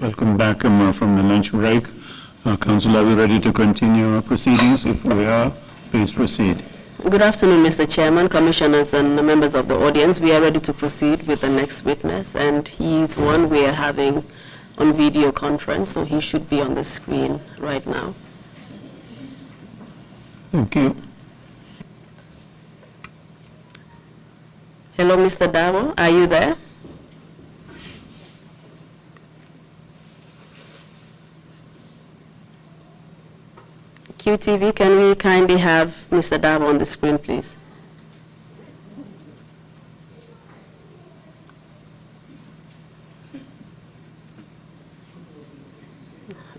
Welcome back from the lunch break. Council, are we ready to continue our proceedings? If we are, please proceed. Good afternoon, Mr. Chairman, commissioners, and members of the audience. We are ready to proceed with the next witness, and he's one we are having on video conference, so he should be on the screen right now. Thank you. Hello, Mr. DARBOE, are you there? QTV, can we kindly have Mr. DARBOE on the screen, please?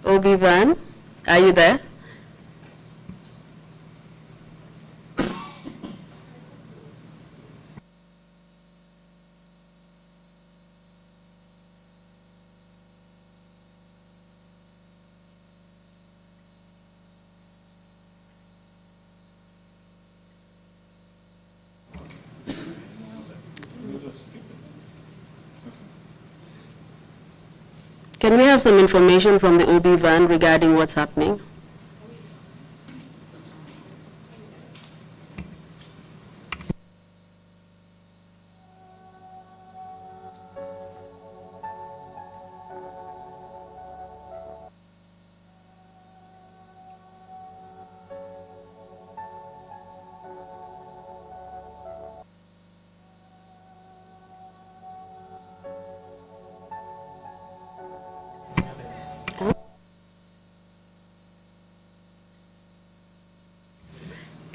Obi Van, are you there? Can we have some information from the OB van regarding what's happening?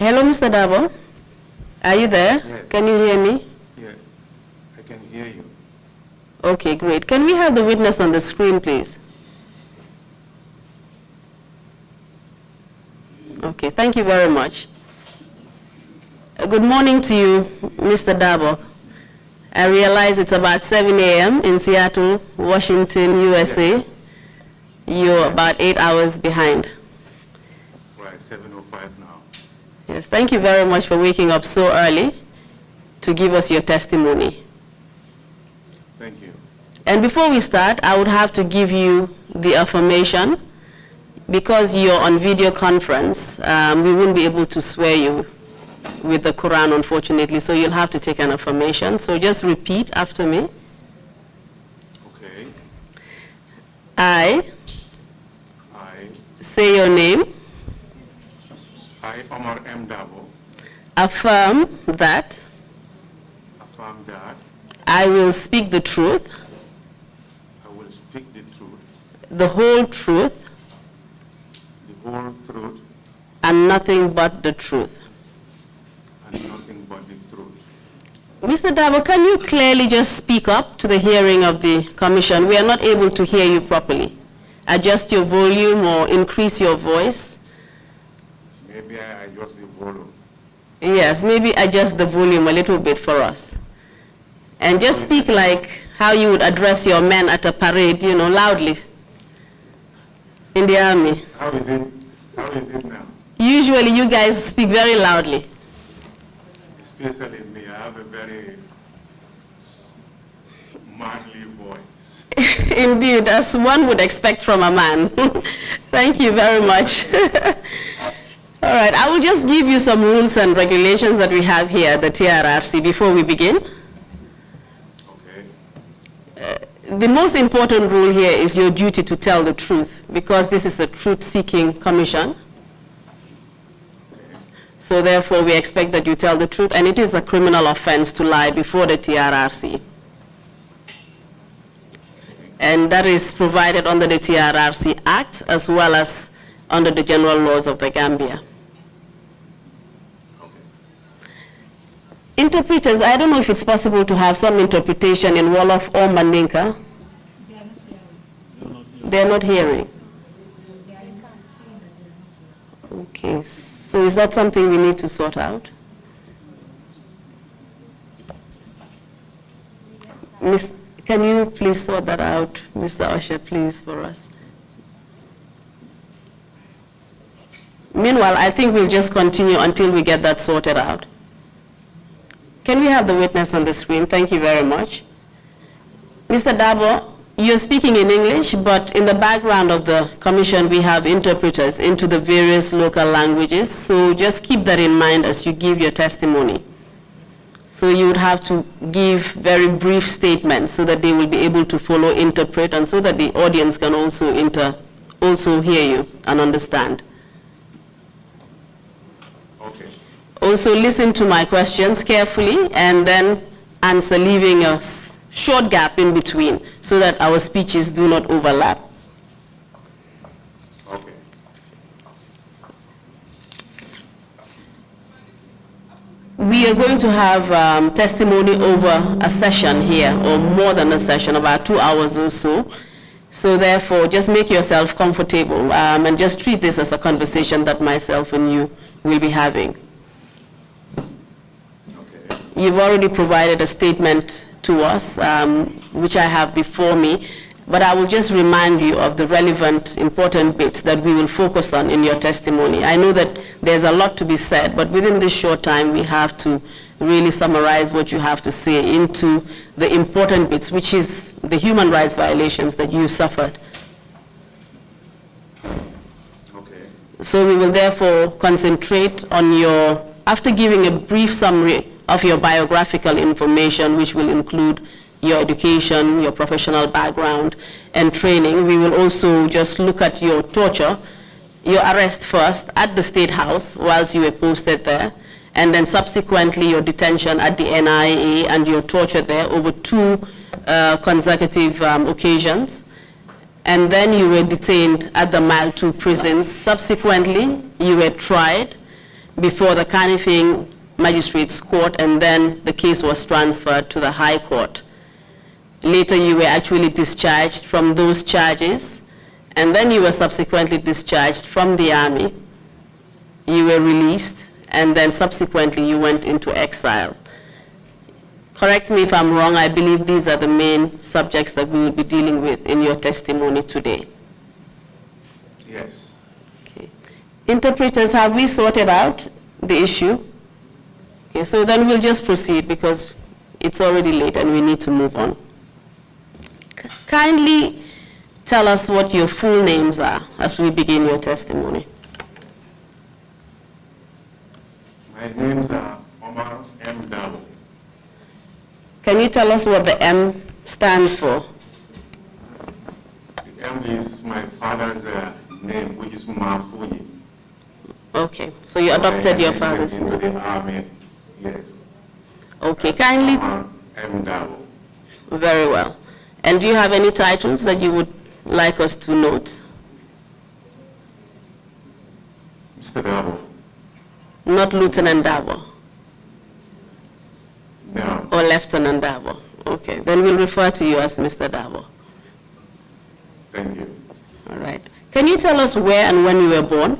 Hello, Mr. DARBOE. Are you there? Yes. Can you hear me? Yeah, I can hear you. Okay, great. Can we have the witness on the screen, please? Okay, thank you very much. Good morning to you, Mr. DARBOE. I realize it's about 7 a.m. in Seattle, Washington, USA. Yes. You're about 8 hours behind. Right, 7:05 now. Yes, thank you very much for waking up so early to give us your testimony. Thank you. And before we start, I would have to give you the affirmation. Because you're on video conference, we wouldn't be able to swear you with the Quran, unfortunately, so you'll have to take an affirmation. So just repeat after me. Okay. I say your name. I, Omar M. DARBOE, Affirm that I will speak the truth, I will speak the truth, the whole truth, and nothing but the truth. and nothing but the truth. Mr. DARBOE, can you clearly just speak up to the hearing of the commission? We are not able to hear you properly. Adjust your volume or increase your voice. Maybe I adjust the volume. Yes, maybe adjust the volume a little bit for us. And just speak like how you would address your men at a parade, you know, loudly in the army. How is it now? Usually you guys speak very loudly. Especially me, I have a very manly voice. Indeed, as one would expect from a man. Thank you very much. All right, I will just give you some rules and regulations that we have here at the TRRC before we begin. Okay. The most important rule here is your duty to tell the truth, because this is a truth-seeking commission. So therefore, we expect that you tell the truth, and it is a criminal offense to lie before the TRRC. And that is provided under the TRRC Act, as well as under the general laws of the Gambia. Interpreters, I don't know if it's possible to have some interpretation in Wolof or Mandinka. They're not hearing. Okay, so is that something we need to sort out? Can you please sort that out, Mr. Usher, please, for us? Meanwhile, I think we'll just continue until we get that sorted out. Can we have the witness on the screen? Thank you very much. Mr. DARBOE, You're speaking in English, but in the background of the commission, we have interpreters into the various local languages, so just keep that in mind as you give your testimony. So you would have to give very brief statements so that they will be able to follow, interpret, and so that the audience can also hear you and understand. Okay. Also listen to my questions carefully and then answer, leaving a short gap in between so that our speeches do not overlap. Okay. We are going to have testimony over a session here, or more than a session, about 2 hours or so. So therefore, just make yourself comfortable and just treat this as a conversation that myself and you will be having. Okay. You've already provided a statement to us, which I have before me, but I will just remind you of the relevant, important bits that we will focus on in your testimony. I know that there's a lot to be said, but within this short time, we have to really summarize what you have to say into the important bits, which is the human rights violations that you suffered. Okay. So we will therefore concentrate on your, after giving a brief summary of your biographical information, which will include your education, your professional background, and training. We will also just look at your torture, your arrest first at the State House whilst you were posted there, and then subsequently your detention at the NIA and your torture there over 2 consecutive occasions. And then you were detained at the Mile 2 prisons. Subsequently, you were tried before the Kanifing Magistrates Court, and then the case was transferred to the High Court. Later, you were actually discharged from those charges, and then you were subsequently discharged from the army. You were released, and then subsequently you went into exile. Correct me if I'm wrong, I believe these are the main subjects that we will be dealing with in your testimony today. Yes. Okay. Interpreters, have we sorted out the issue? Okay, so then we'll just proceed because it's already late and we need to move on. Kindly tell us what your full names are as we begin your testimony. My names are OMAR M. DARBOE. Can you tell us what the M stands for? The M is my father's name, which is Mafuji. Okay, so you adopted your father's into name. the army. Yes. Okay, That's kindly. OMAR M. DARBOE. Very well. And do you have any titles that you would like us to note? Mr. DARBOE. Not Lieutenant DARBOE No. or Lieutenant DARBOE. Okay, then we'll refer to you as Mr. DARBOE. Thank you. All right. Can you tell us where and when you were born?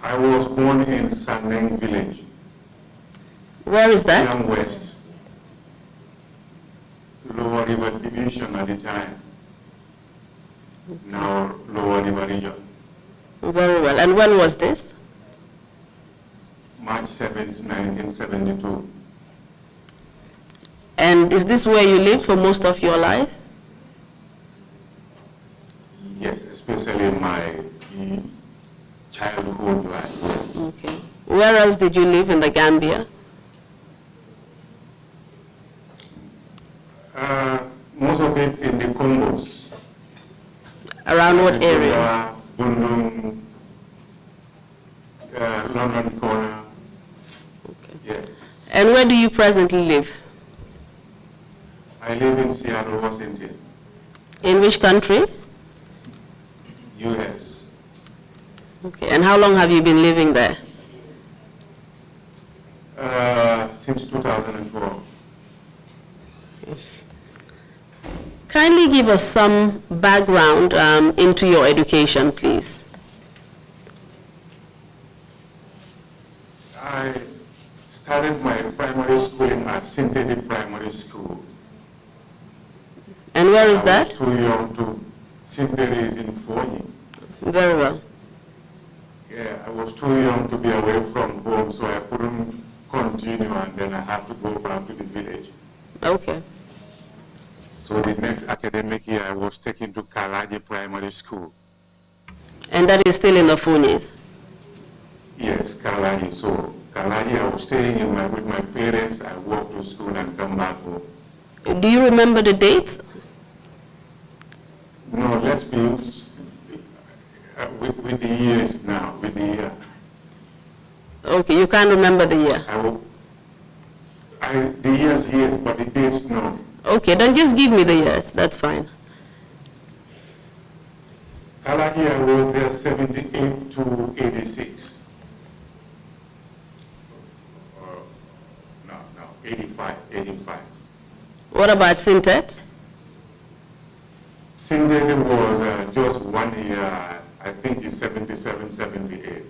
I was born in Sandeng village, Where is that? Young West, Lower River Division at the time, now Lower River Region. Very well. And when was this? March 7th, 1972. And is this where you lived for most of your life? Yes, especially my childhood life. Yes. Okay. Where else did you live in the Gambia? Most of it in the Congos. Around what area? Bundung, London Corner. Okay. Yes. And where do you presently live? I live in Seattle, Washington, In which country? U.S. Okay. And how long have you been living there? Since 2012. Kindly give us some background into your education, please. I started my primary schooling at Synthetic Primary School. And where is I that? was too young to. Synthetic is in Fonyi. Very well. Yeah, I was too young to be away from home, so I couldn't continue, and then I have to go back to the village. Okay. So the next academic year, I was taken to Kalaji Primary School. And that is still in the Funis? Yes, Kalaji. So Kalaji, I was staying with my parents. I walked to school and come back home. Do you remember the dates? No, let's be with the years now, with the year. Okay, you can't remember the year. The years, yes, but the dates, no. Okay, then just give me the years, that's fine. Kalaji, I was there 78 to 86. No, 85. What about Sintet? Sintet was just 1 year, I think it's 77, 78.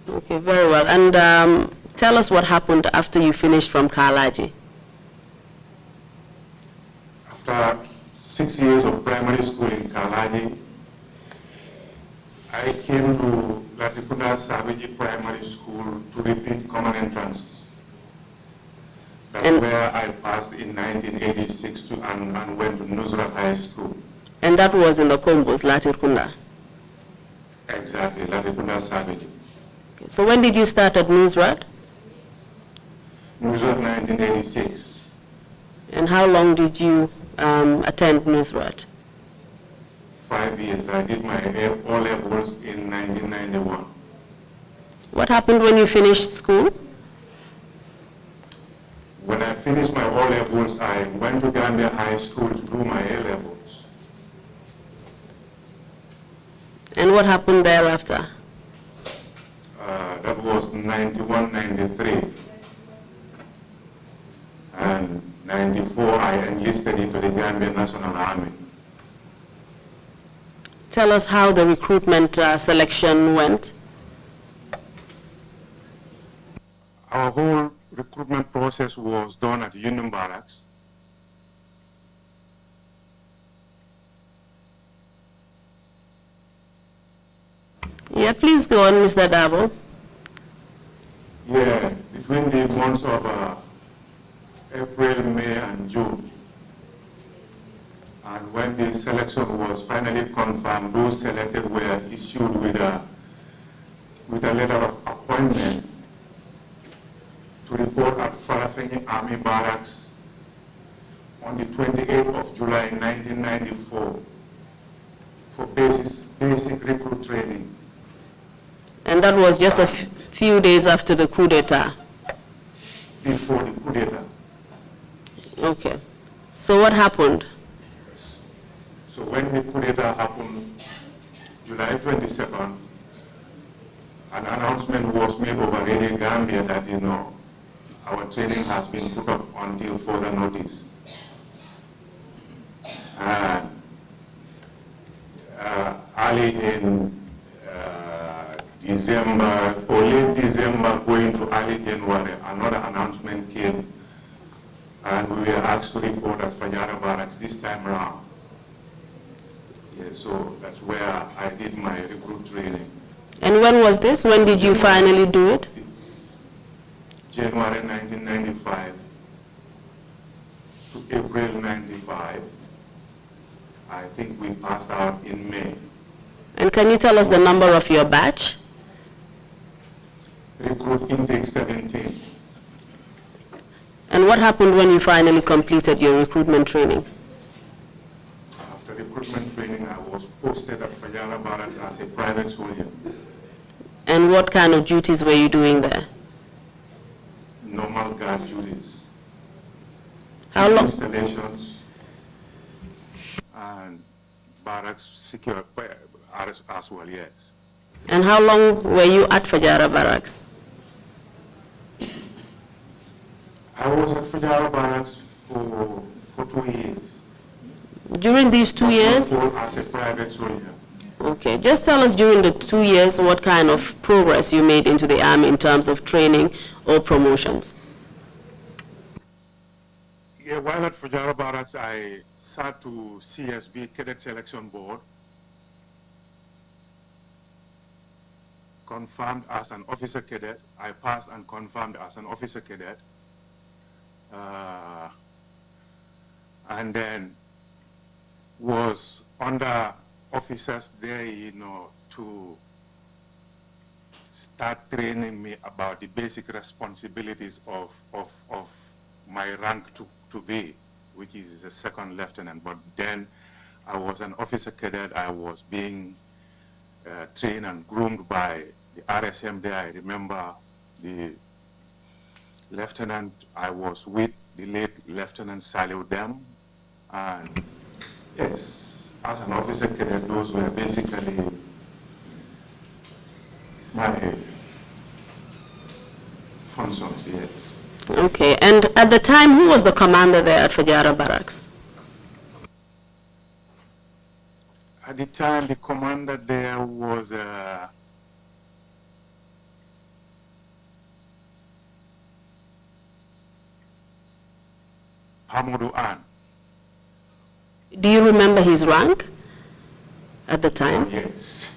Okay, very well. And tell us what happened after you finished from Kalaji. After 6 years of primary school in Kalaji, I came to Latikunda Savage Primary School to repeat common entrance. That's where I passed in 1986 and went to Nusrat High School. And that was in the Kombos, Latikunda? Exactly, Latikunda Savage. Okay. So when did you start at Nusrat? Nusrat 1986. And how long did you attend Nusrat? 5 years. I did my O-levels in 1991. What happened when you finished school? When I finished my O-levels, I went to Gambia High School to do my A-levels. And what happened thereafter? That was 91, 93. And 94, I enlisted into the Gambia National Army. Tell us how the recruitment selection went. Our whole recruitment process was done at Union Barracks. Yeah, please go on, Mr. Darboe. Yeah, between the months of April, May, and June. And when the selection was finally confirmed, those selected were issued with a letter of appointment to report at Farafenni Army Barracks on the 28th of July 1994 for basic recruit training. And that was just a few days after the coup d'etat? Before the coup d'etat. Okay. So what happened? So when the coup d'etat happened, July 22nd, an announcement was made over Radio Gambia that, you know, our training has been put up until further notice. And early in December, or late December, going to early January, another announcement came, and we were asked to report at Fajara Barracks this time around. Yeah, so that's where I did my recruit training. And when was this? When did you finally do it? January 1995 to April 95. I think we passed out in May. And can you tell us the number of your batch? Recruit intake 17. And what happened when you finally completed your recruitment training? After recruitment training, I was posted at Fajara Barracks as a private soldier. And what kind of duties were you doing there? Normal guard duties. How long? Installations and barracks secure as well, yes. And how long were you at Fajara Barracks? I was at Fajara Barracks for 2 years. During these 2 years? As a private soldier. Okay, just tell us during the 2 years what kind of progress you made into the army in terms of training or promotions. Yeah, while at Fajara Barracks, I sat to CSB, Cadet Selection Board, confirmed as an officer cadet. I passed and confirmed as an officer cadet. And then was under officers there, you know, to start training me about the basic responsibilities of my rank to be, which is a second lieutenant. But then I was an officer cadet. I was being trained and groomed by the RSM there. I remember the lieutenant I was with, the late Lieutenant Salil Dem. And yes, as an officer cadet, those were basically my functions, yes. Okay, and at the time, who was the commander there at Fajara Barracks? At the time, the commander there was Hamoudou Anne. Do you remember his rank at the time? Yes.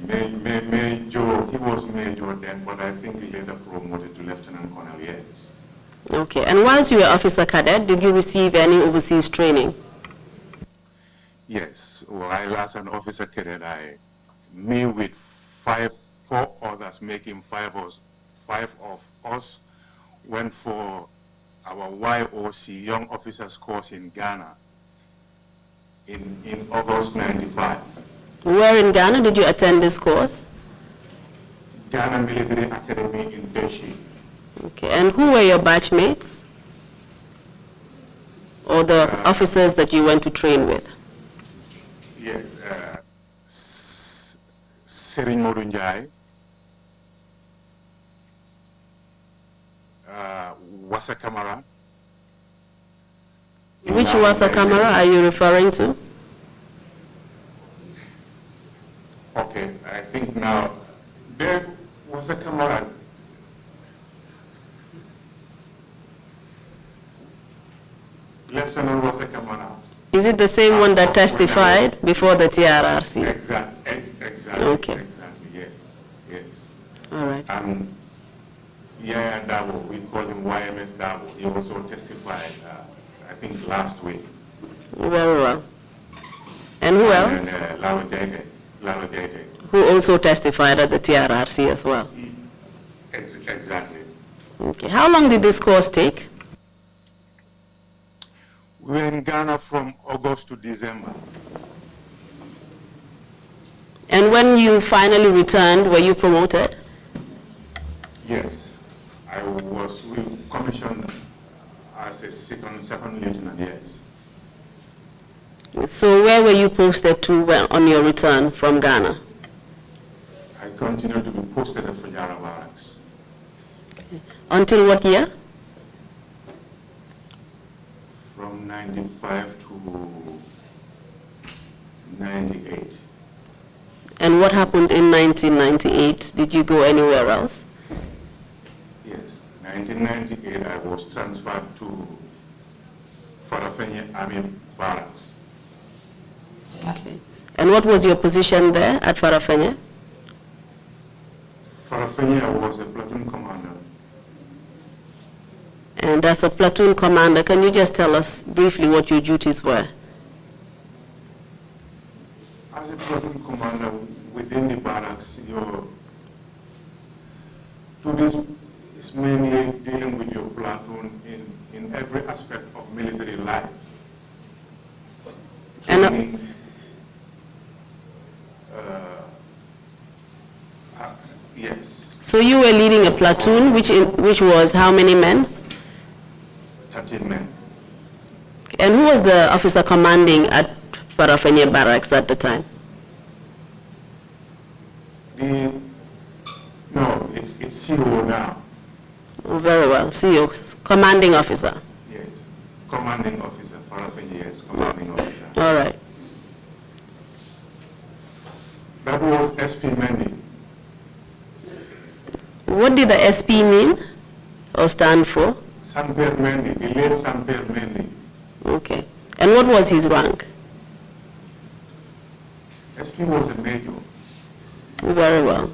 Major, he was major then, but I think he later promoted to lieutenant colonel, yes. Okay, and whilst you were officer cadet, did you receive any overseas training? Yes, while as an officer cadet, me with four others, making five of us, went for our YOC, Young Officers Course in Ghana in August 95. Where in Ghana did you attend this course? Ghana Military Academy in Deshi. Okay, and who were your batchmates? Or the officers that you went to train with? Yes, Serigne Modou Ndiaye, Wassa Kamara. Which Wassa Kamara are you referring to? Okay, I think now there was a Kamara. Lieutenant Wassa Kamara. Is it the same one that testified before the TRRC? Exactly. Okay. Exactly, yes. All right. And yeah, Dabo, we call him YMS Dabo. He also testified, I think, last week. Very well. And who else? And Lawa Dede. Who also testified at the TRRC as well? Exactly. Okay. How long did this course take? We were in Ghana from August to December. And when you finally returned, were you promoted? Yes. We commissioned as a second lieutenant, yes. So where were you posted to on your return from Ghana? I continued to be posted at Fajara Barracks. Until what year? From 95 to 98. And what happened in 1998? Did you go anywhere else? Yes, 1998 I was transferred to Farafenye Army Barracks. Okay. And what was your position there at Farafenye? Farafenye, I was a platoon commander. And as a platoon commander, can you just tell us briefly what your duties were? As a platoon commander within the barracks, your duties is mainly dealing with your platoon in every aspect of military life. Training, yes. So you were leading a platoon, which was how many men? 13 men. And who was the officer commanding at Farafenye Barracks at the time? No, it's CO now. Oh, very well, CEO, commanding officer. Yes, commanding officer, Farafenye, yes, commanding officer. All right. That was SP Mendy. What did the SP mean or stand for? Samper Mendy, the late Samper Mendy. Okay. And what was his rank? SP was a major. Very well.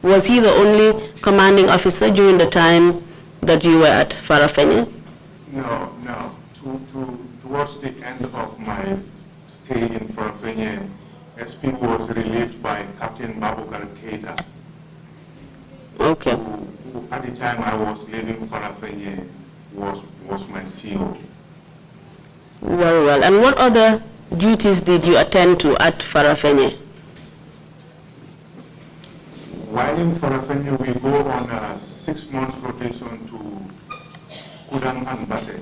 Was he the only commanding officer during the time that you were at Farafenye? No. To towards the end of my stay in Farafenye, SP was relieved by Captain Babukar Keita. Okay. Who, at the time I was leaving Farafenye, was my CO. Very well. And what other duties did you attend to at Farafenye? While in Farafenye, we go on a 6-month rotation to Kudang and Basse.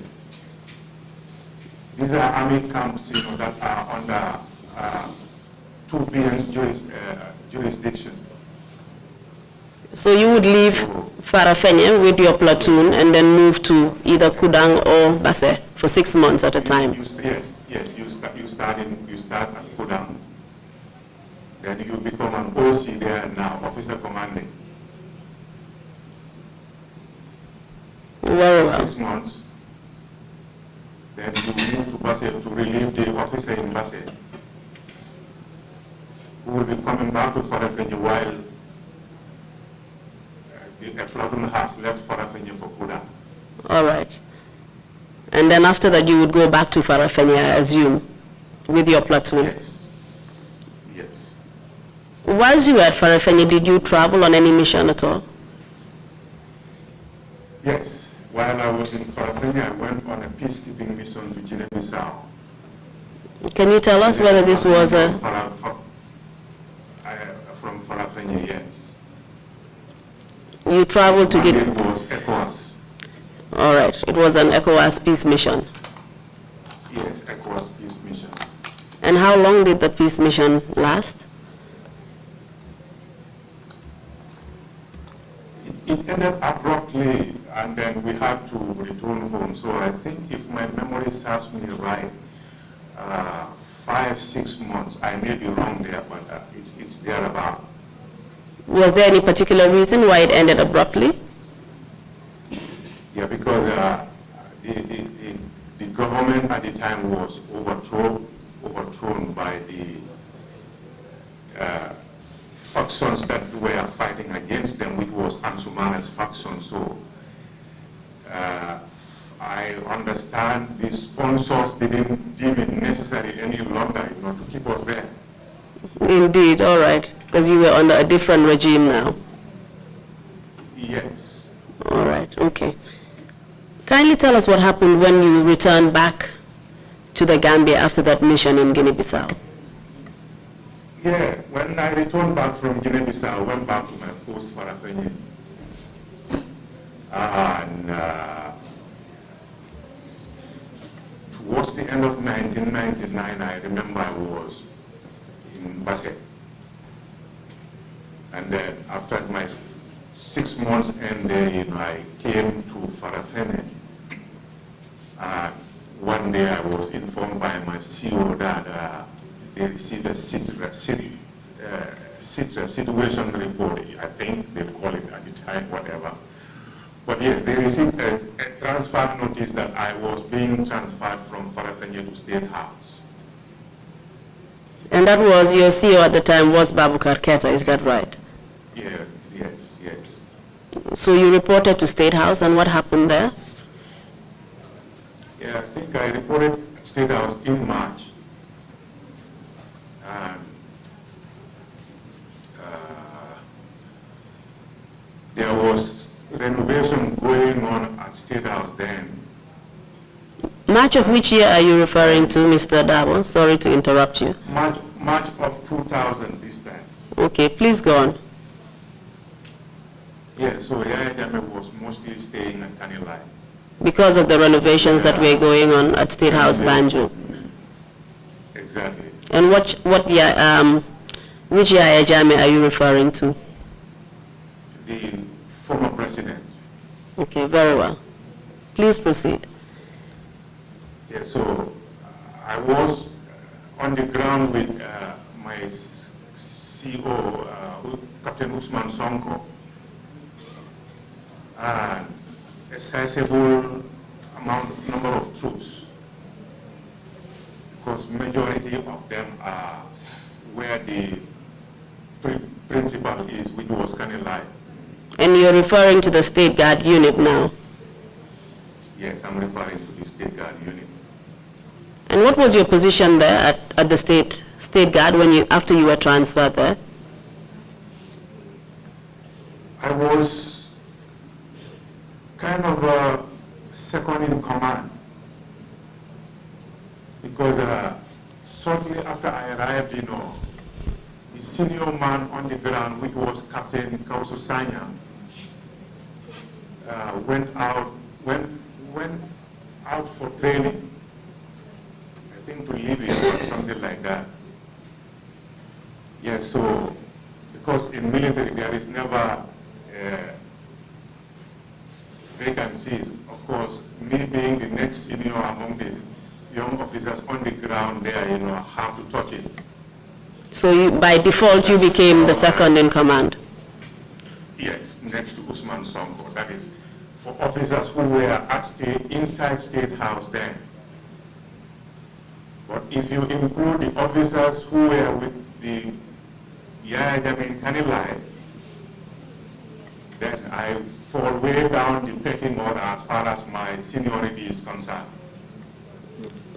These are army camps, that are under 2 BN's jurisdiction. So you would leave Farafenye with your platoon and then move to either Kudang or Basse for 6 months at a time? Yes. You start at Kudang. Then you become an OC there now, officer commanding. Very well. 6 months. Then you move to Basse to relieve the officer in Basse, who will be coming back to Farafenye while the platoon has left Farafenye for Kudang. All right. And then after that, you would go back to Farafenye, I assume, with your platoon? Yes. Whilst you were at Farafenye, did you travel on any mission at all? Yes. While I was in Farafenye, I went on a peacekeeping mission to Guinea-Bissau. Can you tell us whether this was a... From Farafenye, yes. You traveled to It get... was ECOWAS. All right. It was an ECOWAS peace mission. Yes, ECOWAS peace mission. And how long did the peace mission last? It ended abruptly, and then we had to return home. So I think, if my memory serves me right, 5-6 months. I may be wrong there, but it's thereabout. Was there any particular reason why it ended abruptly? Yeah, because the government at the time was overthrown by the factions that were fighting against them, which was Ansumana's faction. So I understand the sponsors didn't deem it necessary any longer, to keep us there. Indeed, all right, because you were under a different regime now. Yes. All right, okay. Kindly tell us what happened when you returned back to the Gambia after that mission in Guinea-Bissau. Yeah, when I returned back from Guinea-Bissau, I went back to my post Farafenye. And towards the end of 1999, I remember I was in Basse. And then after my 6 months ended, I came to Farafenye. One day I was informed by my CO that they received a situation report, I think they call it at the time, whatever. But yes, they received a transfer notice that I was being transferred from Farafenye to State House. And that was your CEO at the time was Babukar Keita, is that right? Yeah, yes. So you reported to State House, and what happened there? Yeah, I think I reported at State House in March. And there was renovation going on at State House then. March of which year are you referring to, Mr. Darboe? Sorry to interrupt you. March of 2000 this time. Okay, please go on. Yeah, so Yaya Jammeh was mostly staying at Kanilai. Because of the renovations that were going on at State House, Banjul. Exactly. And which Yaya Jammeh are you referring to? The former president. Okay, very well. Please proceed. Yeah, so I was on the ground with my CO, Captain Usman Sonko, and a sizable number of troops, because majority of them are where the principal is, which was Kanilai. And you're referring to the State Guard unit now? Yes, I'm referring to the State Guard unit. And what was your position there at the State Guard after you were transferred there? I was kind of a second in command because shortly after I arrived, the senior man on the ground, which was Captain Kausu Sanya, went out for training, I think to Libya or something like that. Yeah, so because in military there is never vacancies, of course, me being the next senior among the young officers on the ground there, have to touch it. So by default, you became the second in command? Yes, next to Usman Sonko. That is for officers who were inside State House then. But if you include the officers who were with the Yaya Jammeh Kanilai, then I fall way down the pecking order as far as my seniority is concerned.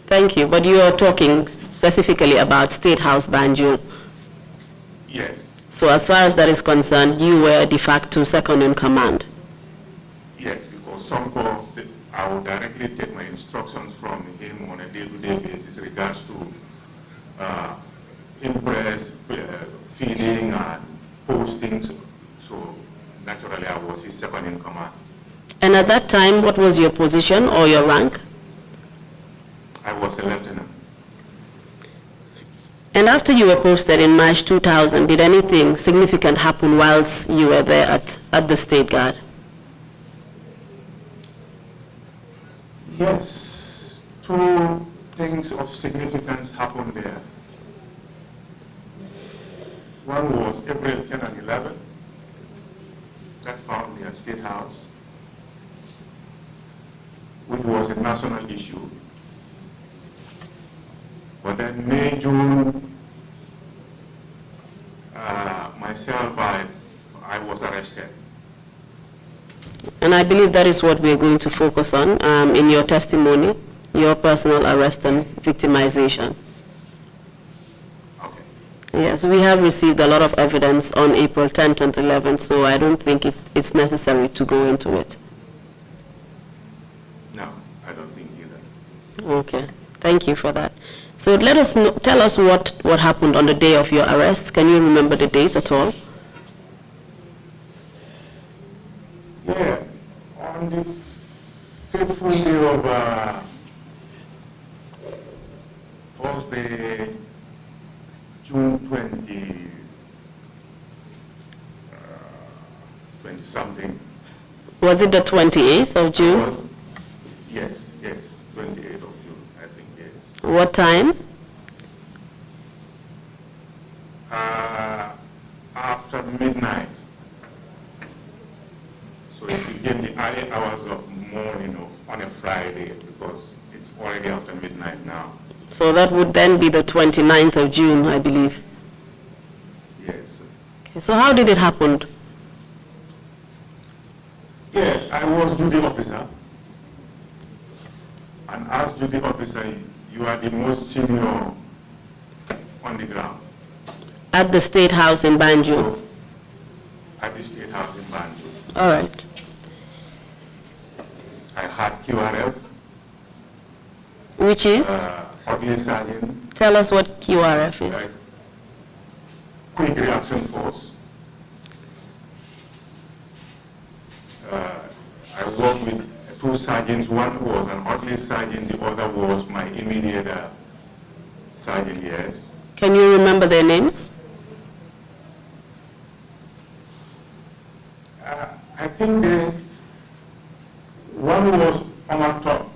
Thank you, but you are talking specifically about State House Banjul. Yes. So as far as that is concerned, you were de facto second in command? Yes, because Sonko, I would directly take my instructions from him on a day-to-day basis regards to impress, feeding and postings. So naturally I was his second in command. And at that time, what was your position or your rank? I was a lieutenant. And after you were posted in March 2000, did anything significant happen whilst you were there at the State Guard? Yes, two things of significance happened there. One was April 10 and 11, that found me at State House, which was a national issue. But then May, June, myself, I was arrested. And I believe that is what we're going to focus on in your testimony, your personal arrest and victimization. Okay. Yes, we have received a lot of evidence on April 10th and 11th, so I don't think it's necessary to go into it. No, I don't think either. Okay, thank you for that. So let us tell us what happened on the day of your arrest. Can you remember the date at all? Yeah, on the fateful day of Thursday, June 20 something. Was it the 28th of June? Yes, 28th of June, I think, yes. What time? After midnight. So it became the early hours of morning on a Friday because it's already after midnight now. So that would then be the 29th of June, I believe. Yes. Okay, so how did it happen? Yeah, I was duty officer. And as duty officer, you are the most senior on the ground. At the State House in Banjul? At the State House in Banjul. All right. I had QRF. Which is? Ugly Sergeant. Tell us what QRF is. Quick Reaction Force. I worked with two sergeants. One was an ugly sergeant, the other was my immediate sergeant, yes. Can you remember their names? I think one was OMAR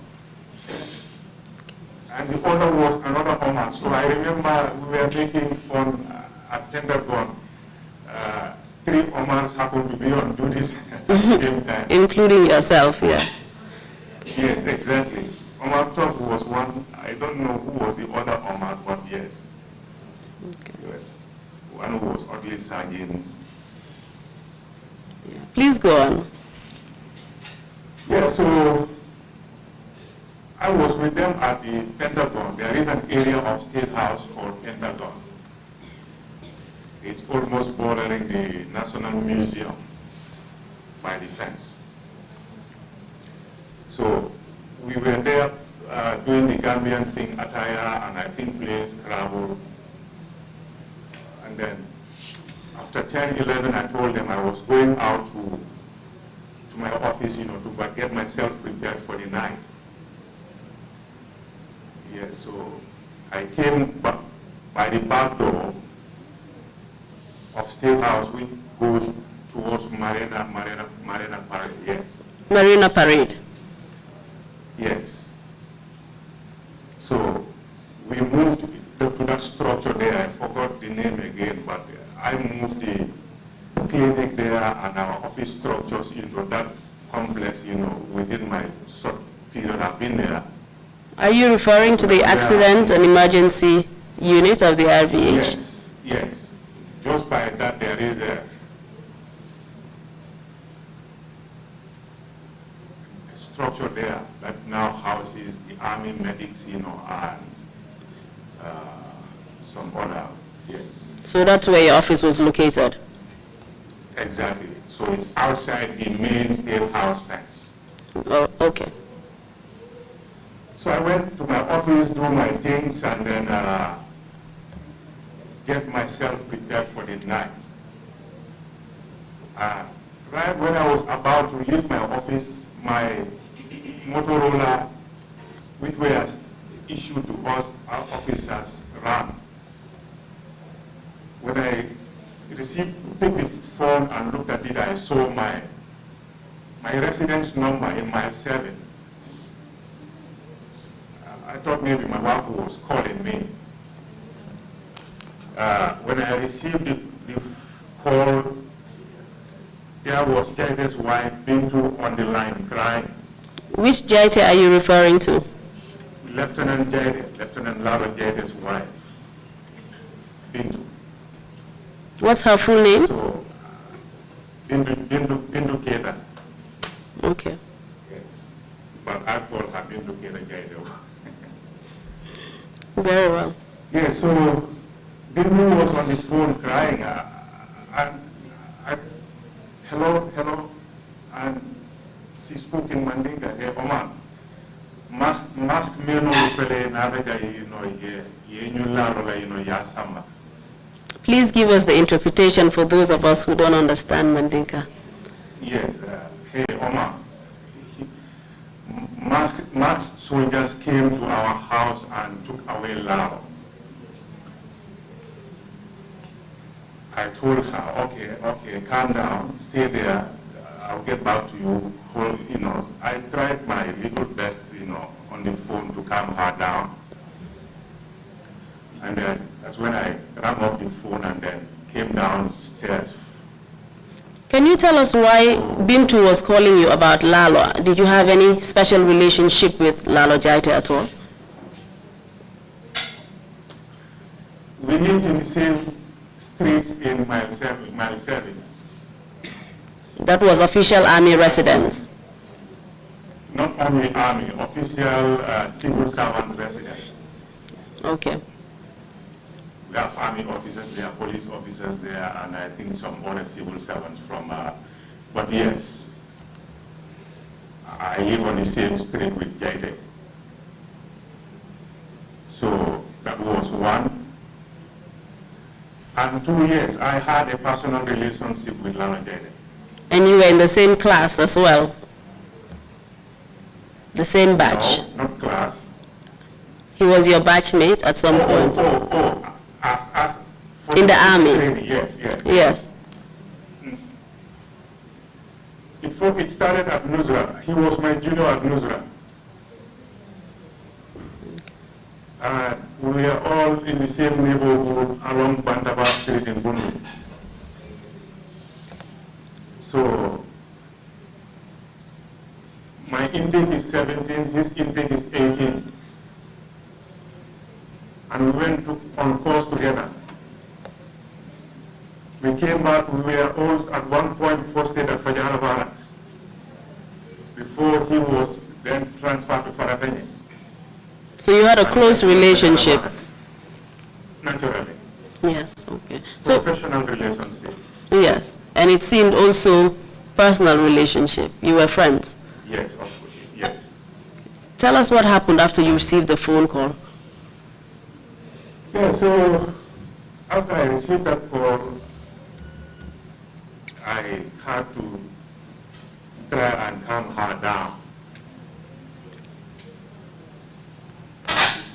and the other was another OMAR. So I remember we were making fun at Pentagon. Three OMARs happened to be on duties at the same time. Including yourself, yes. Yes, exactly. Omar Top was one. I don't know who was the other Omar, but yes. Okay. Yes. One was ugly sergeant. Please go on. Yeah, so I was with them at the Pentagon. There is an area of State House called Pentagon. It's almost bordering the National Museum by the fence. So we were there doing the Gambian thing, attire, and I think playing Scrabble. And then after 10, 11, I told them I was going out to my office, you know, to get myself prepared for the night. Yeah, so I came by the back door of State House, which goes towards Marina Parade, yes. Marina Parade. Yes. So we moved to that structure there. I forgot the name again, but I moved the clinic there and our office structures into that complex, you know, within my short period I've been there. Are you referring to the accident and emergency unit of the RVH? Yes, yes. Just by that there is a structure there that now houses the army medics, you know, and some other, yes. So that's where your office was located? Exactly. So it's outside the main State House fence. Oh, okay. So I went to my office, do my things, and then get myself prepared for the night. Right when I was about to leave my office, my Motorola, which was issued to us, our officers, rang. When I picked the phone and looked at it, I saw my residence number in mile 7. I thought maybe my wife was calling me. When I received the call, there was Jaite's wife, Bintu, on the line crying. Which Jaite are you referring to? Lieutenant Jaite, Lieutenant Lalo Jaite's wife, Bintu. What's her full name? So, Bintu Keta. Okay. Yes. But I call her Bintu Keta Jaite. Very well. Yeah, so Bintu was on the phone crying. Hello, and she spoke in Mandinka. Hey, Omar, mask me no pele na vega ya samba. Please give us the interpretation for those of us who don't understand Mandinka. Yes, hey Omar, masked soldiers came to our house and took away Lao. I told her, okay, calm down, stay there, I'll get back to you. You know, I tried my little best, you know, on the phone to calm her down. And then that's when I ran off the phone and then came downstairs. Can you tell us why Bintu was calling you about Lalo? Did you have any special relationship with Lalo Jaite at all? We lived in the same streets in mile 7. That was official army residence? Not only army, official civil servant residence. Okay. There are army officers, there are police officers there, and I think some other civil servants from, but yes, I live on the same street with Jaite. So that was one. And 2 years, I had a personal relationship with Lalo Jaite. And you were in the same class as well? The same batch? No, not class. He was your batchmate at some point? As in the army? Training, yes. Yes. It started at Nusra. He was my junior at Nusra. We were all in the same neighborhood along Bandaba Street in Bundu. So my intake is 17, his intake is 18. And we went on course together. We came back, we were all at one point posted at Fajara Barracks before he was then transferred to Farafenye. So you had a close relationship? Naturally. Yes, okay. So, Professional relationship. yes, and it seemed also personal relationship. You were friends. Yes, of course. Yes. Tell us what happened after you received the phone call. Yeah, so after I received that call, I had to try and calm her down.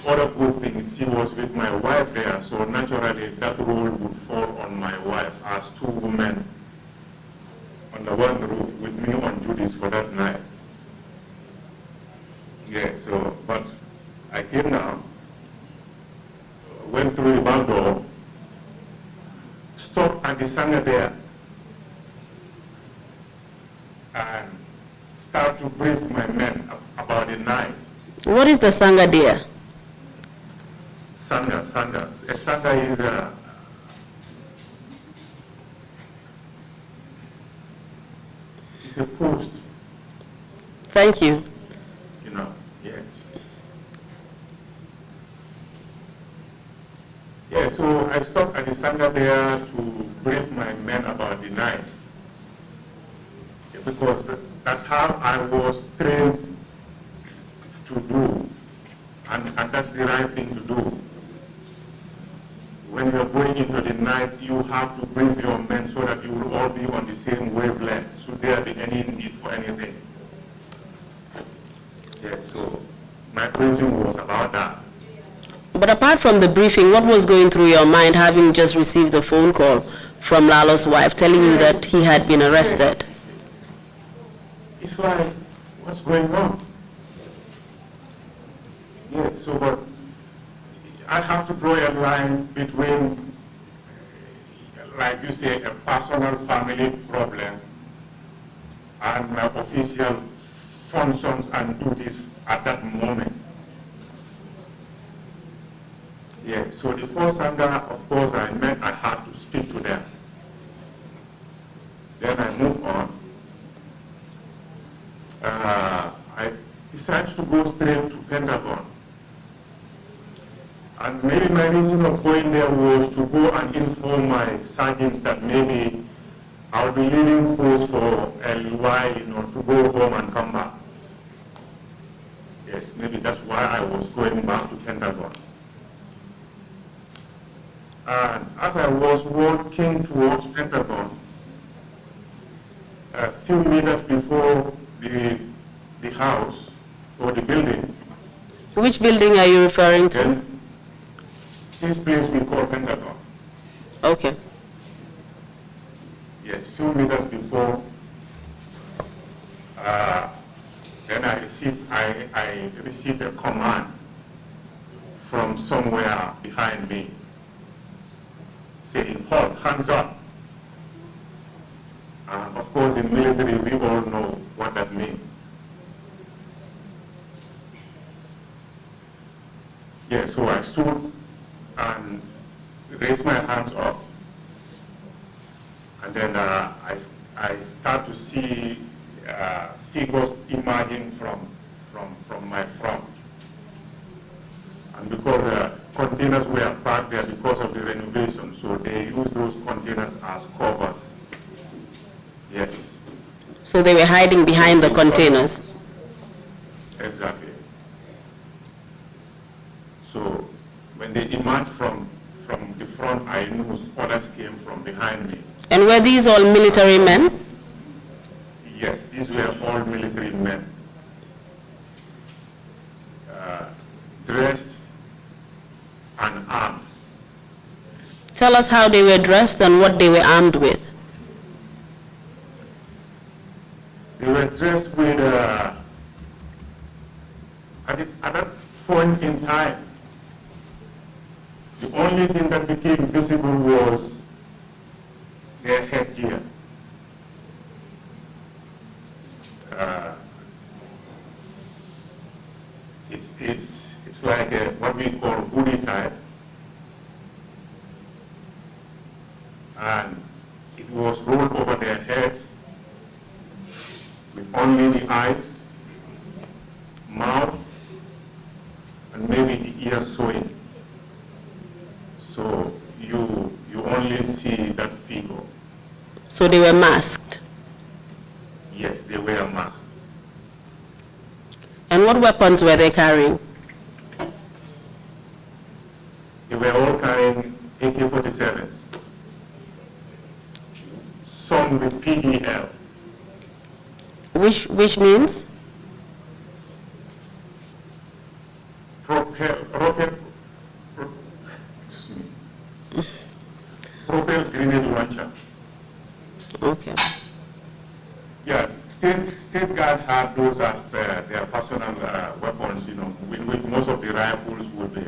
Other good thing, she was with my wife there, so naturally that role would fall on my wife as two women under one roof with me on duties for that night. Yeah, so, but I came down, went through the back door, stopped at the Sangha there, and start to brief my men about the night. What is the Sangha there? Sangha. A Sangha is it's a post, Thank you. you know, yes. Yeah, so I stopped at the Sangha there to brief my men about the night. Because that's how I was trained to do, and that's the right thing to do. When you're going into the night, you have to brief your men so that you will all be on the same wavelength, should there be any need for anything. Yeah, so my briefing was about that. But apart from the briefing, what was going through your mind having just received a phone call from Lalo's wife telling you that he had been arrested? It's like, what's going on? Yeah, so but I have to draw a line between, like you say, a personal family problem and my official functions and duties at that moment. Yeah, so the first Sangha, of course, I had to speak to them. Then I moved on. I decided to go straight to Pentagon. And maybe my reason of going there was to go and inform my sergeants that maybe I'll be leaving post for a while, you know, to go home and come back. Yes, maybe that's why I was going back to Pentagon. And as I was walking towards Pentagon, a few meters before the house or the building. Which building are you referring to? Then this place we call Pentagon. Okay. Yes, a few meters before. Then I received a command from somewhere behind me, saying, "Halt, hands up." Of course, in military, we all know what that means. Yeah, so I stood and raised my hands up, and then I start to see figures emerging from my front. And because containers were parked there because of the renovation, so they use those containers as covers. Yes. So they were hiding behind the containers. Exactly. So when they emerged from the front, I knew others came from behind me. And were these all military men? Yes, these were all military men, dressed and armed. Tell us how they were dressed and what they were armed with. They were dressed with, at that point in time, the only thing that became visible was their headgear. It's like what we call hoodie type, and it was rolled over their heads with only the eyes, mouth, and maybe severe sewing. So you only see that figure. So they were masked. Yes, they were masked. And what weapons were they carrying? They were all carrying AK-47s. Some with PDL. Which means? Propel grenade launcher. Okay. Yeah, State Guard had those as their personal weapons, you know, with most of the rifles would be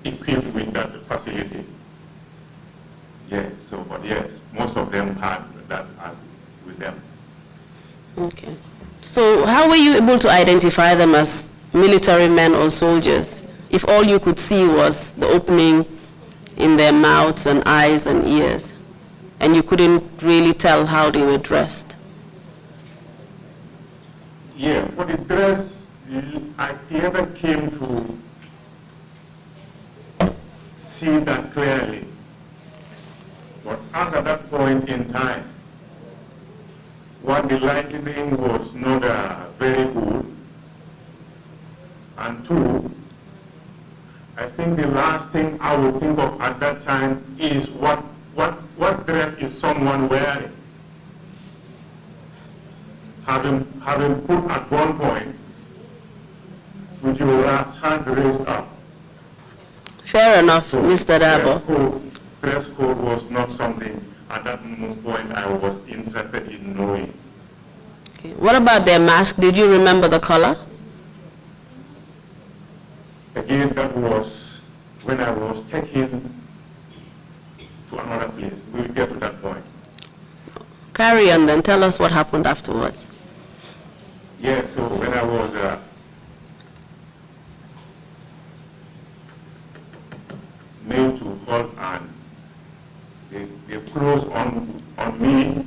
equipped with that facility. Yes, so, but yes, most of them had that as with them. Okay. So how were you able to identify them as military men or soldiers if all you could see was the opening in their mouths and eyes and ears, and you couldn't really tell how they were dressed? Yeah, for the dress, I never came to see that clearly. But as at that point in time, one, the lighting was not very good, and two, I think the last thing I would think of at that time is what dress is someone wearing? Having put at one point with your hands raised up. Fair enough, So Mr. Darboe. Dress code was not something at that point I was interested in knowing. Okay. What about their mask? Did you remember the color? Again, that was when I was taken to another place. We'll get to that point. Carry on then. Tell us what happened afterwards. Yeah, so when I was made to halt and they closed on me,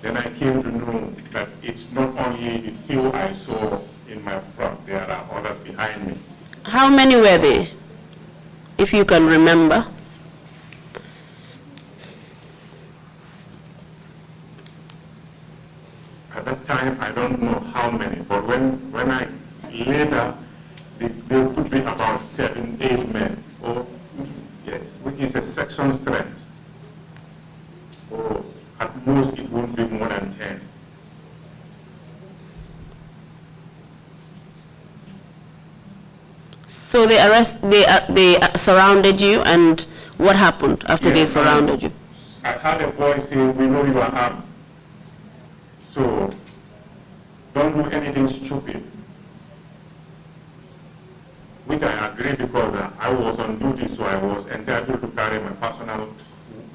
then I came to know that it's not only the few I saw in my front, there are others behind me. How many were they, if you can remember? At that time, I don't know how many, but when I later, there could be about 7, 8 men, or yes, which is a section strength, or at most it won't be more than 10. So they surrounded you, and what happened after they surrounded you? I heard a voice saying, "We know you are armed, so don't do anything stupid." Which I agree, because I was on duty, so I was entitled to carry my personal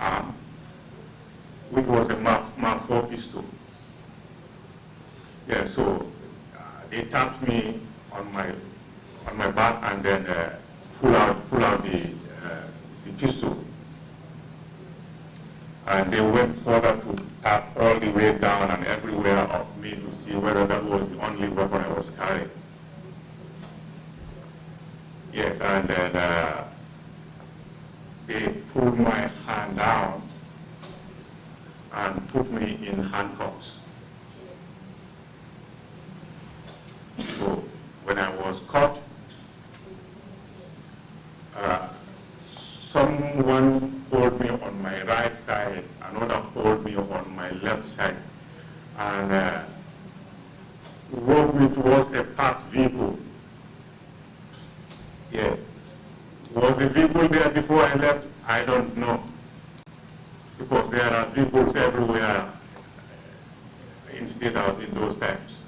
arm, which was a Mark 4 pistol. Yeah, so they tapped me on my back and then pull out the pistol. And they went further to tap all the way down and everywhere of me to see whether that was the only weapon I was carrying. Yes, and then they pulled my hand down and put me in handcuffs. So when I was cuffed, someone hold me on my right side, another hold me on my left side, and walked me towards a parked vehicle. Yes. Was the vehicle there before I left? I don't know, because there are vehicles everywhere in State House in those times.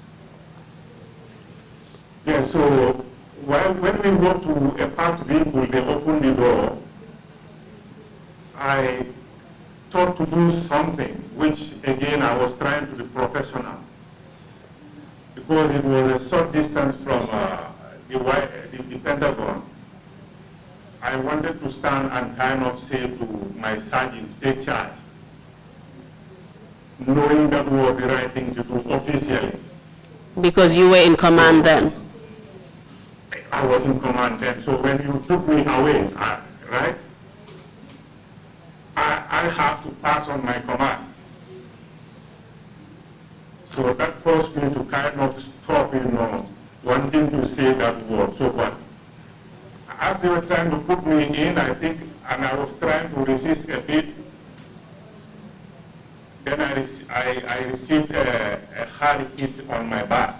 Yeah, so when we walked to a parked vehicle, they opened the door. I thought to do something, which again I was trying to be professional, because it was a short distance from the Pentagon. I wanted to stand and kind of say to my sergeant, "Take charge," knowing that was the right thing to do officially. Because you were in command then? I was in command then. So when you took me away, right, I have to pass on my command. So that caused me to kind of stop, wanting to say that word. So but as they were trying to put me in, I think, and I was trying to resist a bit, then I received a hard hit on my back,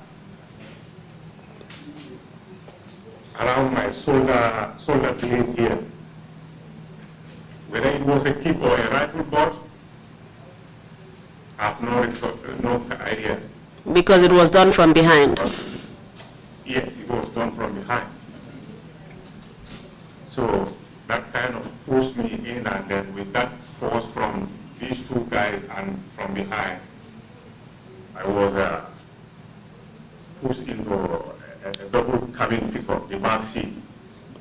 around my shoulder blade here. Whether it was a kick or a rifle butt, I have no idea. Because it was done from behind? Yes, it was done from behind. So that kind of pushed me in, and then with that force from these two guys and from behind, I was pushed into a double cabin pickup, the back seat.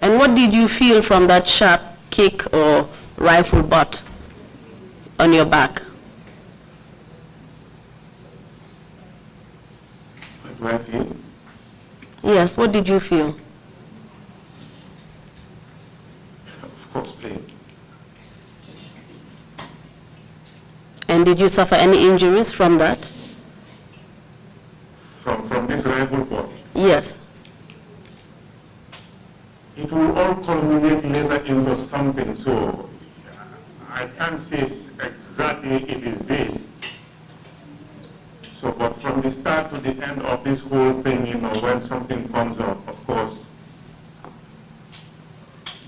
And what did you feel from that sharp kick or rifle butt on your back? What do I feel? Yes, what did you feel? Of course, pain. And did you suffer any injuries from that? From this rifle butt? Yes. It will all culminate later into something, so I can't say exactly it is this. So, but from the start to the end of this whole thing, when something comes up, of course,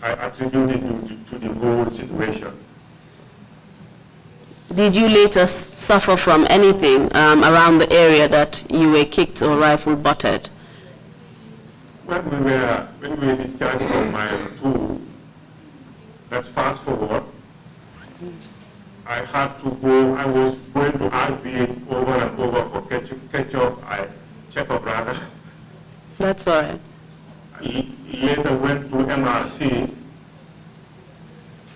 I attribute it to the whole situation. Did you later suffer from anything around the area that you were kicked or rifle butted? When we were discharged from my tool, let's fast forward, I had to go, I was going to RV over and over for check-up rather. That's all right. Later went to MRC,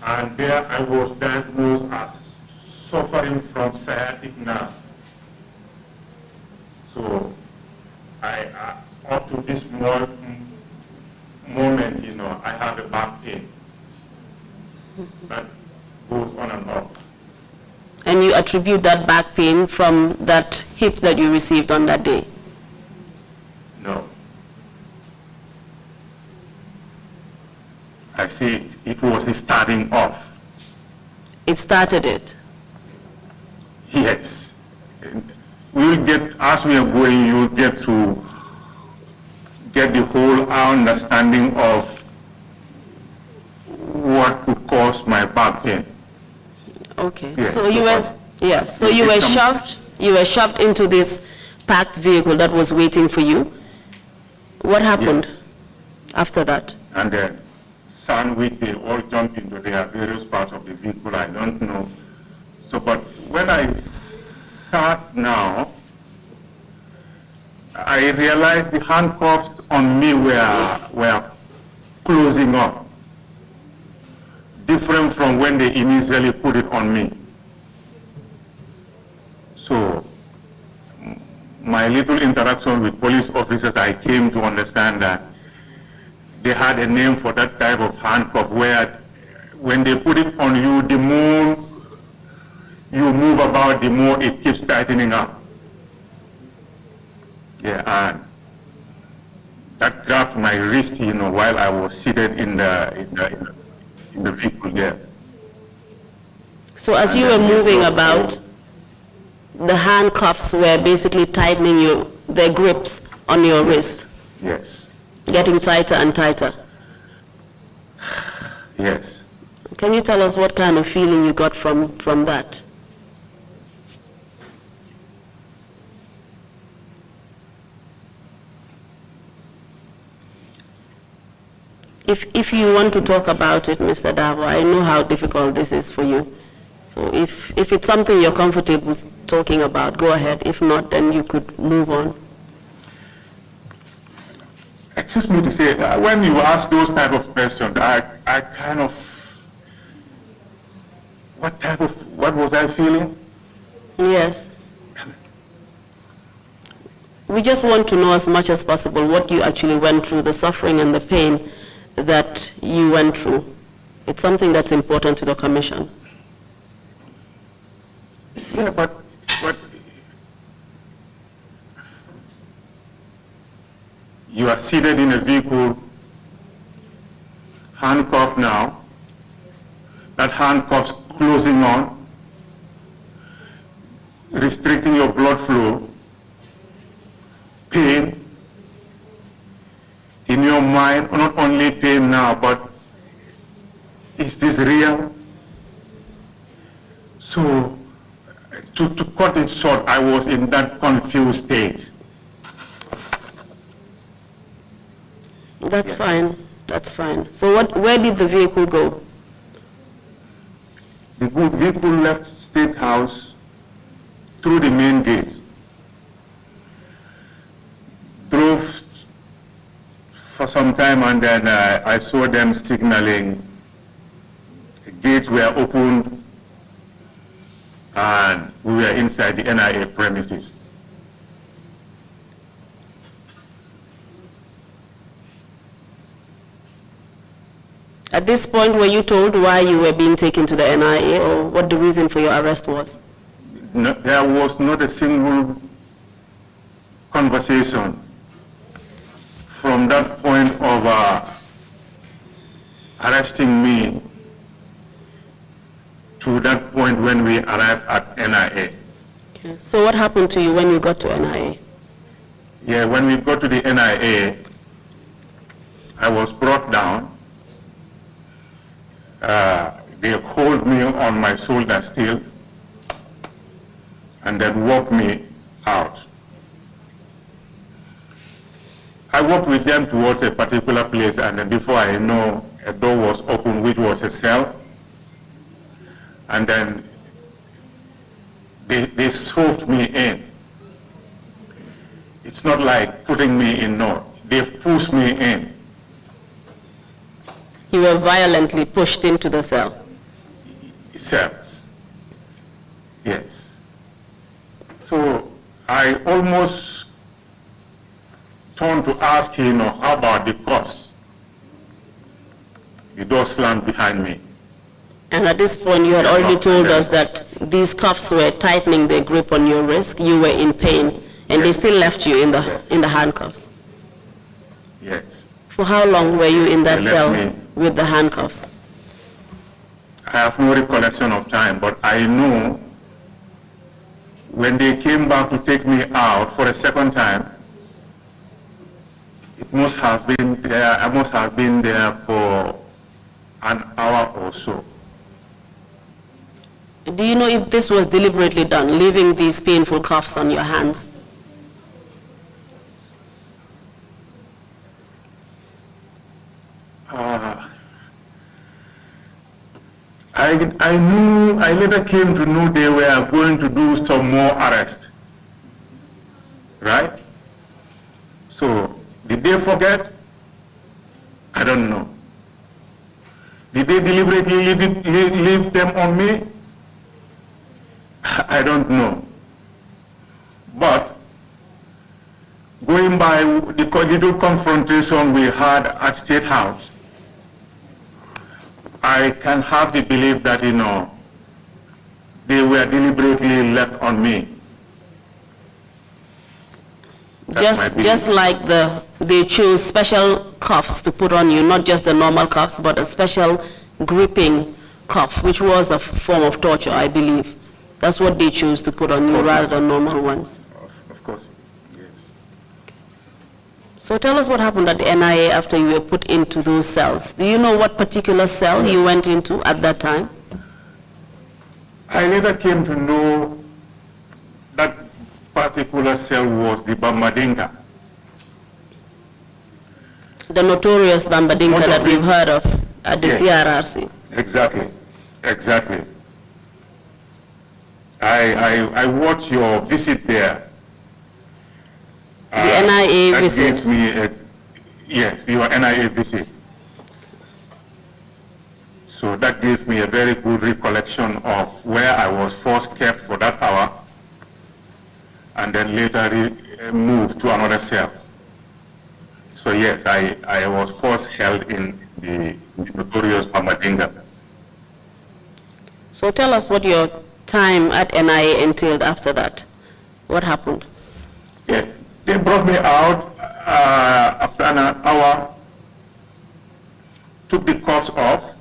and there I was diagnosed as suffering from sciatic nerve. So up to this moment, I have a back pain that goes on and off. And you attribute that back pain from that hit that you received on that day? No. I see it was starting off. It started it? Yes. As we are going, you'll get to get the whole understanding of what could cause my back pain. Okay. Yes, So you were, yes. So you were shoved. You were shoved into this packed vehicle that was waiting for you. What happened after that? And then Sandwich, they all jumped into their various parts of the vehicle. I don't know. So, but when I sat now, I realized the handcuffs on me were closing up, different from when they initially put it on me. So my little interaction with police officers, I came to understand that they had a name for that type of handcuff where when they put it on you, the more you move about, the more it keeps tightening up. Yeah, and that grabbed my wrist, while I was seated in the vehicle there. So as you were moving about, the handcuffs were basically tightening their grips on your wrist? Yes. Getting tighter and tighter? Yes. Can you tell us what kind of feeling you got from that? If you want to talk about it, Mr. DARBOE, I know how difficult this is for you. So if it's something you're comfortable with talking about, go ahead. If not, then you could move on. Excuse me to say, when you ask those type of questions, I kind of, what was I feeling? Yes. We just want to know as much as possible what you actually went through, the suffering and the pain that you went through. It's something that's important to the Commission. Yeah, but you are seated in a vehicle, handcuffed now, that handcuff's closing on, restricting your blood flow, pain in your mind, not only pain now, but is this real? So, to cut it short, I was in that confused state. That's Yes. fine, that's fine. So where did the vehicle go? The vehicle left State House through the main gate, drove for some time, and then I saw them signaling. Gates were opened, and we were inside the NIA premises. At this point, were you told why you were being taken to the NIA or what the reason for your arrest was? No, there was not a single conversation from that point of arresting me to that point when we arrived at NIA. Okay. So what happened to you when you got to NIA? Yeah, when we got to the NIA, I was brought down. They hold me on my shoulder still, and then walked me out. I walked with them towards a particular place, and then before I know, a door was opened, which was a cell, and then they shoved me in. It's not like putting me in, no. They've pushed me in. You were violently pushed into the cell. Cells. Yes. So I almost turned to ask him, how about the cuffs? The door slammed behind me. And at this point, you had already told us that these cuffs were tightening their grip on your wrist. You were in pain, and they Yes. still left you in the Yes. in the handcuffs. Yes. For how long were you in that They left cell me. with the handcuffs? I have no recollection of time, but I know when they came back to take me out for a second time, it must have been there, I must have been there for an hour or so. Do you know if this was deliberately done, leaving these painful cuffs on your hands? I later came to know they were going to do some more arrests, right? So, did they forget? I don't know. Did they deliberately leave them on me? I don't know. But, going by the little confrontation we had at State House, I can have the belief that, they were deliberately left on me. Just like they chose special cuffs to put on you, not just the normal cuffs, but a special gripping cuff, which was a form of torture, I believe. That's what they chose to put on you rather than normal ones. Of course, yes. So tell us what happened at the NIA after you were put into those cells. Do you know what particular cell you went into at that time? I later came to know that particular cell was the Bambadinka. The notorious Bambadinka Most of that we've it- heard of at the Yes. TRRC. Exactly, exactly. I watched your visit there. The NIA that visit. gave me yes, your NIA visit. So that gave me a very good recollection of where I was first kept for that hour, and then later moved to another cell. So yes, I was first held in the notorious Pamadinga. So tell us what your time at NIA entailed after that. What happened? Yeah, they brought me out after an hour, took the cuffs off,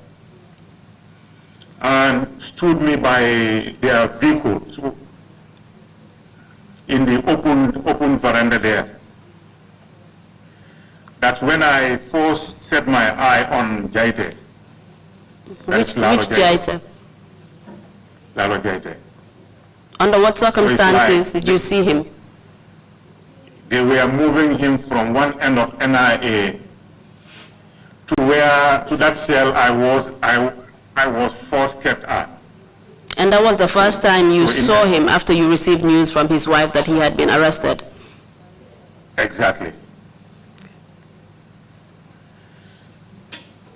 and stood me by their vehicle in the open veranda there. That's when I first set my eye on Jaite. Which Jaite? Lalo Jaite. Under what circumstances did you see him? They were moving him from one end of NIA to that cell I was first kept at. And that was the first time you saw him after you received news from his wife that he had been arrested? Exactly.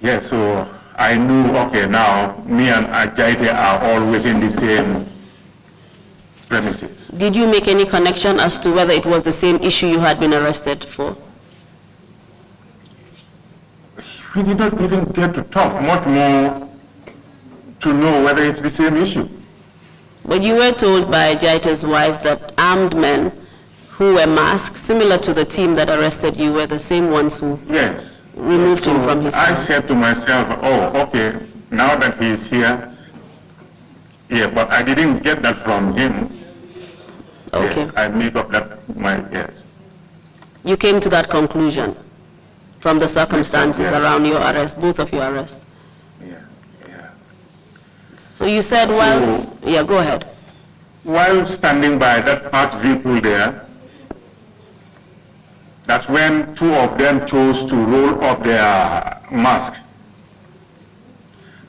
Yeah, so I knew, okay, now me and Ajaite are all within the same premises. Did you make any connection as to whether it was the same issue you had been arrested for? We did not even get to talk much more to know whether it's the same issue. But you were told by Jaita's wife that armed men who were masked, similar to the team that arrested you, were the same ones who removed him from his house. I said to myself, oh, okay, now that he's here, yeah, but I didn't get that from him. Okay. Yes, I make up that, yes. You came to that conclusion from the circumstances Yes. around your arrest, both of your arrests. Yeah. So you said yeah, go ahead. While standing by that parked vehicle there, that's when two of them chose to roll up their mask.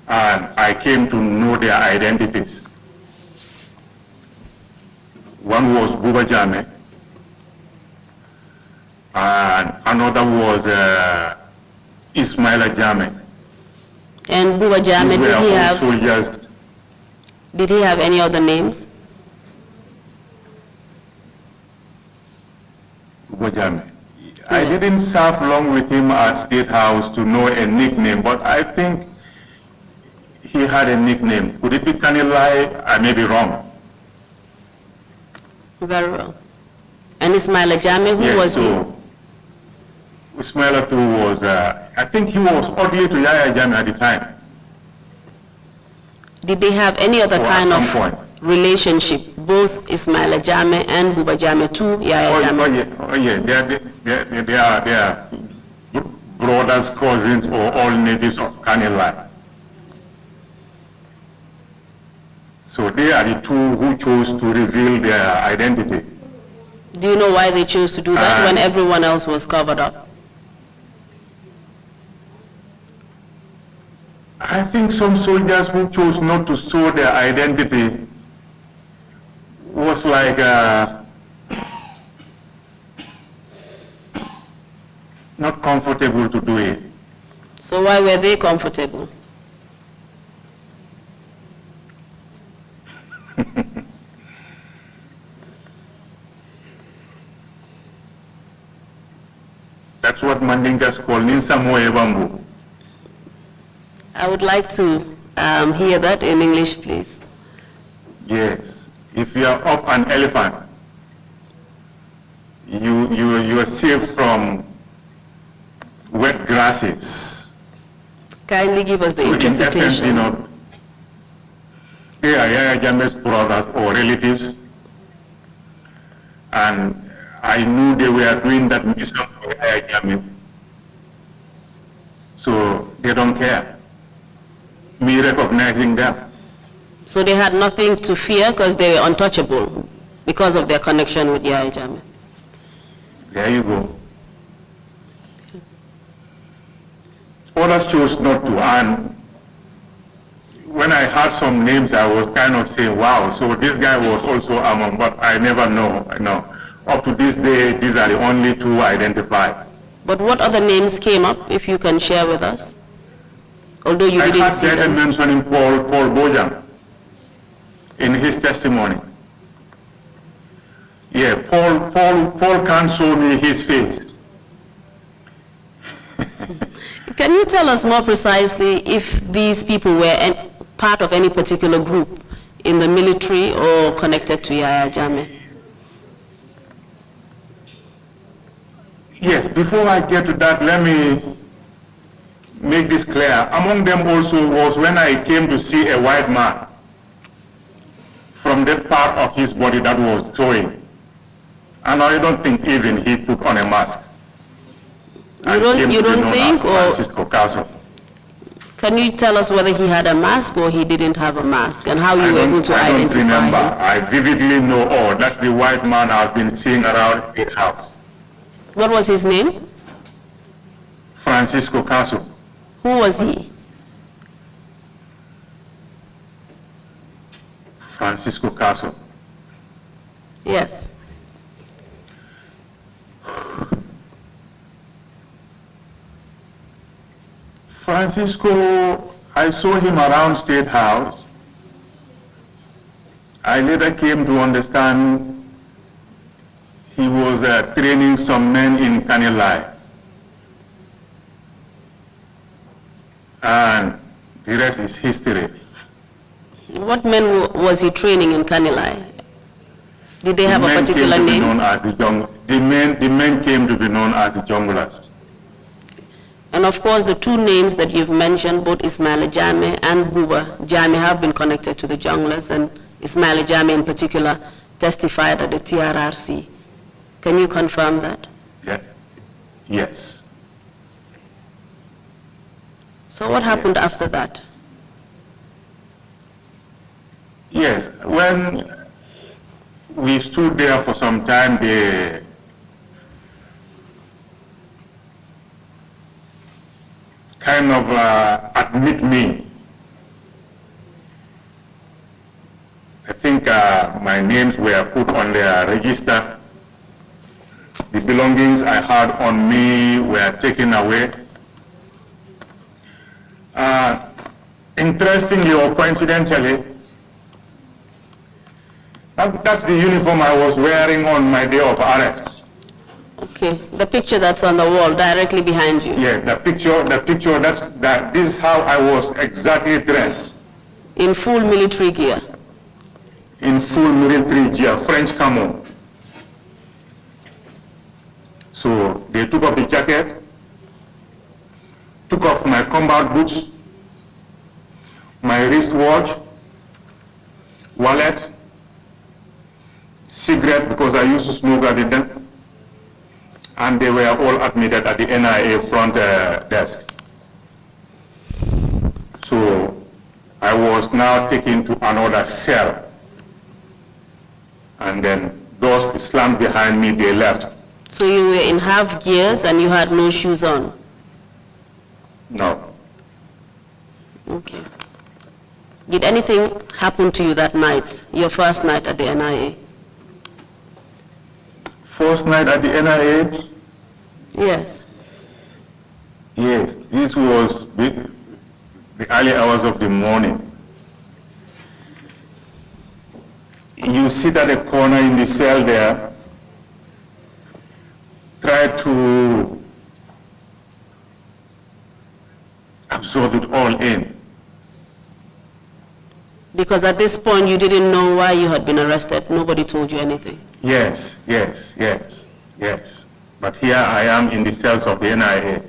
And I came to know their identities. One was Buba Jame, and another was Ismaila Jame. And Buba Jame, did he have any other names? Buba Jame. I didn't serve long with him at State House to know a nickname, but I think he had a nickname. Could it be Kanilai? I may be wrong. Very well. And Ismaila Jame, who was he? Ismaila too was, I think he was ugly to Yaya Jame at the time. Did they have any other kind of relationship, both Ismaila Jame and Buba Jame to Yaya Jame? Oh yeah, they are brothers, cousins, or all natives of Kanilai. So they are the two who chose to reveal their identity. Do you know why they chose to do that when everyone else was covered up? I think some soldiers who chose not to show their identity was like not comfortable to do it. So why were they comfortable? That's what Mandinkas call Ninsamoe Bambu. I would like to hear that in English, please. Yes. If you are up an elephant, you are safe from wet grasses. Kindly give us the interpretation. In essence, you know, they are Yaya Jame's brothers or relatives, and I knew they were doing that mission for Yaya Jame, so they don't care. Me recognizing them. So they had nothing to fear because they were untouchable because of their connection with Yaya Jame. There you go. Others chose not to, and when I heard some names, I was kind of saying, wow, so this guy was also among, but I never know. Up to this day, these are the only two identified. But what other names came up, if you can share with us? Although you didn't see them. I heard mentioning Paul Bojang in his testimony. Yeah, Paul can't show me his face. Can you tell us more precisely if these people were part of any particular group in the military or connected to Yahya Jammeh? Yes, before I get to that, let me make this clear. Among them also was when I came to see a white man from that part of his body that was showing. And I don't think even he put on a mask. You don't think, or Francisco Caso. can you tell us whether he had a mask or he didn't have a mask, and how you were able to I don't identify remember. him? I vividly know, oh, that's the white man I've been seeing around the house. What was his name? Francisco Caso. Who was he? Francisco Caso. Yes. Francisco, I saw him around State House. I later came to understand he was training some men in Kanilai. And the rest is history. What men was he training in Kanilai? Did they have a particular The name? men came to be known as the junglers. And of course, the two names that you've mentioned, both Ismail Jammeh and Buba Jammeh, have been connected to the junglers, and Ismail Jammeh in particular testified at the TRRC. Can you confirm that? Yeah. Yes. So what happened Yes. after that? Yes, when we stood there for some time, they kind of admit me. I think my names were put on their register. The belongings I had on me were taken away. Interestingly or coincidentally, that's the uniform I was wearing on my day of arrest. Okay, the picture that's on the wall directly behind you. Yeah, the picture, this is how I was exactly dressed. In full military gear. In full military gear, French camo. So they took off the jacket, took off my combat boots, my wristwatch, wallet, cigarette, because I used to smoke at the time, and they were all admitted at the NIA front desk. So I was now taken to another cell, and then doors slammed behind me, they left. So you were in half gears and you had no shoes on? No. Okay. Did anything happen to you that night, your first night at the NIA? First night at the NIA? Yes. Yes, this was the early hours of the morning. You sit at a corner in the cell there, try to absorb it all in. Because at this point you didn't know why you had been arrested. Nobody told you anything. Yes, yes, yes, yes. But here I am in the cells of the NIA.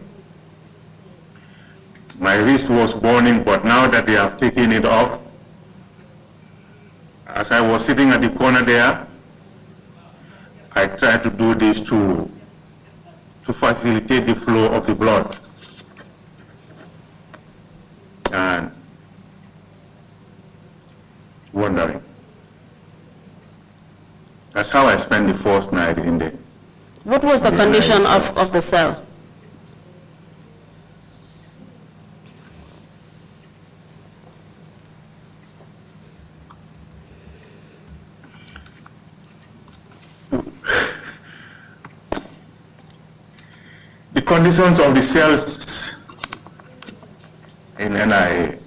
My wrist was burning, but now that they have taken it off, as I was sitting at the corner there, I tried to do this to facilitate the flow of the blood. And wondering. That's how I spent the first night in there. What was the condition of the cell? The conditions of the cells in NIA.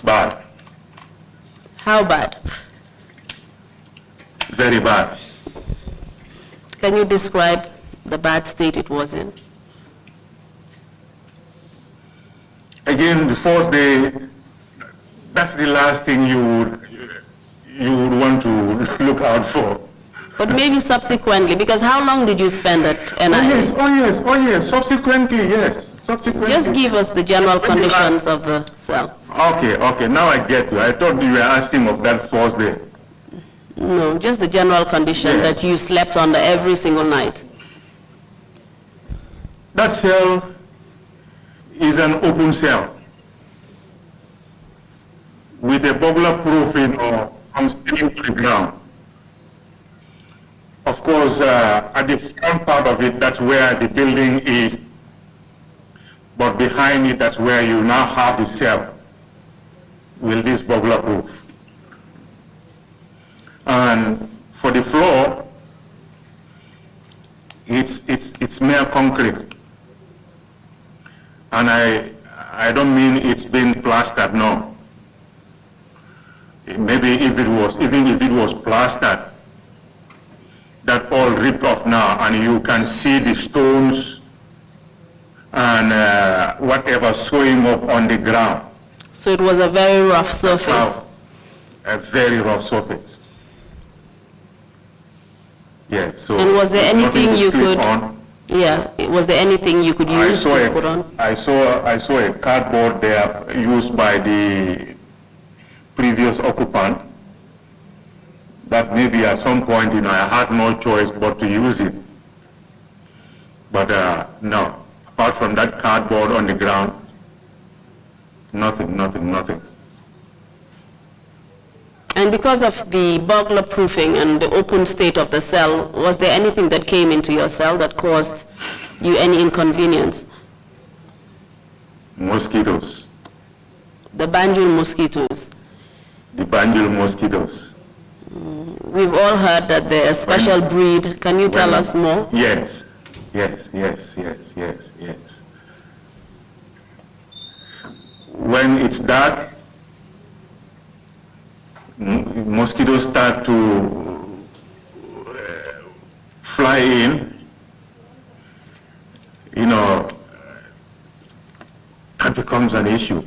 Bad. How bad? Very bad. Can you describe the bad state it was in? Again, the first day, that's the last thing you would want to look out for. But maybe subsequently, because how long did you spend at NIA? Oh yes, subsequently, yes, subsequently. Just give us the general conditions of the cell. Okay, now I get you. I thought you were asking of that first day. No, just the general condition Yeah. that you slept under every single night. That cell is an open cell with a burglar proofing or from ceiling to the ground. Of course, at the front part of it, that's where the building is, but behind it, that's where you now have the cell with this burglar proof. And for the floor, it's mere concrete. And I don't mean it's been plastered, no. Maybe even if it was plastered, that all ripped off now, and you can see the stones and whatever showing up on the ground. So it was a very rough surface. Wow. A very rough surface. Yeah, so. And was there anything you sleep could, on. yeah, was there anything you could use to put on? I saw a cardboard there used by the previous occupant that maybe at some point, I had no choice but to use it. But no, apart from that cardboard on the ground, nothing. And because of the burglar proofing and the open state of the cell, was there anything that came into your cell that caused you any inconvenience? Mosquitoes. The Banjul mosquitoes. The Banjul mosquitoes. We've all heard that they're a special breed. Can you tell us more? Yes. When it's dark, mosquitoes start to fly in. That becomes an issue.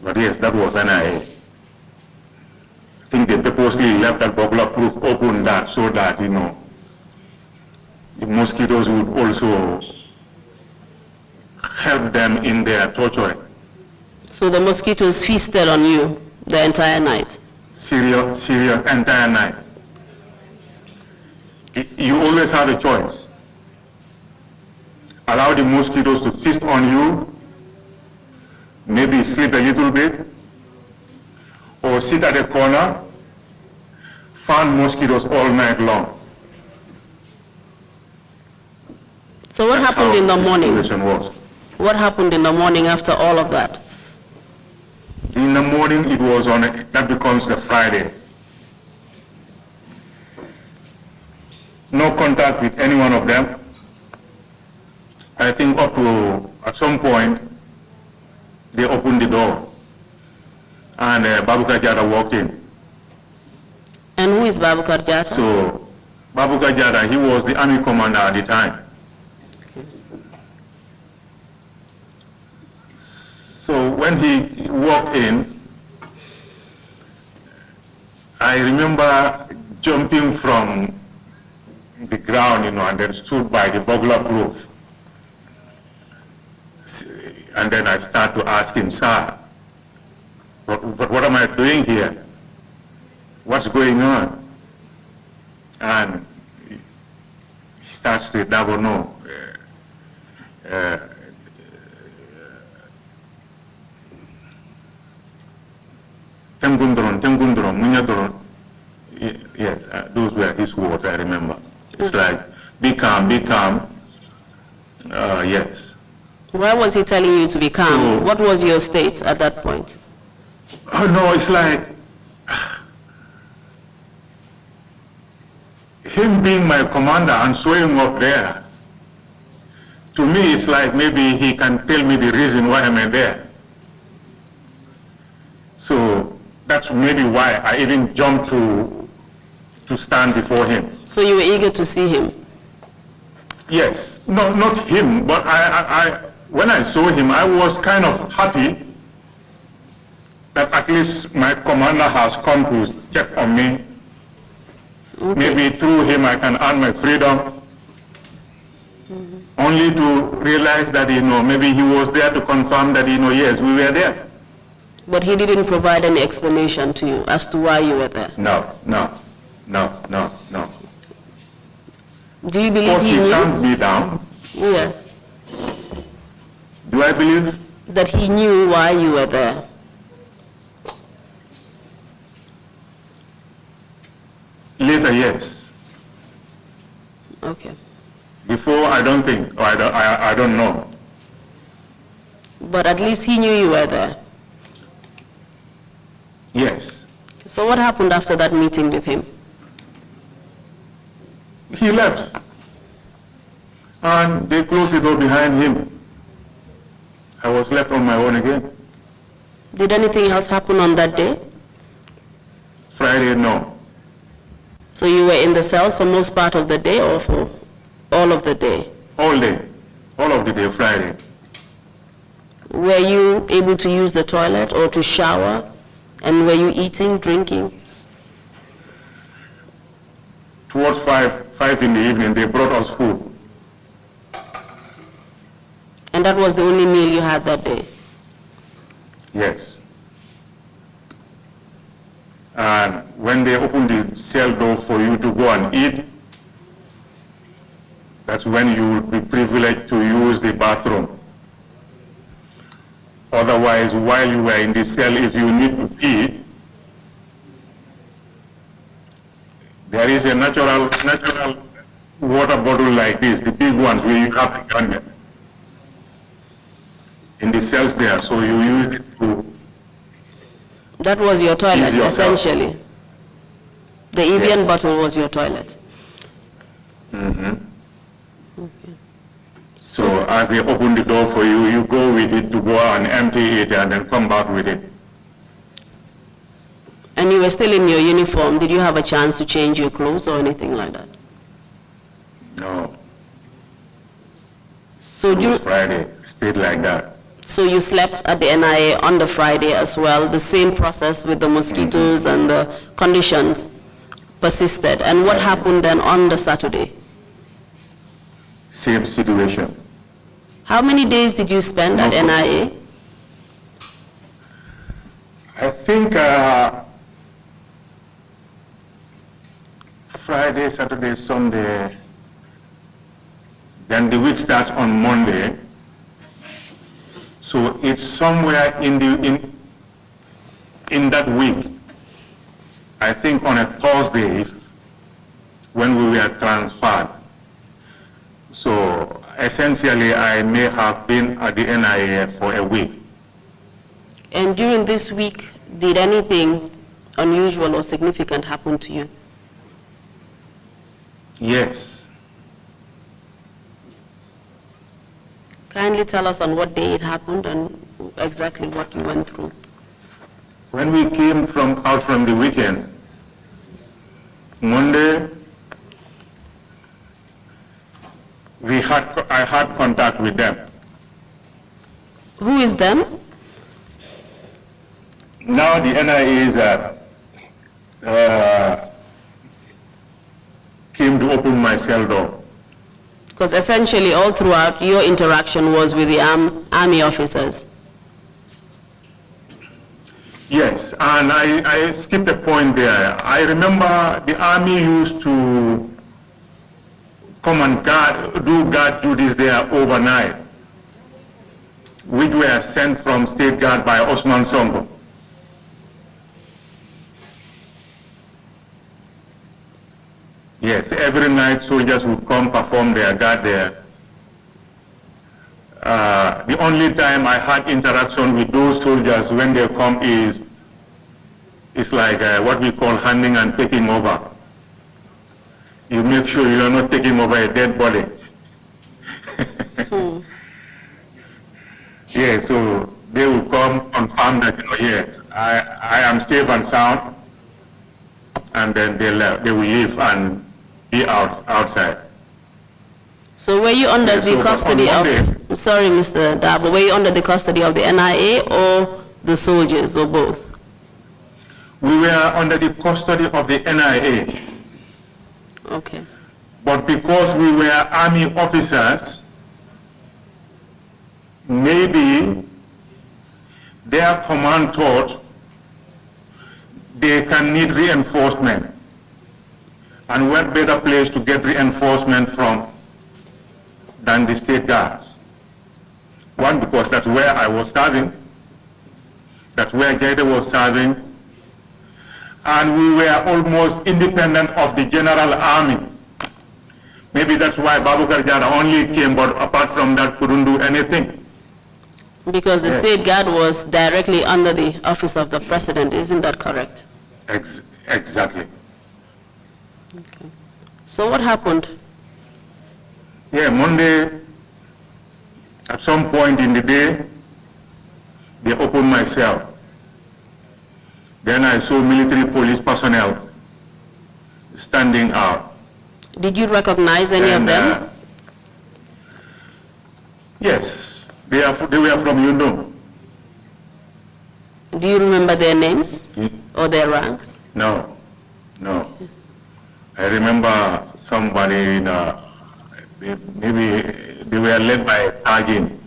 But yes, that was NIA. I think they purposely left that burglar proof open that so that, the mosquitoes would also help them in their torturing. So the mosquitoes feasted on you the entire night? Serious, entire night. You always have a choice. Allow the mosquitoes to feast on you, maybe sleep a little bit, or sit at a corner, fan mosquitoes all night long. So what That's happened in the how morning? situation was. What happened in the morning after all of that? In the morning, it was that becomes the Friday. No contact with any one of them. I think up to, at some point, they opened the door and Babukar Jada walked in. And who is Babukar Jata? So Babukar Jada, he was the army commander at the time. So when he walked in, I remember jumping from the ground, and then stood by the burglar proof. And then I start to ask him, sir, but what am I doing here? What's going on? And he starts to say, Dabo, no. Temgundoron, Munyadoron. Yes, those were his words, I remember. It's like, be calm, yes. Why was he telling you to be calm? So, what was your state at that point? Oh no, it's like, him being my commander and showing up there, to me it's like maybe he can tell me the reason why I'm there. So That's maybe why I even jumped to stand before him. So you were eager to see him? Yes, no, not him, but when I saw him, I was kind of happy that at least my commander has come to check on me. Okay. Maybe through him I can earn my freedom. Only to realize that, maybe he was there to confirm that, yes, we were there. But he didn't provide any explanation to you as to why you were there? No. Do you believe Because he he knew? calmed me down. Yes. Do I believe? That he knew why you were there? Later, yes. Okay. Before, I don't think, or I don't know. But at least he knew you were there? Yes. So what happened after that meeting with him? He left. And they closed the door behind him. I was left on my own again. Did anything else happen on that day? Friday, no. So you were in the cells for most part of the day or for all of the day? All day. All of the day, Friday. Were you able to use the toilet or to shower? And were you eating, drinking? Towards 5 in the evening, they brought us food. And that was the only meal you had that day? Yes. And when they open the cell door for you to go and eat, that's when you will be privileged to use the bathroom. Otherwise, while you were in the cell, if you need to pee, there is a natural water bottle like this, the big ones where you have in Gambia, in the cells there, so you use it to... That was your toilet, Ease yourself. essentially? The Evian Yes. bottle was your toilet? So as they open the door for you, you go with it to go and empty it and then come back with it. And you were still in your uniform. Did you have a chance to change your clothes or anything like that? No, So it was Friday, stayed like that. So you slept at the NIA on the Friday as well. The same process with the mosquitoes and the conditions persisted. And what happened then on the Saturday? Same situation. How many days did you spend at NIA? I think Friday, Saturday, Sunday, then the week starts on Monday. So it's somewhere in that week, I think on a Thursday, when we were transferred. So essentially, I may have been at the NIA for a week. And during this week, did anything unusual or significant happen to you? Yes. Kindly tell us on what day it happened and exactly what you went through. When we came out from the weekend, Monday, I had contact with them. Who is them? Now the NIAs came to open my cell door. Because essentially all throughout your interaction was with the army officers. Yes, and I skipped a point there. I remember the army used to come and do guard duties there overnight, which were sent from State Guard by Osman Songo. Yes, every night soldiers would come perform their guard there. The only time I had interaction with those soldiers when they come is like what we call handing and taking over. You make sure you are not taking over a dead body. Yeah, so they will come confirm that, yes, I am safe and sound, and then they will leave and be outside. So were you under Okay, the so custody on of, Monday- sorry Mr. Darboe, were you under the custody of the NIA or the soldiers or both? We were under the custody of the NIA, Okay. but because we were army officers, maybe their command thought they can need reinforcement. And what better place to get reinforcement from than the state guards? One, because that's where I was serving, that's where Jada was serving, and we were almost independent of the general army. Maybe that's why Babukar Jada only came, but apart from that couldn't do anything. Because the Yes. state guard was directly under the office of the president, isn't that correct? Exactly. So what happened? Yeah, Monday, at some point in the day, they opened my cell. Then I saw military police personnel standing out. Did you recognize any of And, them? yes, they were from Yundum. Do you remember their names or their ranks? No. I remember somebody, maybe they were led by a sergeant,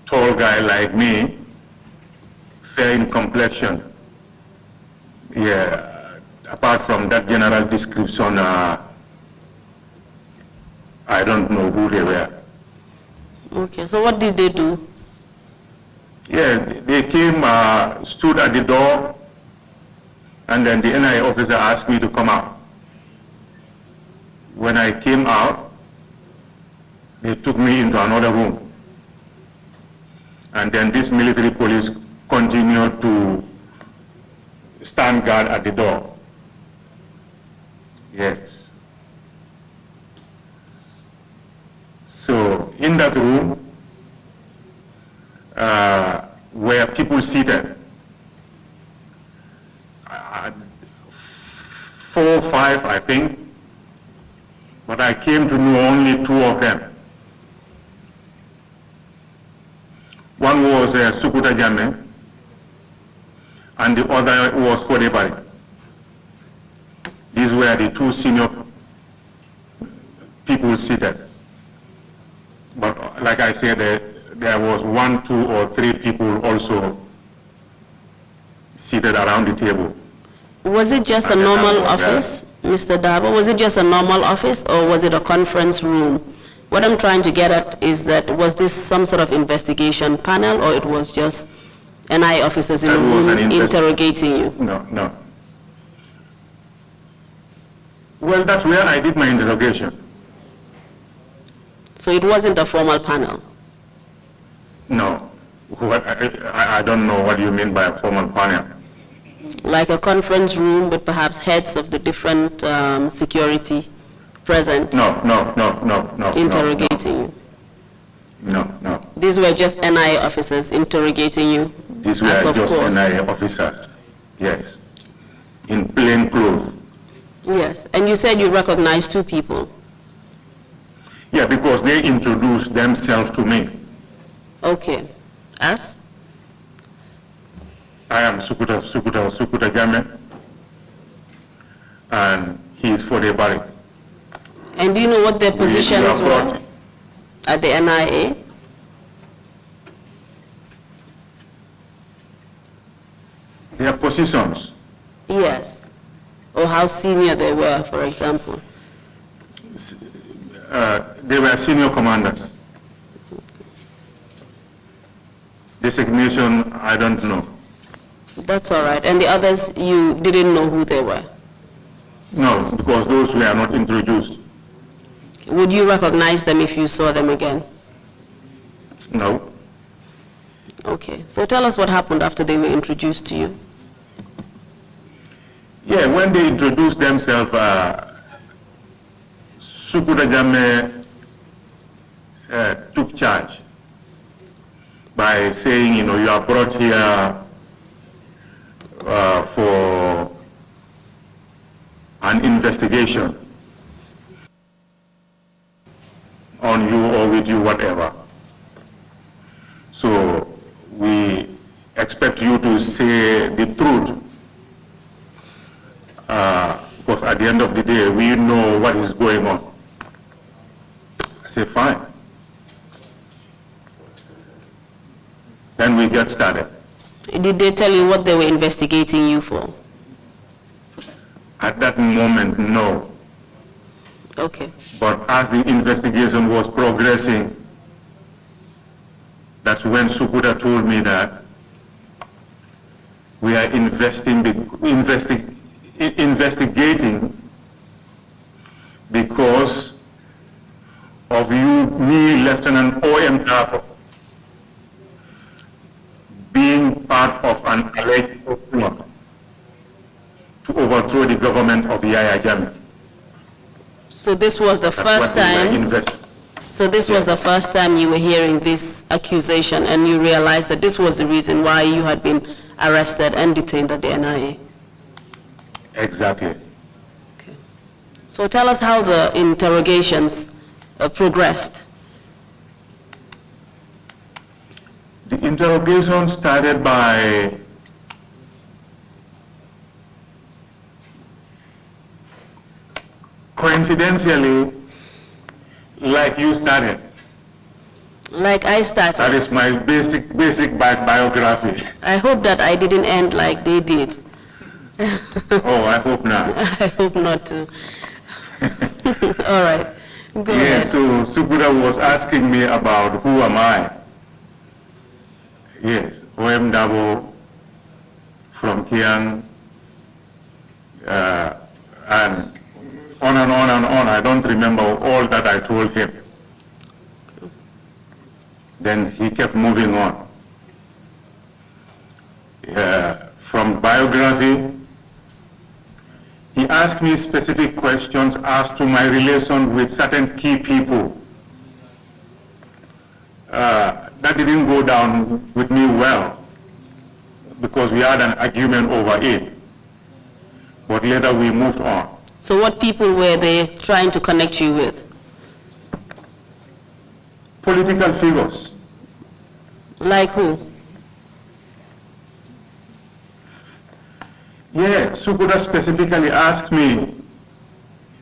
tall guy like me, fair in complexion. Yeah, apart from that general description, I don't know who they were. Okay, so what did they do? Yeah, they came, stood at the door, and then the NIA officer asked me to come out. When I came out, they took me into another room. And then this military police continued to stand guard at the door. Yes. So in that room were people seated. 4 or 5, I think. But I came to know only 2 of them. One was Sukuta Jame, and the other was Fodebari. These were the 2 senior people seated. But like I said, there was 1, 2, or 3 people also seated around the table. Was it just a And then I normal was, office, Mr. Darboe? Was it just a normal office or was it a conference room? What I'm trying to get at is that was this some sort of investigation panel or it was just NI officers in That the was room an interrogating you? No. Well, that's where I did my interrogation. So it wasn't a formal panel? No. I don't know what you mean by a formal panel. Like a conference room with perhaps heads of the different security present No. interrogating you? No. These were just NIA officers interrogating you? These were as of just course. NIA officers. Yes. In plain clothes. Yes, and you said you recognized 2 people. Yeah, because they introduced themselves to me. Okay. As? I am Sukuta Jame, and he is Fodebari. And do you know what their positions were brought at the NIA? their positions. Yes. Or how senior they were, for example. They were senior commanders. Designation, I don't know. That's all right. And the others, you didn't know who they were? No, because those were not introduced. Would you recognize them if you saw them again? No. Okay. So tell us what happened after they were introduced to you. Yeah, when they introduced themselves, Sukuta Jame took charge. by saying, you know, you are brought here for an investigation on you or with you, whatever. So we expect you to say the truth, because at the end of the day, we know what is going on. I say, fine. Then we get started. Did they tell you what they were investigating you for? At that moment, no. Okay. But as the investigation was progressing, that's when Sukuta told me that we are investigating because of you, me, Lieutenant O.M. DARBOE, being part of an alleged plot to overthrow the government of Yahya Jammeh. So this was the first time. So this was the first time you were hearing this accusation, and you realized that this was the reason why you had been arrested and detained at the NIA. Exactly. Okay. So tell us how the interrogations progressed. The interrogation started by coincidentally, like you started. Like I started. That is my basic biography. I hope that I didn't end like they did. Oh, I hope not. I hope not too. All right. Go ahead. So Sukuta was asking me about who am I. Yes, O.M. DARBOE from Kiang, and on and on and on. I don't remember all that I told him. Then he kept moving on. From biography, he asked me specific questions as to my relation with certain key people. That didn't go down with me well, because we had an argument over it. But later we moved on. So what people were they trying to connect you with? Political figures. Like who? Yeah, Sukuta specifically asked me,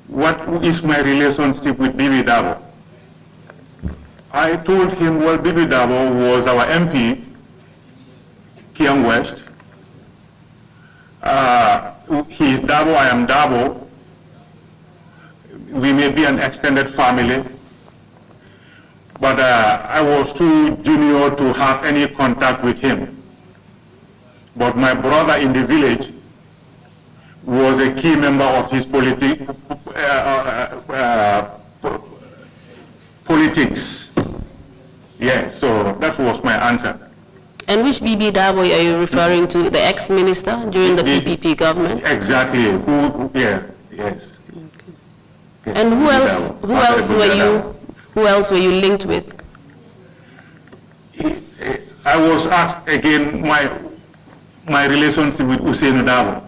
what is my relationship with Bibi DARBOE? I told him, well, Bibi DARBOE was our MP, Kiang West. He is DARBOE, I am DARBOE. We may be an extended family, but I was too junior to have any contact with him. But my brother in the village was a key member of his politics. Yeah, so that was my answer. And which Bibi DARBOE are you referring to? The ex-minister during the PPP government? Exactly. Yes. Okay. And who else were you linked with? I was asked again my relationship with Ousseynou DARBOE.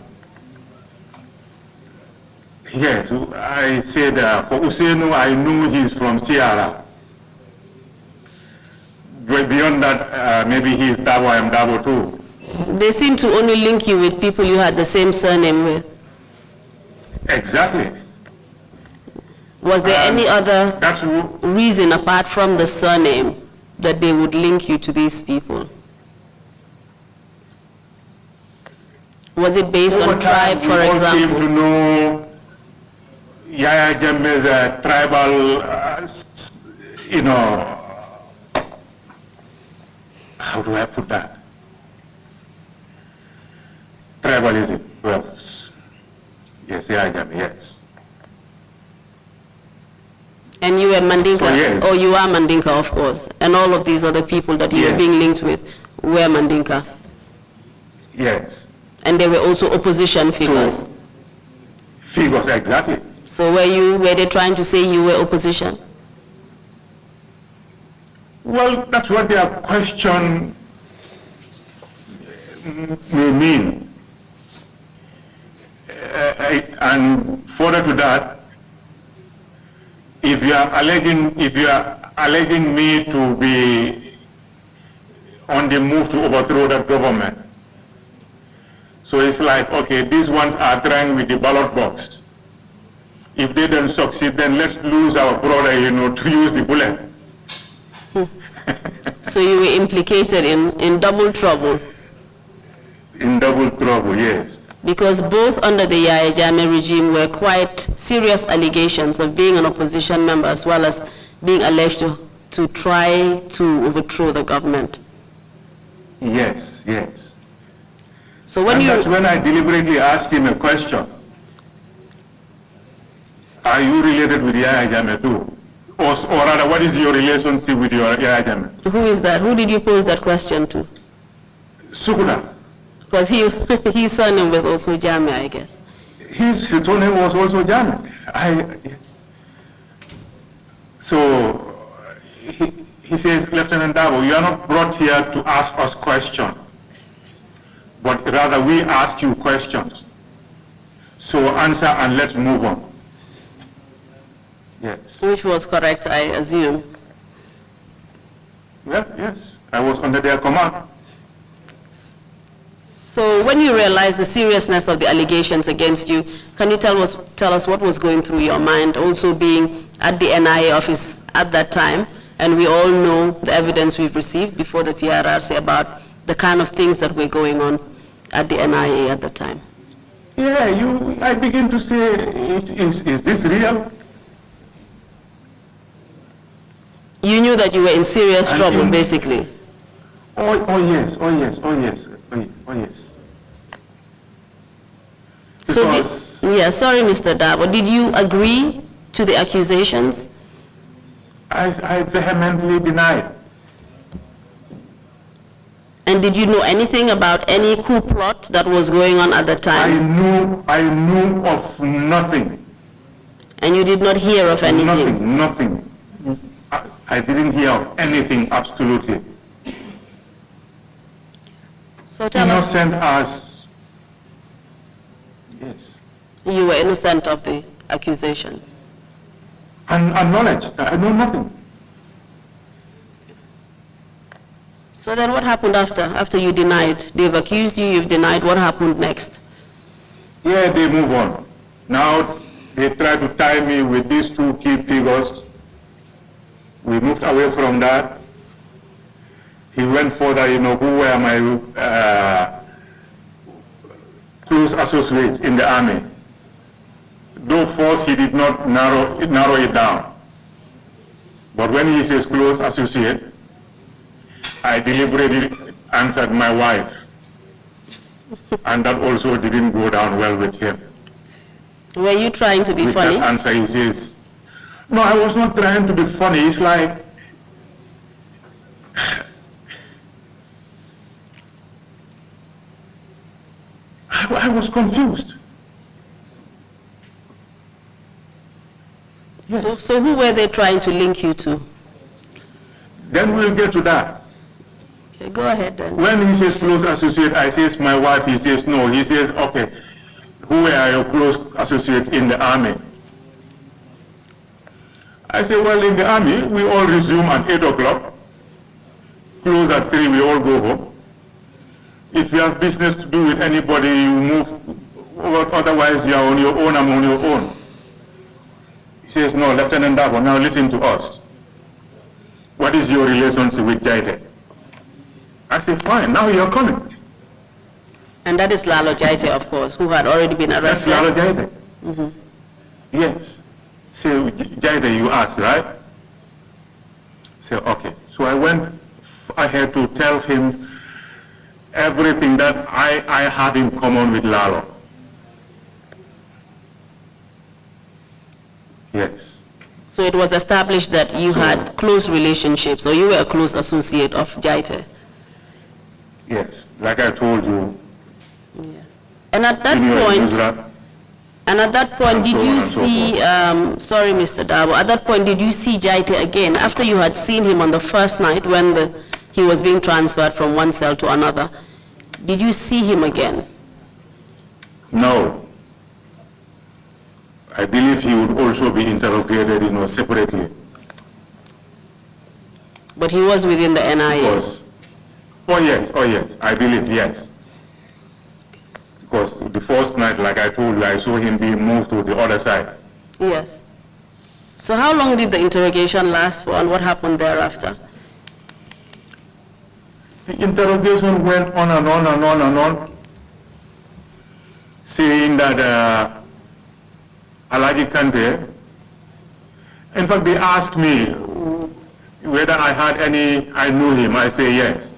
Yes, I said for Ousseynou, I knew he's from Sierra. Beyond that, maybe he's DARBOE, I am DARBOE too. They seem to only link you with people you had the same surname with. Exactly. Was there any other reason apart from the surname that they would link you to these people? Was it based on tribe, for example? We came to know Yahya Jammeh's tribal, how do I put that? Tribalism. Well, yes, Yahya Jammeh, yes. And you were Mandinka, so, yes. Or you are Mandinka, of course, and all of these other people that you were being linked with were Mandinka. Yes. And they were also opposition figures. Figures, exactly. So were they trying to say you were opposition? Well, that's what their question may mean. And further to that, if you are alleging me to be on the move to overthrow that government, so it's like, okay, these ones are trying with the ballot box. If they don't succeed, then let's lose our brother, to use the bullet. So you were implicated in double trouble? In double trouble, yes. Because both under the Yahya Jammeh regime were quite serious allegations of being an opposition member as well as being alleged to try to overthrow the government. Yes, yes. So when that's when I deliberately asked him a question. Are you related with Yahya Jammeh too? Or rather, what is your relationship with your Yahya Jammeh? Who is that? Who did you pose that question to? Sukula. Because his surname was also Jammeh, I guess. His surname was also Jammeh. So he says, Lieutenant Darboe, you are not brought here to ask us questions, but rather we ask you questions. So answer and let's move on. Yes. Which was correct, I assume. Well, yes, I was under their command. So when you realized the seriousness of the allegations against you, can you tell us what was going through your mind, also being at the NIA office at that time, and we all know the evidence we've received before the TRRC about the kind of things that were going on at the NIA at the time? Yeah, I begin to say, is this real? You knew that you were in serious trouble, basically. Oh yes. So sorry, Mr. Darboe, did you agree to the accusations? I vehemently denied. And did you know anything about any coup plot that was going on at the time? I knew of nothing. And you did not hear of anything? Nothing. I didn't hear of anything, absolutely. So tell us. Innocent as, yes. You were innocent of the accusations? And knowledge, I know nothing. So then what happened after you denied? They've accused you, you've denied, what happened next? Yeah, they move on. Now they try to tie me with these two key figures. We moved away from that. He went further, who were my close associates in the army. Though first he did not narrow it down. But when he says close associate, I deliberately answered my wife. And that also didn't go down well with him. Were you trying to be with funny? That answer, he says, no, I was not trying to be funny. It's like, I was confused. Yes. So who were they trying to link you to? Then we'll get to that. Okay, go ahead then. When he says close associate, I says my wife, he says no. He says, okay, who are your close associates in the army? I say, well, in the army, we all resume at 8 o'clock. Close at 3, we all go home. If you have business to do with anybody, you move. Otherwise, you are on your own, I'm on your own. He says, no, Lieutenant Darboe, now listen to us. What is your relationship with Jaite? I say, fine, now you're coming. And that is Lalo Jaite, of course, who had already been arrested. That's Lalo Jaite. Mm-hmm. Yes. So, Jaite, you asked, right? Say, okay. So I went ahead to tell him everything that I have in common with Lalo. Yes. So it was established that you had close relationships, or you were a close associate of Jaite? Yes, like I told you. Yes. And at that point, And at that point, did so on you and so see, sorry, Mr. Darboe, at that point, did you see Jaite again? After you had seen him on the first night when he was being transferred from one cell to another, did you see him again? No. I believe he would also be interrogated, separately. But he was within the NIA? Because, oh yes, I believe, yes. Because the first night, like I told you, I saw him being moved to the other side. Yes. So how long did the interrogation last for, and what happened thereafter? The interrogation went on and on and on and on, saying that Alaji Kante, in fact, they asked me whether I knew him. I say yes.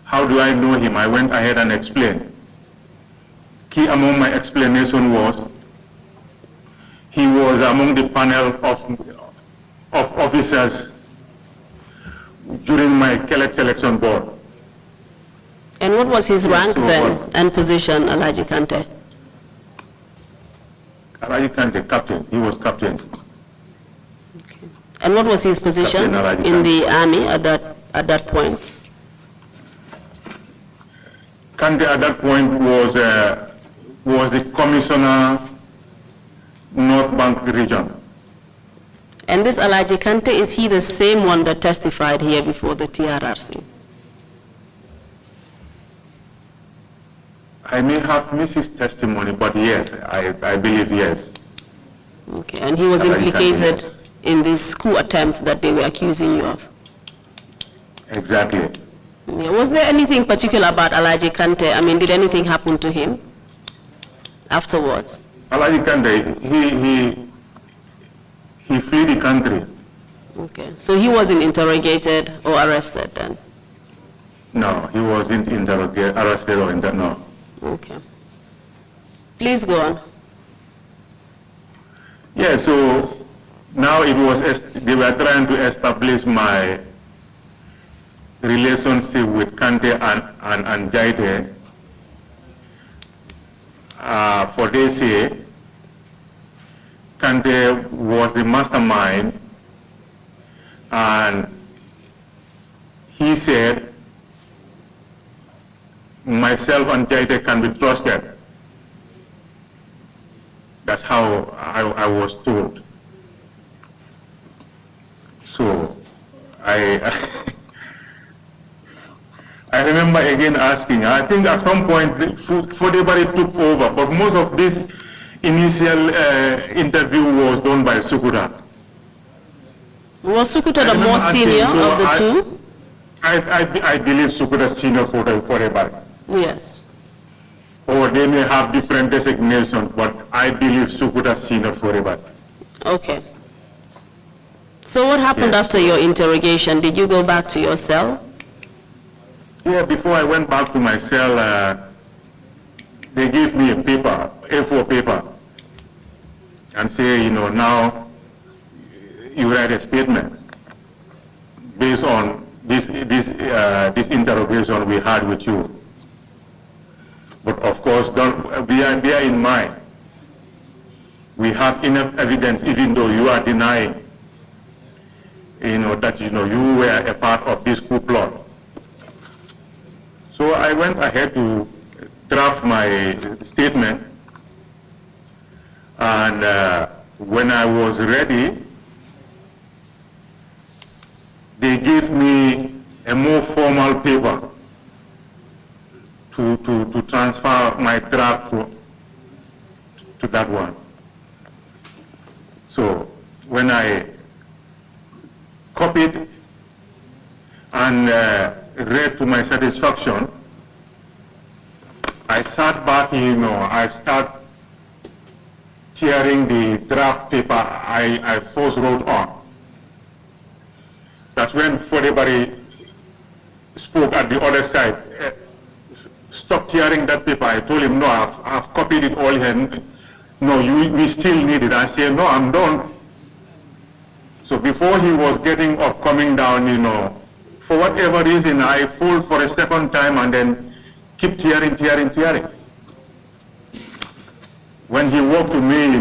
How do I know him? I went ahead and explained. Key among my explanation was he was among the panel of officers during my selection board. And what was his rank so then and position, Alaji Kante? Alaji Kante, captain. He was captain. Okay. And what was his position in the army at that point? Kante at that point was the commissioner, North Bank region. And this Alaji Kante, is he the same one that testified here before the TRRC? I may have missed his testimony, but yes, I believe yes. Okay, and he was implicated in this coup attempt that they were accusing you of? Exactly. Yeah. Was there anything particular about Alaji Kante? I mean, did anything happen to him afterwards? Alaji Kante, he fled the country. Okay, so he wasn't interrogated or arrested then? No, he wasn't arrested or no. Okay. Please go on. Yeah, so now they were trying to establish my relationship with Kante and Jaite. For they say, Kante was the mastermind, and he said, myself and Jaite can be trusted. That's how I was told. So I remember again asking, I think at some point Fodebari took over, but most of this initial interview was done by Sukuta. Was Sukuta the more senior of the two? I believe Sukuta is senior for Fodebari. Yes. Or they may have different designations, but I believe Sukuta is senior for Fodebari. Okay. So what happened after your interrogation? Did you go back to your cell? Yeah, before I went back to my cell, they gave me a paper, A4 paper, and say, now you write a statement based on this interrogation we had with you. But of course, bear in mind, we have enough evidence, even though you are denying, that you were a part of this coup plot. So I went ahead to draft my statement, and when I was ready, they gave me a more formal paper to transfer my draft to that one. So when I copied and read to my satisfaction, I sat back, I start tearing the draft paper I first wrote on. That's when Fodebari spoke at the other side. Stop tearing that paper. I told him, no, I've copied it all here. No, we still need it. I said, no, I'm done. So before he was getting up, coming down, for whatever reason, I fold for a second time and then keep tearing. When he walked to me,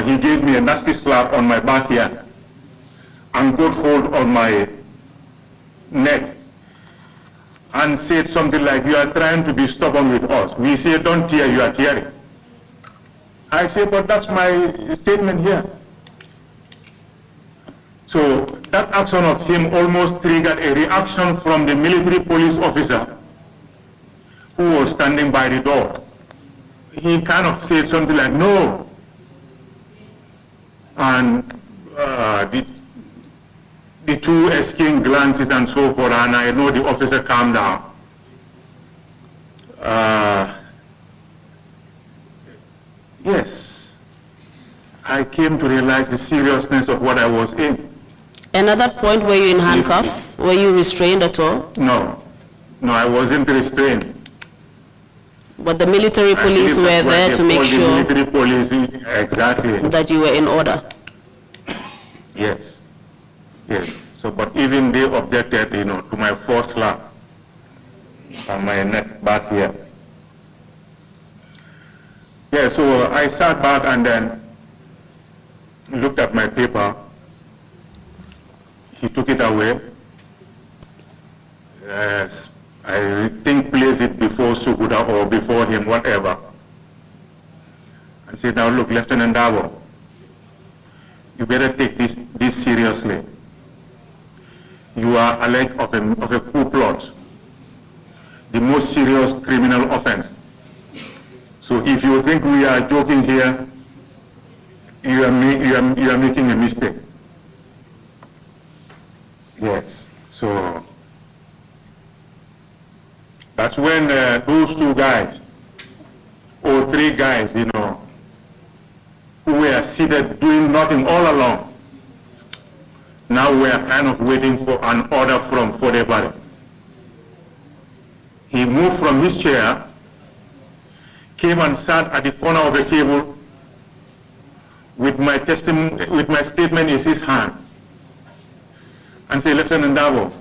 he gave me a nasty slap on my back here and got hold on my neck and said something like, "You are trying to be stubborn with us. We say don't tear, you are tearing." I said, "But that's my statement here." So that action of him almost triggered a reaction from the military police officer who was standing by the door. He kind of said something like, "No." And the two exchanged glances and so forth, and I know the officer calmed down. Yes, I came to realize the seriousness of what I was in. Another point, were you in handcuffs? Were you restrained at all? No, I wasn't restrained. But the military police were there to make sure military police, exactly. that you were in order? Yes. So, but even they objected, to my forced slap on my neck back here. Yeah, so I sat back and then looked at my paper. He took it away. Yes, I think placed it before Sukuda or before him, whatever. And said, "Now look, Lieutenant DARBOE, you better take this seriously. You are alleged of a coup plot, the most serious criminal offense. So if you think we are joking here, you are making a mistake." Yes, so that's when those two guys, or three guys, who were seated doing nothing all along, now we are kind of waiting for an order from Fodebari. He moved from his chair, came and sat at the corner of the table with my statement in his hand, and said, "Lieutenant DARBOE,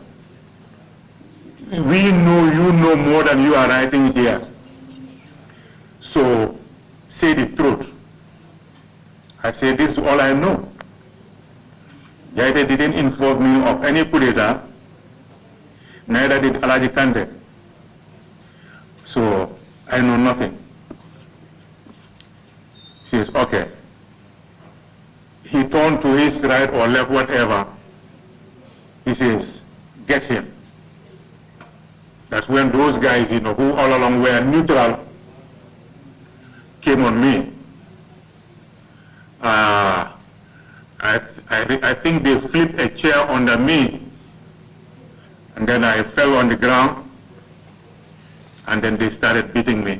we know you know more than you are writing here. So say the truth." I said, "This is all I know. Jaite didn't inform me of any coup d'etat, neither did Alaji Kante. So I know nothing." He says, "Okay." He turned to his right or left, whatever. He says, "Get him." That's when those guys, who all along were neutral, came on me. I think they flipped a chair under me, and then I fell on the ground, and then they started beating me,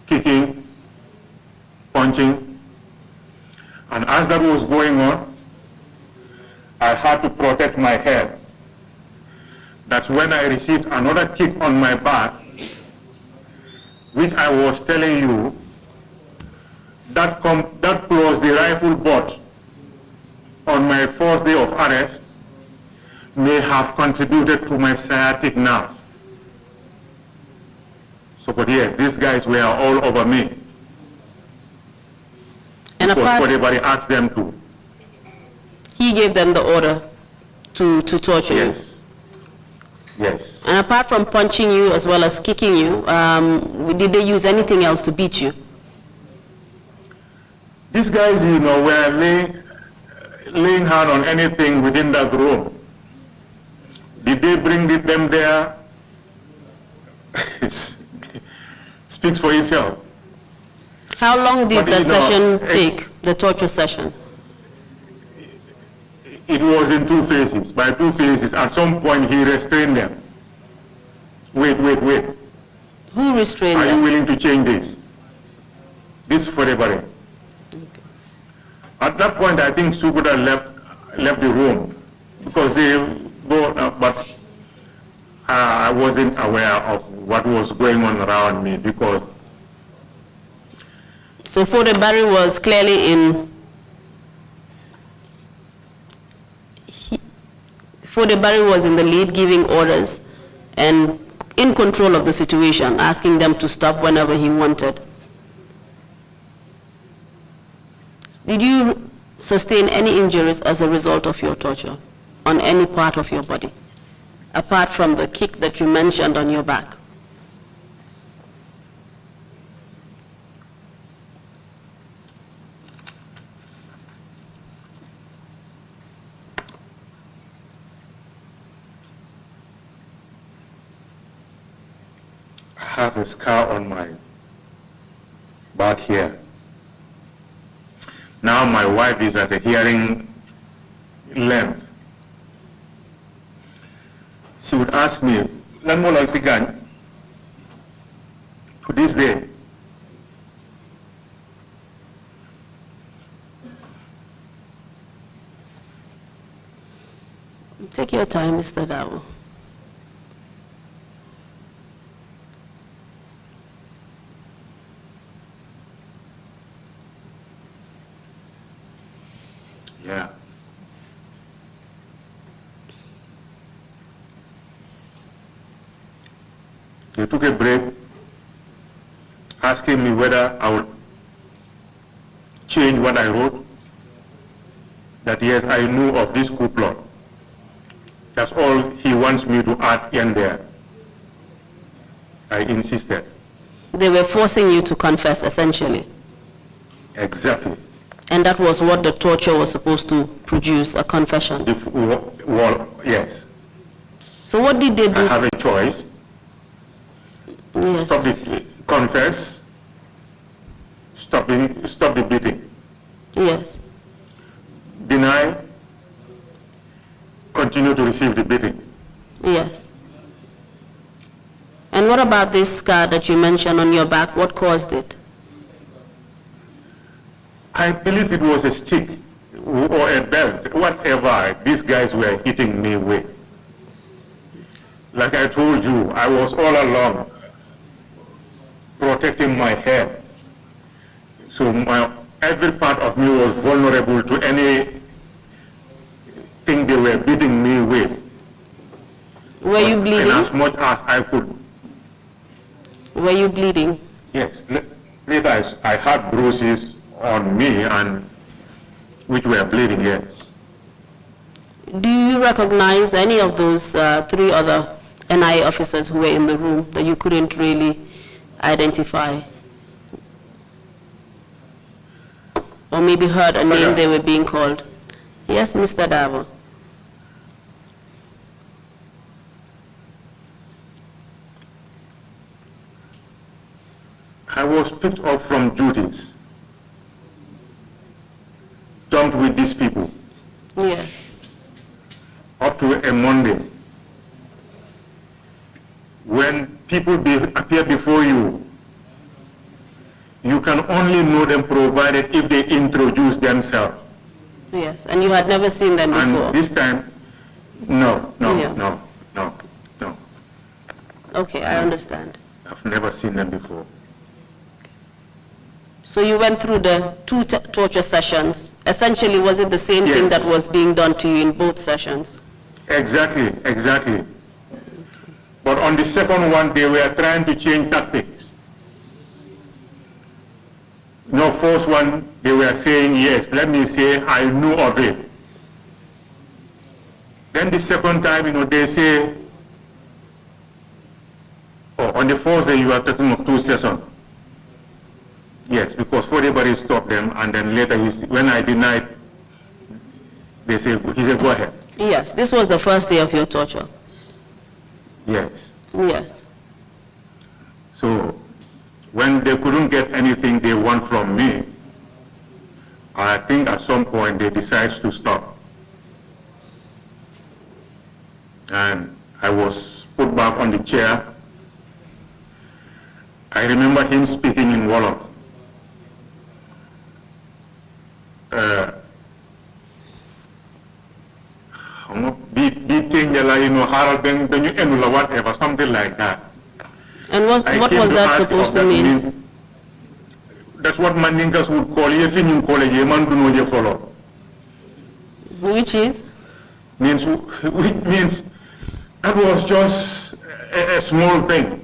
kicking, punching. And as that was going on, I had to protect my head. That's when I received another kick on my back, which I was telling you, that plus the rifle butt on my first day of arrest may have contributed to my sciatic nerve. So, but yes, these guys were all over me. And because everybody asked them to. He gave them the order to torture you? Yes. And apart from punching you as well as kicking you, did they use anything else to beat you? These guys, were laying hand on anything within that room. Did they bring them there? Speaks for itself. How long did the session take, the torture session? It was in two phases. By two phases, at some point he restrained them. Wait. Who restrained them? Are you willing to change this? This is for everybody. Okay. At that point, I think Sukuda left the room because they go, but I wasn't aware of what was going on around me because. So Fodebari was clearly in. Fodebari was in the lead giving orders, and in control of the situation, asking them to stop whenever he wanted. Did you sustain any injuries as a result of your torture on any part of your body, apart from the kick that you mentioned on your back? I have a scar on my back here. Now my wife is at a hearing length. She would ask me, "Lan mo lang fi gaañ?" To this day. Take your time, Mr. Darboe. Yeah. They took a break, asking me whether I would change what I wrote. That yes, I knew of this coup plot. That's all he wants me to add in there. I insisted. They were forcing you to confess, essentially. Exactly. And that was what the torture was supposed to produce, a confession. Well, yes. So what did they do? I have a choice. Yes. Stop the confess. Stop the beating. Yes. Deny. Continue to receive the beating. Yes. And what about this scar that you mentioned on your back? What caused it? I believe it was a stick or a belt, whatever these guys were hitting me with. Like I told you, I was all along protecting my head. So every part of me was vulnerable to anything they were beating me with. Were you bleeding? And as much as I could. Were you bleeding? Yes. Later I had bruises on me and which were bleeding, yes. Do you recognize any of those 3 other NIA officers who were in the room that you couldn't really identify? Or maybe heard a name they were being called? Yes, Mr. Darboe. I was picked up from duties, dumped with these people. Yes. Up to a Monday. When people appear before you, you can only know them provided if they introduce themselves. Yes, and you had never seen them before? And this time, no. Okay, I understand. I've never seen them before. So you went through the 2 torture sessions. Essentially, was it the same thing that was being done to you in both sessions? Exactly. But on the second one, they were trying to change tactics. No, first one, they were saying, yes, let me say I knew of it. Then the second time, they say, oh, on the first day you are talking of 2 sessions. Yes, because everybody stopped them, and then later, when I denied, he said, go ahead. Yes, this was the first day of your torture. Yes. Yes. So, when they couldn't get anything they want from me, I think at some point they decided to stop. And I was put back on the chair. I remember him speaking in Wolof. Whatever, something like that. And what was that supposed to mean? That's what Mandinkas would call it. Which is? Which means that was just a small thing.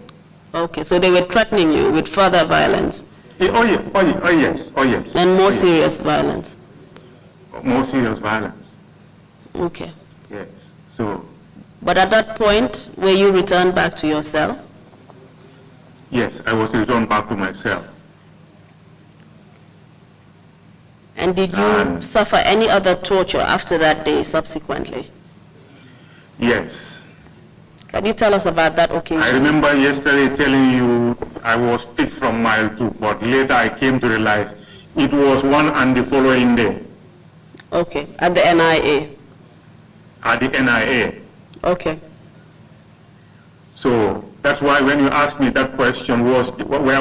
Okay, so they were threatening you with further violence Oh, yeah, oh, yes, oh, yes. and more Oh, yes. serious violence. More serious violence, Okay. yes. So, But at that point, were you returned back to your cell? yes, I was returned back to my cell. And did you suffer any other torture after that day subsequently? Yes. Can you tell us about that occasion? I remember yesterday telling you I was picked from mile 2, but later I came to realize it was one and the following day Okay, at the NIA. at the NIA. Okay. So that's why when you asked me that question, where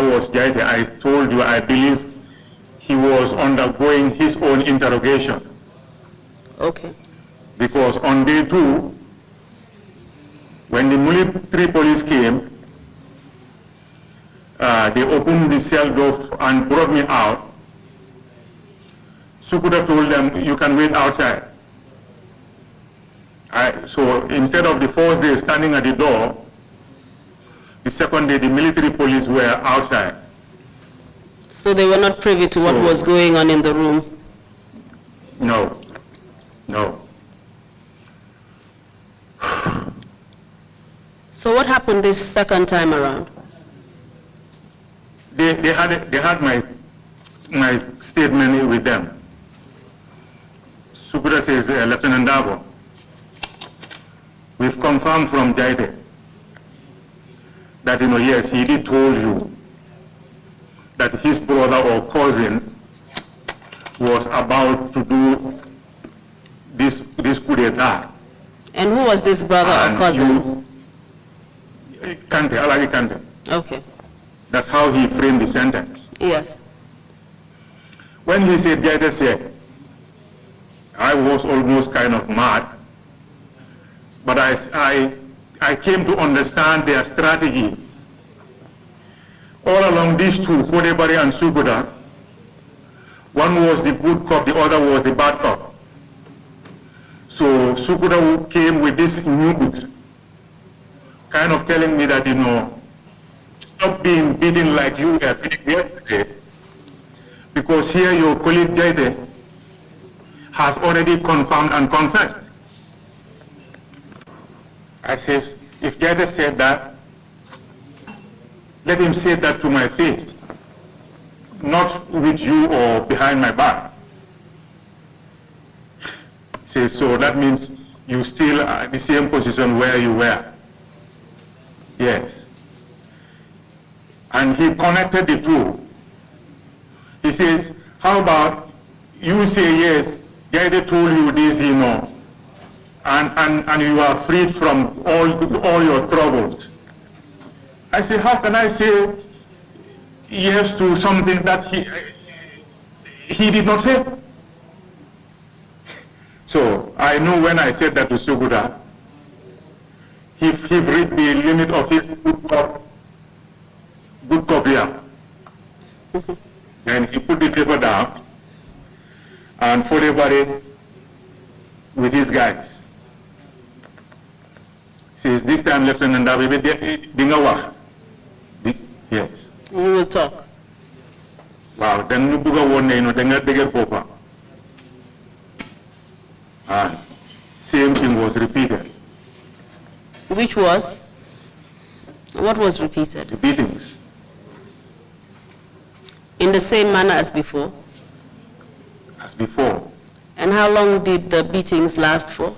was Jaite, I told you I believe he was undergoing his own interrogation. Okay. Because on day 2, when the military police came, they opened the cell door and brought me out. Sukuda told them, you can wait outside. So instead of the first day standing at the door, the second day the military police were outside. So they were not privy to what was going on in the room? No, no. So what happened this second time around? They had my statement with them. Sukuda says, Lieutenant Darboe, we've confirmed from Jaite that, yes, he did told you that his brother or cousin was about to do this coup d'etat. And who was this brother or cousin? Kante, Alagi Kante. Okay. That's how he framed the sentence. Yes. When he said, Jaite said, I was almost kind of mad, but I came to understand their strategy. All along these two, Fodebari and Sukuda, one was the good cop, the other was the bad cop. So Sukuda came with this news, kind of telling me that, stop being beaten like you were beaten yesterday, because here your colleague Jaite has already confirmed and confessed. I says, if Jaite said that, let him say that to my face, not with you or behind my back. Says, so that means you still are the same position where you were. Yes. And he connected the two. He says, how about you say yes, Jaite told you this, and you are freed from all your troubles. I say, how can I say yes to something that he did not say? So I know when I said that to Sukuda, he reached the limit of his good cop here. And he put the paper down, and for everybody with his guys. Says, this time Lieutenant Darboe, yes. You will talk. Wow, then you buga one then popa. And same thing was repeated. Which was? What was repeated? The beatings. In the same manner as before? As before. And how long did the beatings last for?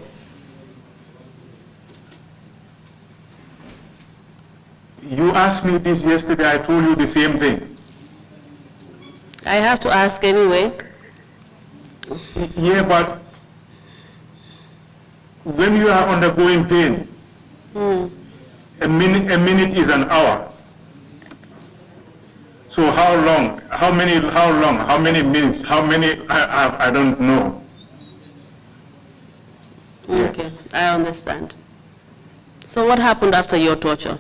You asked me this yesterday, I told you the same thing. I have to ask anyway. Yeah, but when you are undergoing pain, a minute is an hour. So how long, how many minutes, I don't know. Okay, Yes. I understand. So what happened after your torture?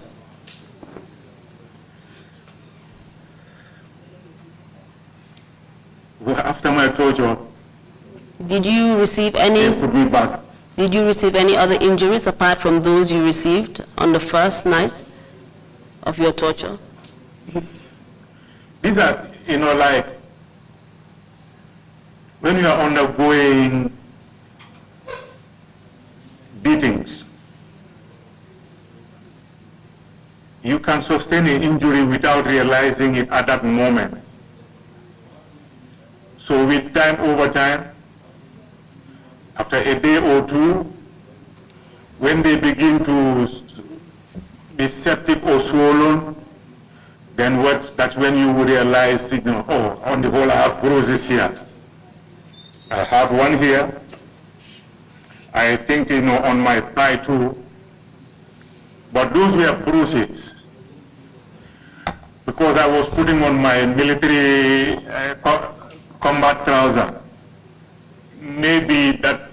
Well, after my torture, Did you receive they any? put me back. Did you receive any other injuries apart from those you received on the first night of your torture? These are, like when you are undergoing beatings, you can sustain an injury without realizing it at that moment. So with time, over time, after a day or two, when they begin to be septic or swollen, then that's when you will realize, oh, on the whole I have bruises here. I have one here. I think, on my thigh too. But those were bruises. Because I was putting on my military combat trouser. Maybe that,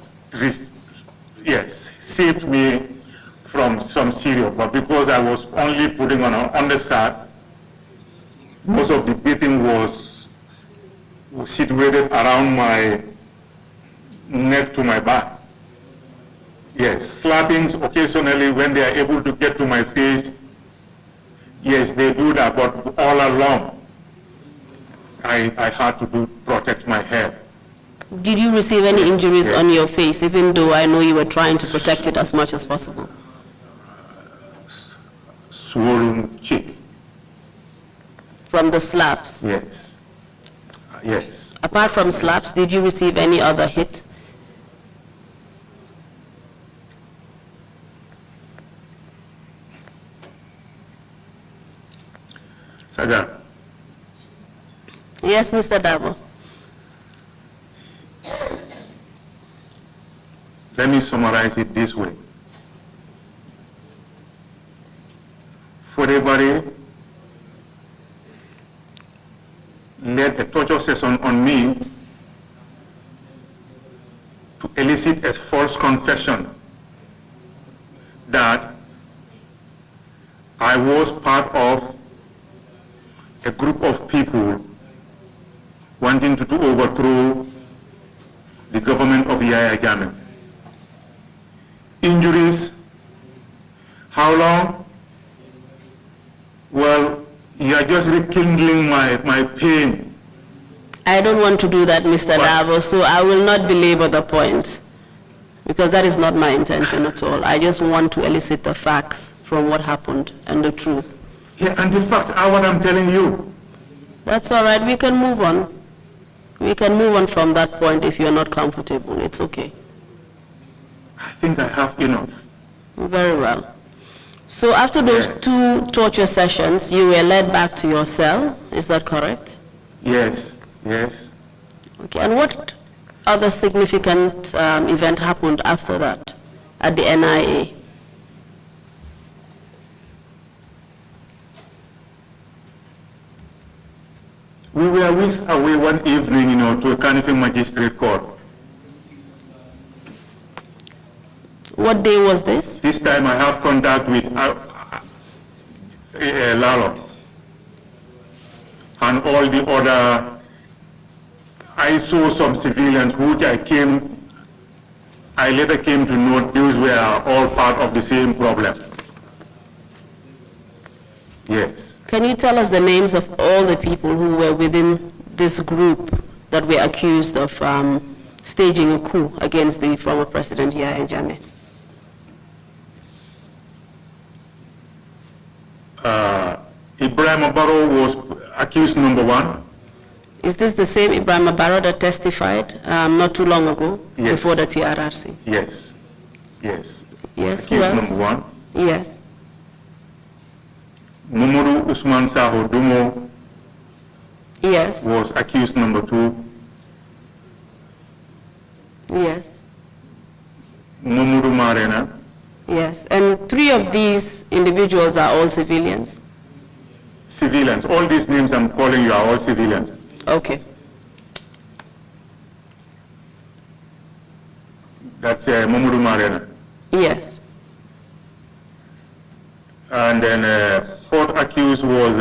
saved me from some serious, but because I was only putting on an undershirt, most of the beating was situated around my neck to my back. Yes, slappings occasionally when they are able to get to my face, yes, they do that, but all along, I had to protect my head. Did you receive any injuries on your face, even though I know you were trying to protect it as much as possible? Swollen cheek. From the slaps? Yes. Yes. Apart from slaps, did you receive any other hit? Saga. Yes, Mr. Darboe. Let me summarize it this way. For everybody led a torture session on me to elicit a false confession that I was part of a group of people wanting to overthrow the government of Yahya Jammeh. Injuries, how long? Well, you are just rekindling my pain. I don't want to do that, Mr. Darboe, so I will not belabor the point, because that is not my intention at all. I just want to elicit the facts from what happened and the truth. Yeah, and the facts are what I'm telling you. That's all right, we can move on. We can move on from that point if you're not comfortable, it's okay. I think I have enough. Very well. So after those Yes. 2 torture sessions, you were led back to your cell, is that correct? Yes, yes. Okay, and what other significant event happened after that at the NIA? We were whisked away one evening, to a Kanifing magistrate court. What day was this? This time I have contact with Lalo and all the other. I saw some civilians which I later came to know those were all part of the same problem. Yes. Can you tell us the names of all the people who were within this group that were accused of staging a coup against the former President Yahya Jammeh? Ibrahim Barrow was accused number 1. Is this the same Ibrahim Barrow that testified not too long ago before the TRRC? Yes, yes. Yes, who Accused else? number 1. Yes. Mamadou Usman Saho Dumo Yes. was accused number 2. Yes. Mamadou Marena. Yes. And 3 of these individuals are all civilians? Civilians. All these names I'm calling you are all civilians. Okay. That's Mamadou Marena. Yes. And then 4th accused was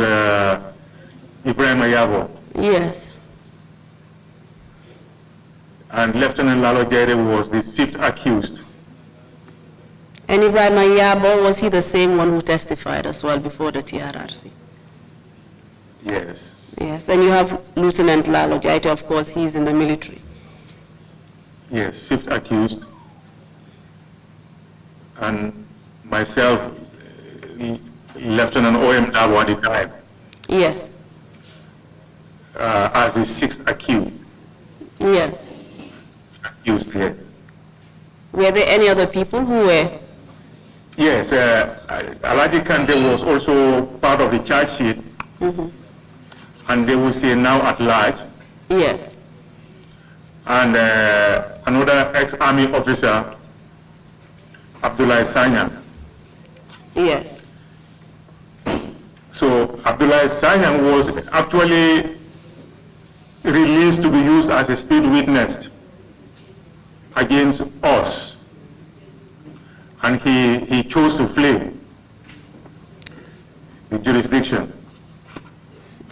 Ibrahim Ayabo. Yes. And Lieutenant Lalo Jere was the 5th accused. And Ibrahim Ayabo, was he the same one who testified as well before the TRRC? Yes. Yes, and you have Lieutenant Lalo Jaito, of course, he's in the military. Yes, fifth accused. And myself, Lieutenant O.M. Darboe at the time, Yes, as the sixth accused. yes. Accused, yes. Were there any other people who were? Yes, Alaji Kante was also part of the charge sheet, and they will say now at large. Yes, And another ex-army officer, Abdullah Sanyang. yes. So Abdullah Sanyang was actually released to be used as a state witness against us. And he chose to flee the jurisdiction.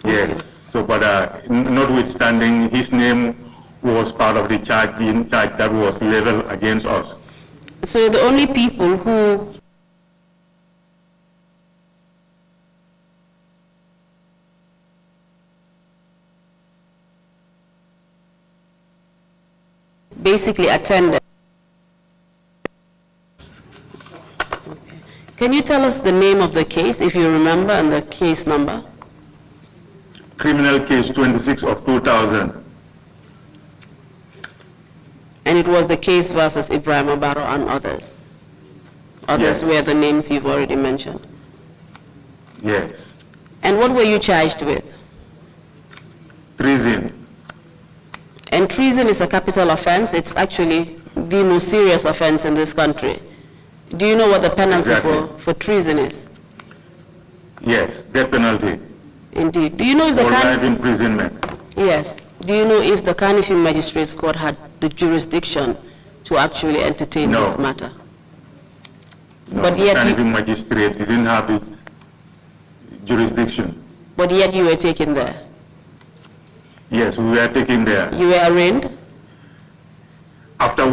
Yes, so but notwithstanding, his name was part of the charge that was leveled against us. So the only people who basically attended. Okay. Can you tell us the name of the case, if you remember, and the case number? Criminal case 26 of 2000. And it was the case versus Ibrahim Abaro and others. Others Yes. were the names you've already mentioned. Yes. And what were you charged with? Treason. And treason is a capital offense. It's actually the most serious offense in this country. Do you know what the penalty Exactly. for treason is? Yes, death penalty. Indeed. Do you know if the Or life imprisonment. Yes. Do you know if the Carnifing Magistrates Court had the jurisdiction to actually entertain No. this matter? No, But yet and you- even magistrate, he didn't have the jurisdiction. But yet you were taken there. Yes, we were taken there. You were arraigned? After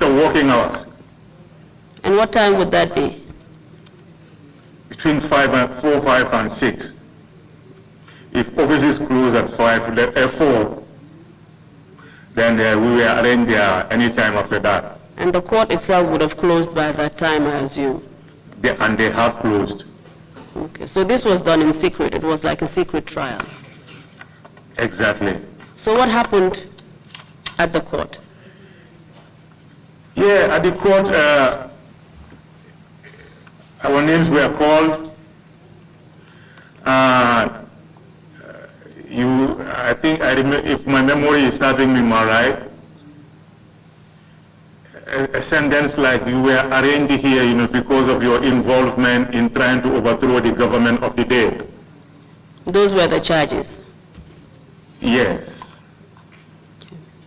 working hours, And what time would that be? between 4, 5, and 6. If offices close at 4, then we were arraigned there any time after that. And the court itself would have closed by that time, I assume. And they have closed. Okay, so this was done in secret. It was like a secret trial. Exactly. So what happened at the court? Yeah, at the court, our names were called. I think I remember, if my memory is serving me right, a sentence like you were arraigned here, because of your involvement in trying to overthrow the government of the day. Those were the charges. Yes.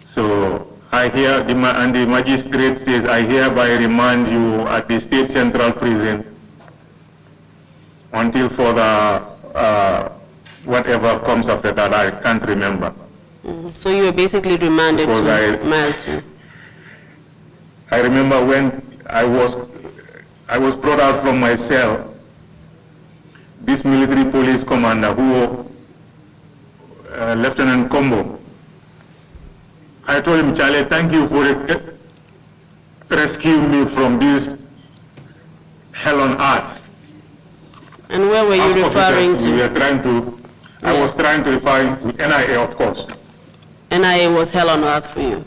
So I hear, and the magistrate says, I hereby remand you at the State Central Prison until further, whatever comes after that, I can't remember. So you were basically remanded Because to Mile 2. I remember when I was brought out from my cell, this military police commander who, Lieutenant Combo, I told him, Charlie, thank you for rescuing me from this hell on earth. And where were you As referring officers, we to? were trying to, I was trying to refer to NIA, of course. NIA was hell on earth for you.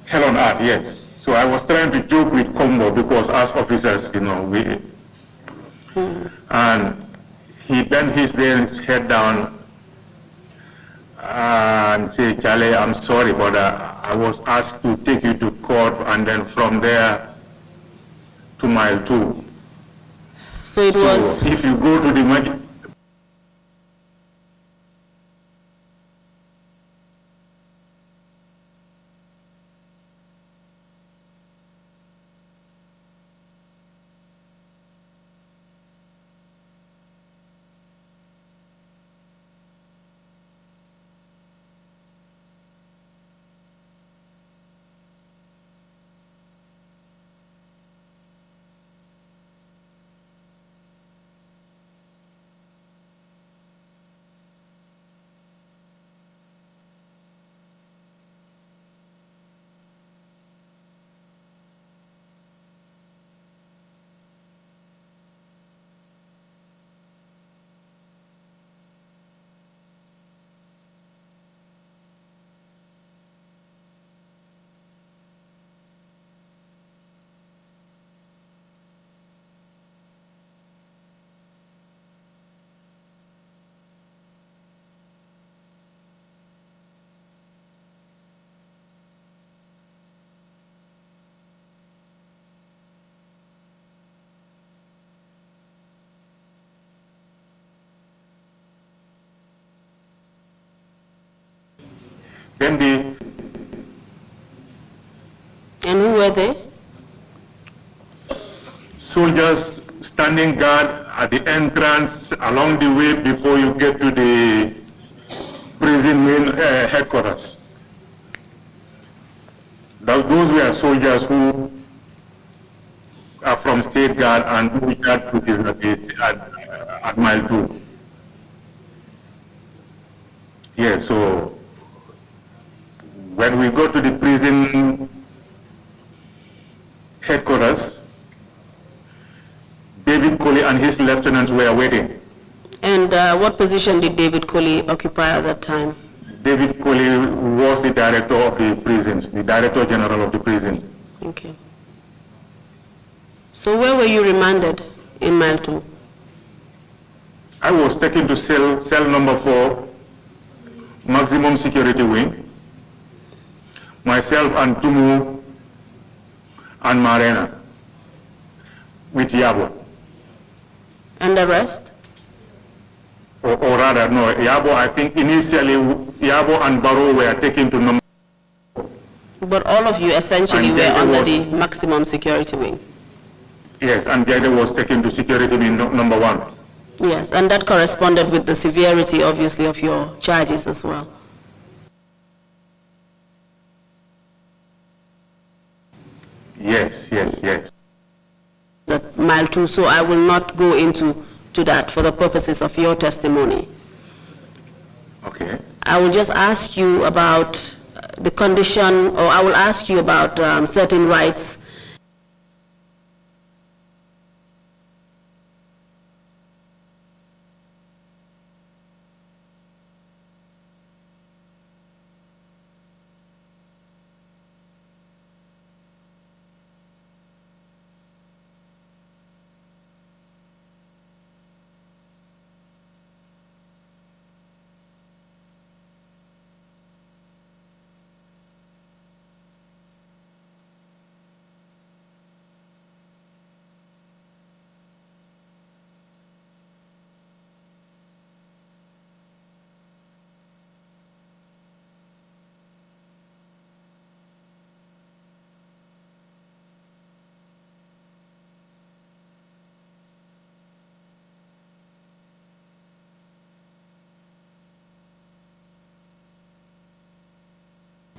Hell on earth, yes. So I was trying to joke with Combo because as officers, we, and he bent his head down and said, Charlie, I'm sorry, but I was asked to take you to court and then from there to Mile 2. So it was, If you go to the Then And who were they? soldiers standing guard at the entrance along the way before you get to the prison main headquarters. Those were soldiers who are from State Guard and who guard at mile 2. Yeah, so when we go to the prison headquarters, David Colley and his lieutenants were waiting. And what position did David Colley occupy at that time? David Colley was the director of the prisons, the director general of the prisons. Okay. So where were you remanded in mile 2? I was taken to cell number 4, maximum security wing. Myself and Tumu and Marena with Yabo. And the rest? Or rather, no, Yabo, I think initially Yabo and Barrow were taken to number 4. But all of you essentially And were then under was- the maximum security wing. Yes, and Jade was taken to security wing number 1. Yes, and that corresponded with the severity, obviously, of your charges as well. Yes. At mile 2, so I will not go into that for the purposes of your testimony. Okay. I will just ask you about the condition, or I will ask you about certain rights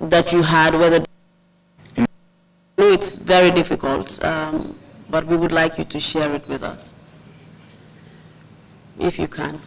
that you had, whether I know it's very difficult, but we would like you to share it with us, if you can.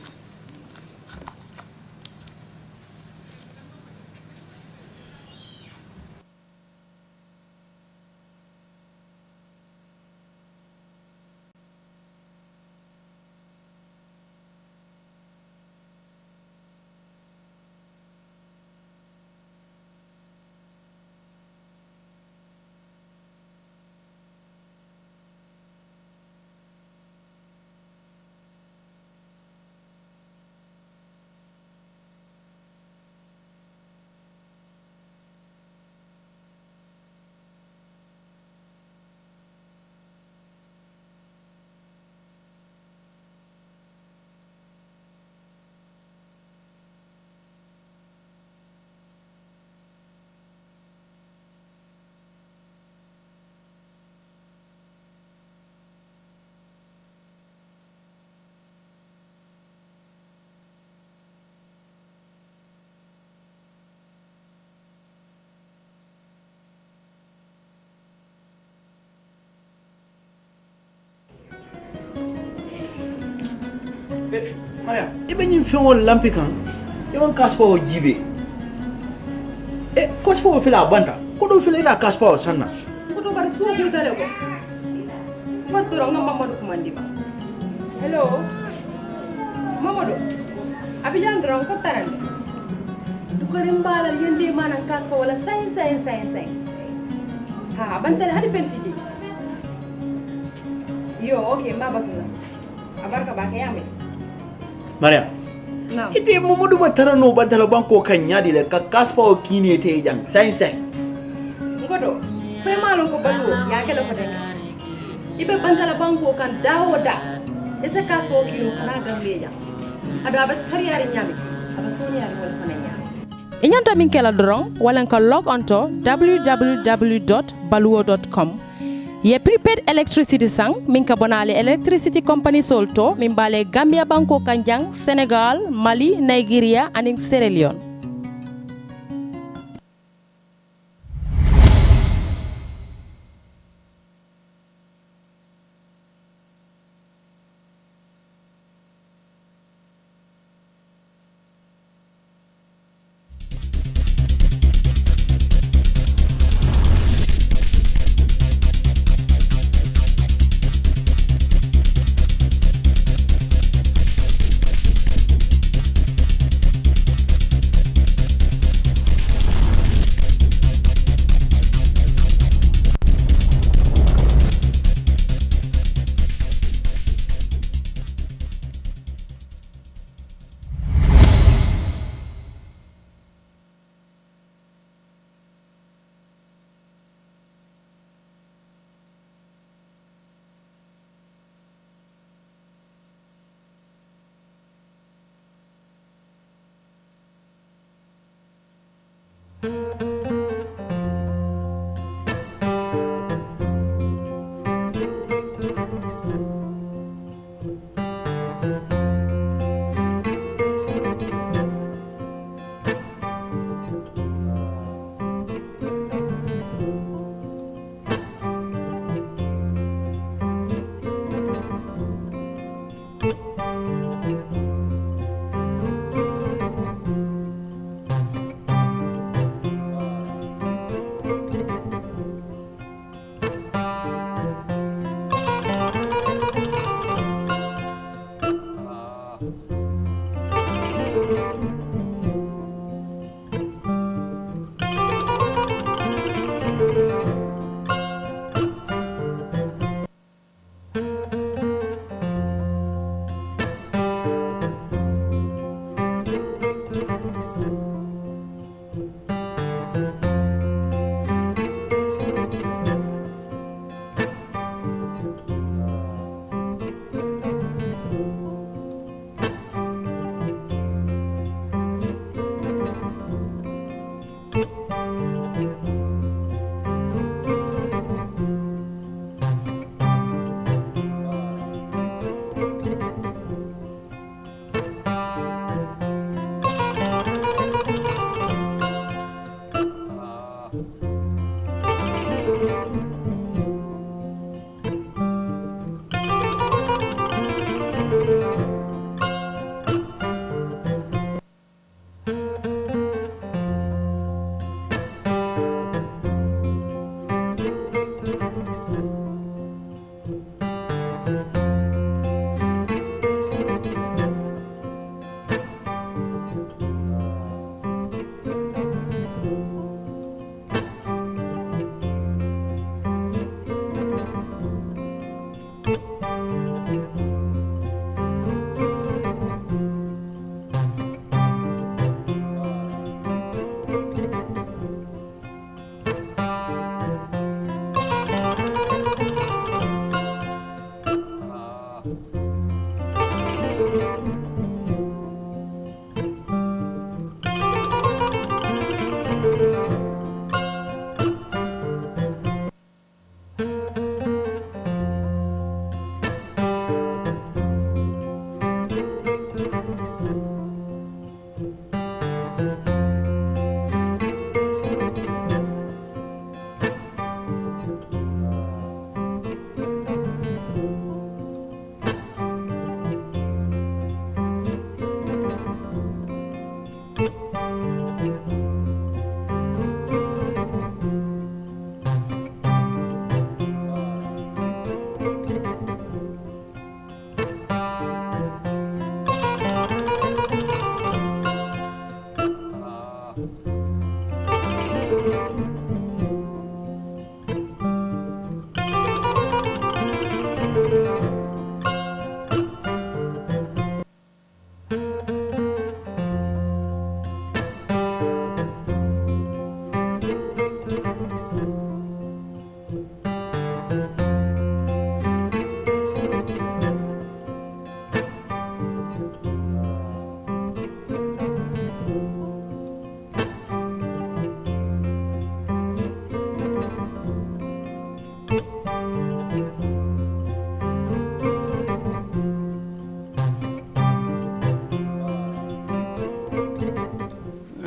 Maria, even if you want lampikan, you want Casper or Jibe. Eh, Casper will fill out Banta. Could you fill in a Casper or Sana? Kutu bar suwa ku tale ko. Pastor nga Mamadou Kumandiba. Hello. Mamadou. Abijan drone ko tarande. Du ko rimbala yende manan Casper wala say. Ha, bantale hadi fentiji. Yo, okay, mabatuna. Abarka ba kayame. Maria. No. Ite Mamadou Batara no Bantala Banko Kanyadi le Casper or Kini Tejang. Say. Ngodo. Fe malon ko balu ya ke do ko tane. Ibe bantala banko kan dawo da. Ese Casper o kino kana gambeja. Ado abe kariyari nyami. Aba soni yari wala fananya. Inyanta min kela drong wala ka log onto www.baluwo.com. Ye prepaid electricity sang min ka bonale electricity company solto min bale Gambia banko kanjang, Senegal, Mali, Nigeria and Sierra Leone.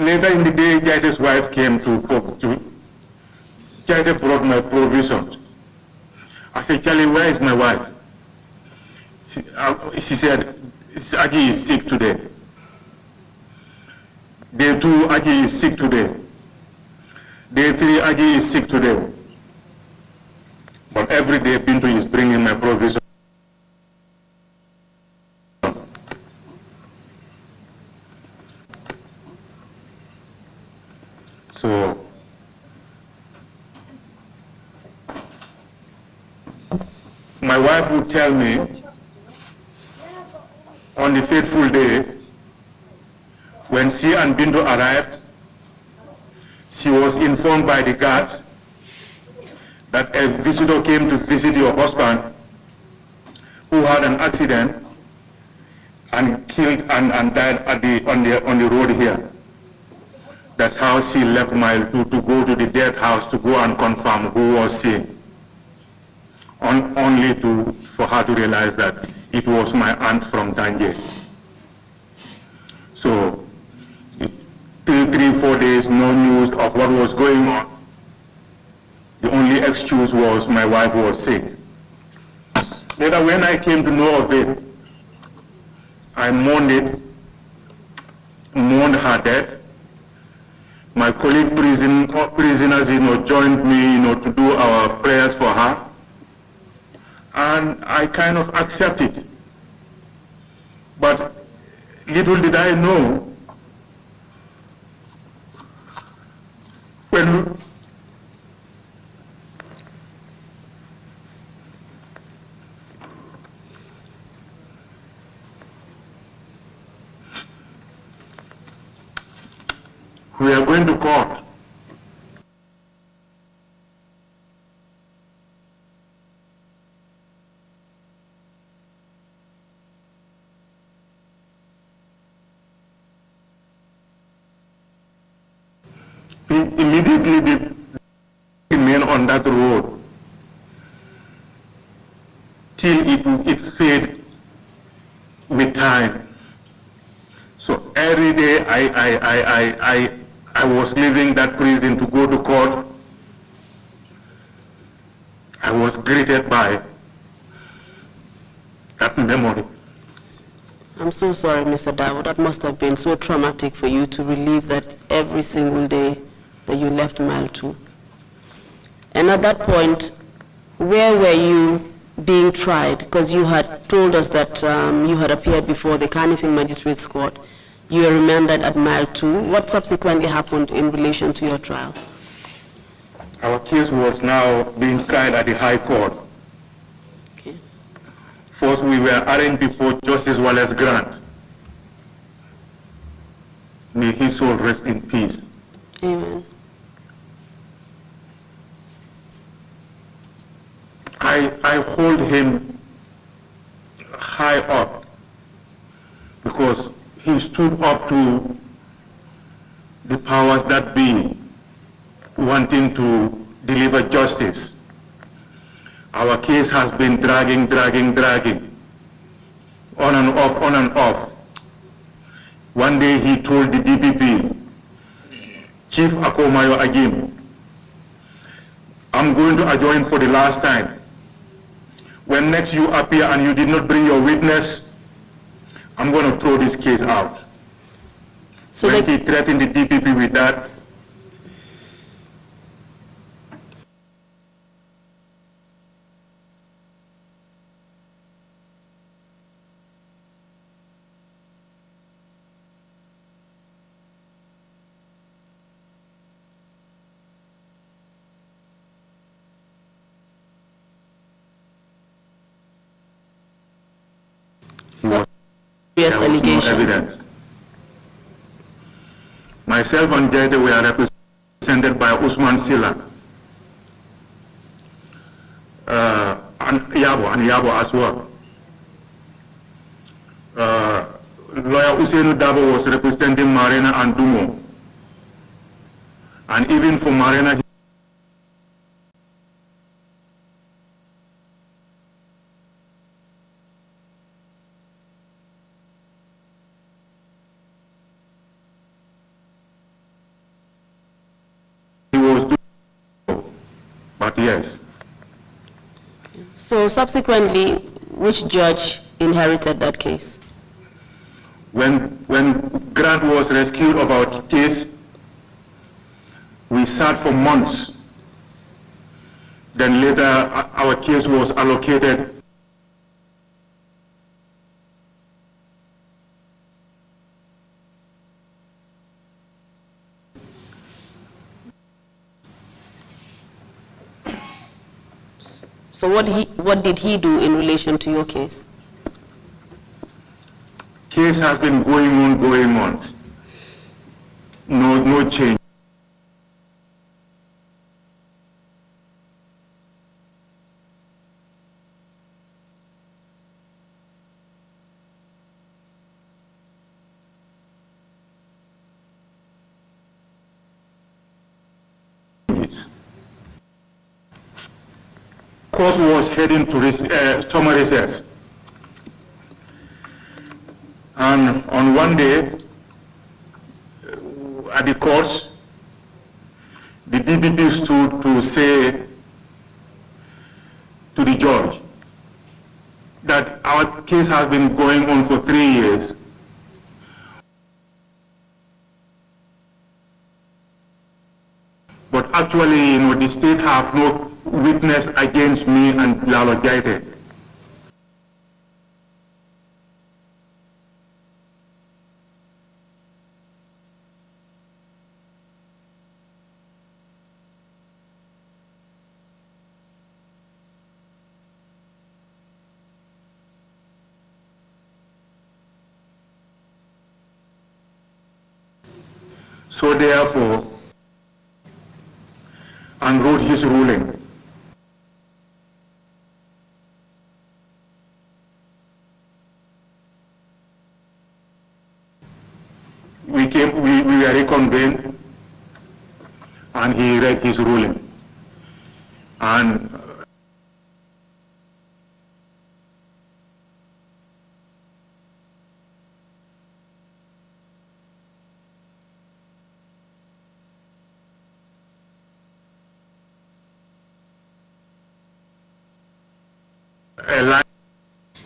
later in the day, Jaite's wife came to Jaite brought my provisions. I said, Charlie, where is my wife? She said, Aji is sick today. Day 2, Aji is sick today. Day 3, Aji is sick today. But every day, Bintu is bringing my provision. So, my wife would tell me on the fateful day, when she and Bintu arrived, she was informed by the guards that a visitor came to visit your husband who had an accident and killed and died on the road here. That's how she left Mile 2 to go to the death house to go and confirm who was she. Only for her to realize that it was my aunt from Tanje. So, 3-4 days, no news of what was going on. The only excuse was my wife was sick. Later, when I came to know of it, I mourned it, mourned her death. My colleague prisoners, joined me, to do our prayers for her. And I kind of accepted. But little did I know, when we are going to court, immediately the remain on that road till it fades with time. So every day I was leaving that prison to go to court. I was greeted by that memory. I'm so sorry, Mr. Darboe. That must have been so traumatic for you to relive that every single day that you left Mile 2. And at that point, where were you being tried? Because you had told us that you had appeared before the Carnifing Magistrates Court. You were remanded at Mile 2. What subsequently happened in relation to your trial? Our case was now being tried at the High Court. Okay. First, we were arraigned before Justice Wallace Grant. May his soul rest in peace. Amen. I hold him high up because he stood up to the powers that be wanting to deliver justice. Our case has been dragging, on and off. One day he told the DPP, Chief Akomayo Agim, I'm going to adjourn for the last time. When next you appear and you did not bring your witness, I'm going to throw this case out. So when he threatened the DPP with that, Yes, there was allegations. no evidence. Myself and Jaite were represented by Usman Silla and Yabo as well. Lawyer Usainu Dabo was representing Marina and Dumo. And even for Marina, But yes, So subsequently, which judge inherited that case? when Grant was rescued of our case, we sat for months. Then later, our case was allocated So what did he do in relation to your case? case has been going on. No change. Court was heading to summer recess. And on one day, at the courts, the DPP stood to say to the judge that our case has been going on for 3 years. But actually, the state have no witness against me and Lalo Jaite. So therefore, and wrote his ruling. We were reconvened, and he read his ruling. And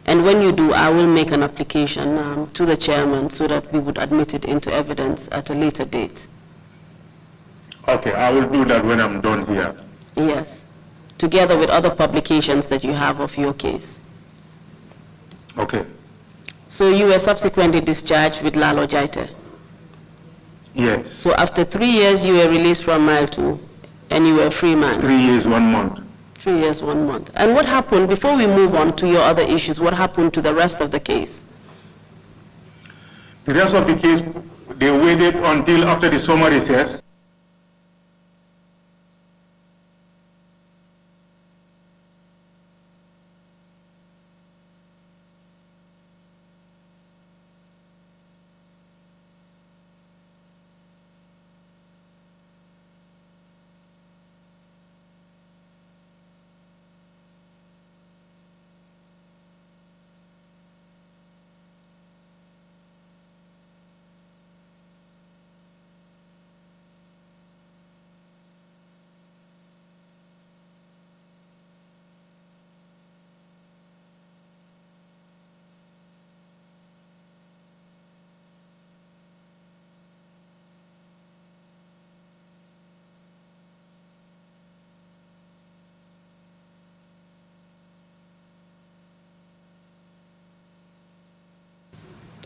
And when you do, I will make an application to the chairman so that we would admit it into evidence at a later date. okay, I will do that when I'm done here. Yes, together with other publications that you have of your case. Okay, So you were subsequently discharged with Lalo Jaite. yes. So after 3 years, you were released from Mile 2 and you were a free man. 3 years, 1 month. 3 years, 1 month. And what happened, before we move on to your other issues, what happened to the rest of the case? The rest of the case, they waited until after the summer recess.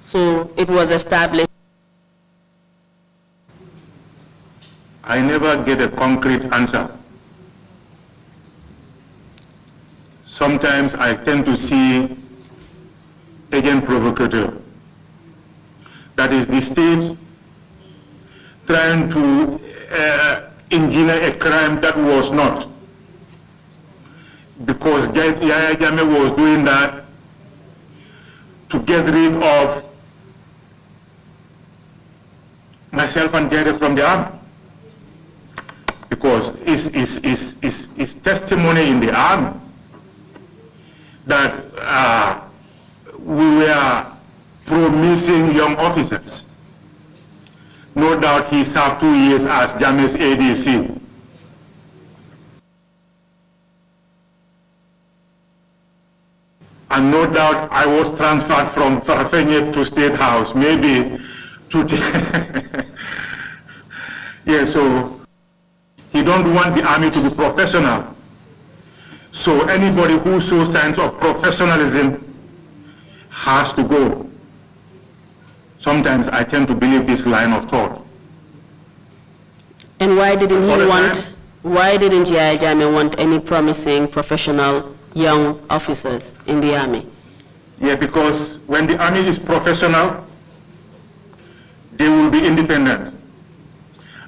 So it was established. I never get a concrete answer. Sometimes I tend to see agent provocateur. That is the state trying to engineer a crime that was not. Because Yaya Jammeh was doing that to get rid of myself and Jaide from the army. Because it's testimony in the army that we were promising young officers. No doubt he served 2 years as Jammeh's ADC. And no doubt I was transferred from Farafenye to State House, maybe to... Yeah, so he don't want the army to be professional. So anybody who shows signs of professionalism has to go. Sometimes I tend to believe this line of thought. And why didn't Other he want, times- why didn't Yaya Jammeh want any promising professional young officers in the army? Yeah, because when the army is professional, they will be independent.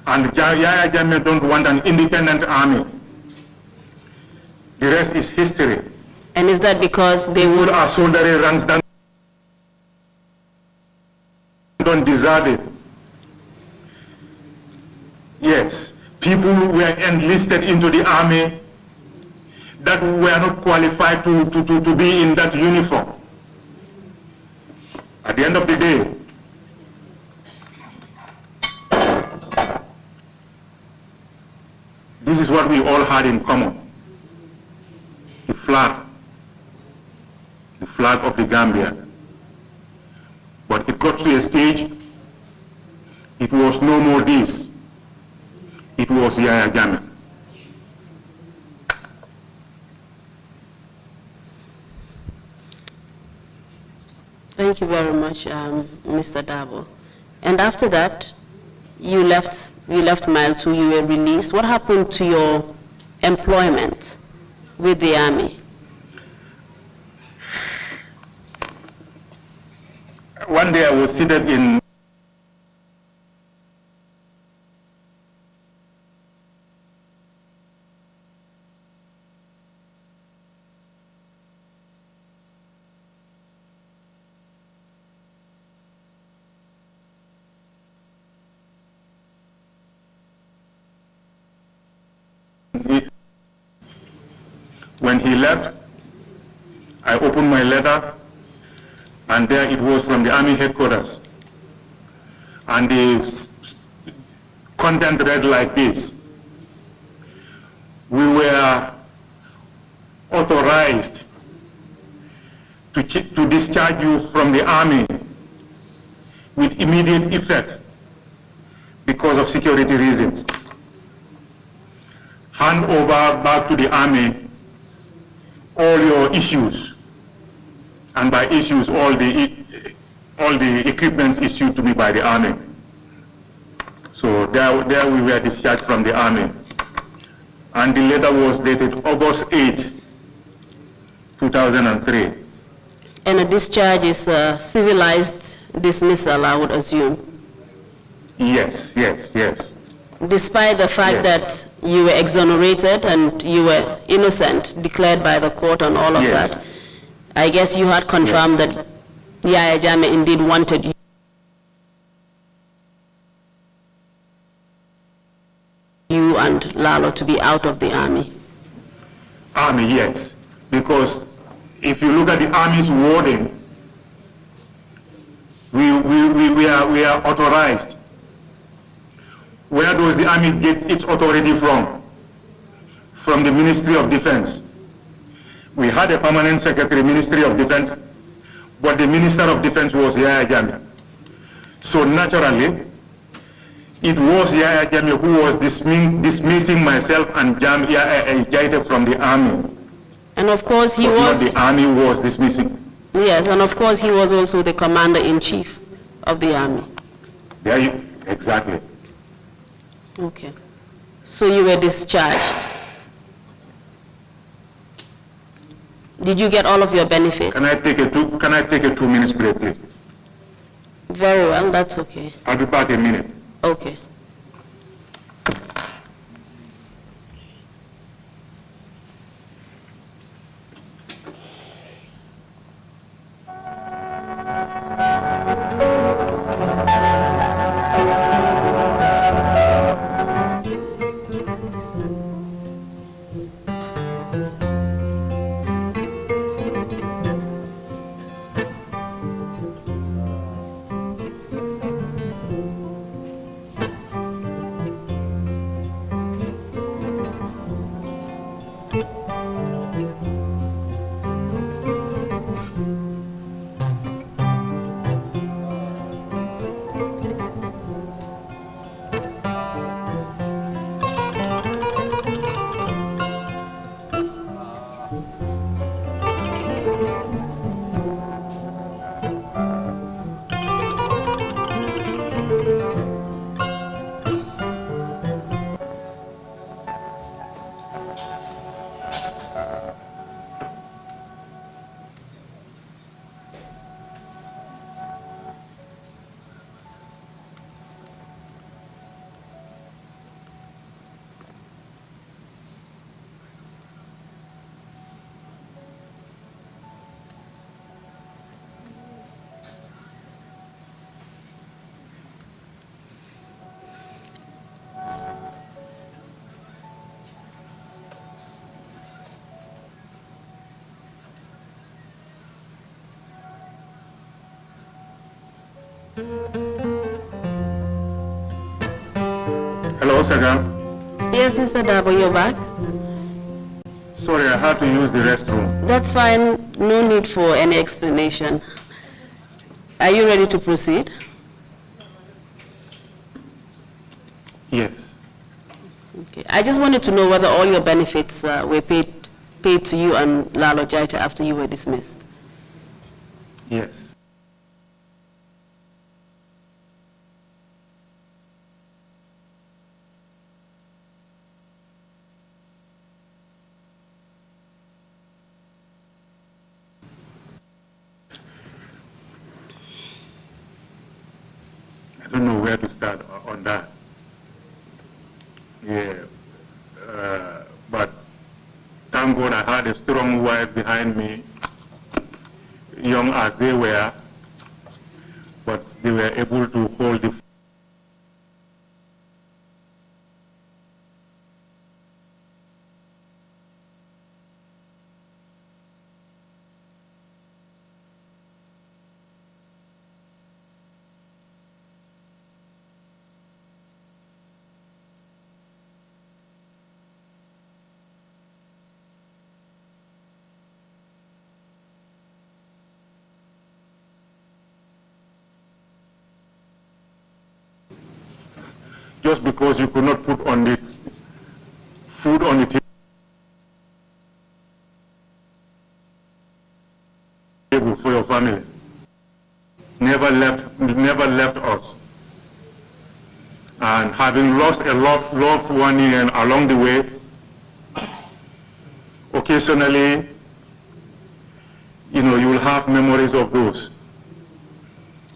And Yaya Jammeh don't want an independent army. The rest is history. And is that because they People would, are soldering ranks that don't deserve it. Yes, people who were enlisted into the army that were not qualified to be in that uniform. At the end of the day, this is what we all had in common. The flag of the Gambia. But it got to a stage, it was no more this. It was Yaya Jammeh. thank you very much, Mr. Darboe. And after that, you left Mile 2, you were released. What happened to your employment with the army? One day I was seated in when he left, I opened my letter, and there it was from the Army headquarters. And the content read like this: we were authorized to discharge you from the Army with immediate effect because of security reasons. Hand over back to the Army all your issues, and by issues, all the equipment issued to me by the Army. So there we were discharged from the Army. And the letter was dated August 8, 2003. And a discharge is a civilized dismissal, I would assume. Yes, yes, yes. Despite the fact Yes. that you were exonerated and you were innocent, declared by the court and all of Yes. that, I guess you had confirmed Yes. that Yaya Jammeh indeed wanted you and Lalo to be out of the army. Army, yes. Because if you look at the Army's wording, we are authorized. Where does the Army get its authority from? From the Ministry of Defense. We had a permanent secretary, Ministry of Defense, but the Minister of Defense was Yaya Jammeh. So naturally, it was Yaya Jammeh who was dismissing myself and Yaya Jammeh from the Army. And of course he But not was, the Army was dismissing. yes, and of course he was also the commander-in-chief of the army. There you, exactly. Okay. So you were discharged. Did you get all of your benefits? Can I take a 2 minutes break, please? Very well, that's okay. I'll be back in a minute. Okay. Hello, Saga. Yes, Mr. Darboe, you're back. Sorry, I had to use the restroom. That's fine. No need for any explanation. Are you ready to proceed? Yes. Okay. I just wanted to know whether all your benefits were paid to you and Lalo Jaita after you were dismissed. Yes. I don't know where to start on that. Yeah, but thank God I had a strong wife behind me, young as they were, but they were able to hold the just because you could not put on the food on the table for your family. Never left us. And having lost a loved one along the way, occasionally, you know, you will have memories of those.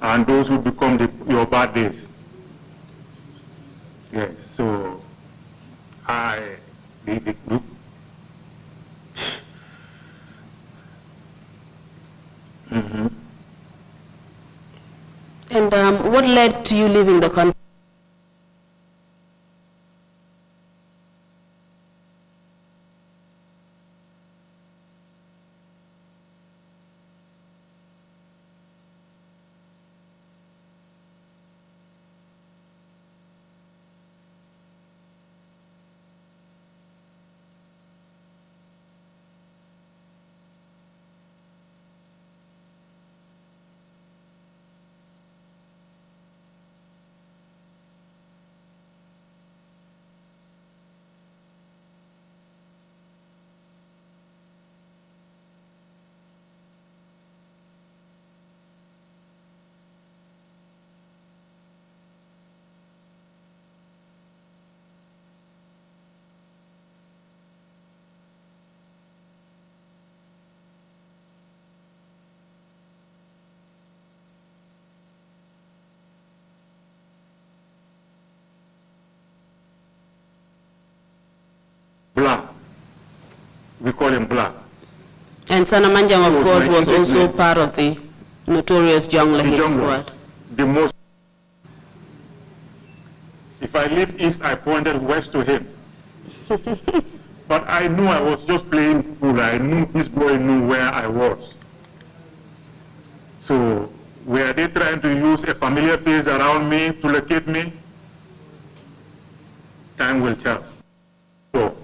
And those will become your bad days. Yes, so the group. And what led to you leaving the country? Black. We call him Black. And Sanamanjang, of course, was also nickname. part of the notorious Jongla The hit John squad. was the most. If I leave east, I pointed west to him. But I knew I was just playing cool. I knew this boy knew where I was. So were they trying to use a familiar face around me to locate me? Time will tell. So,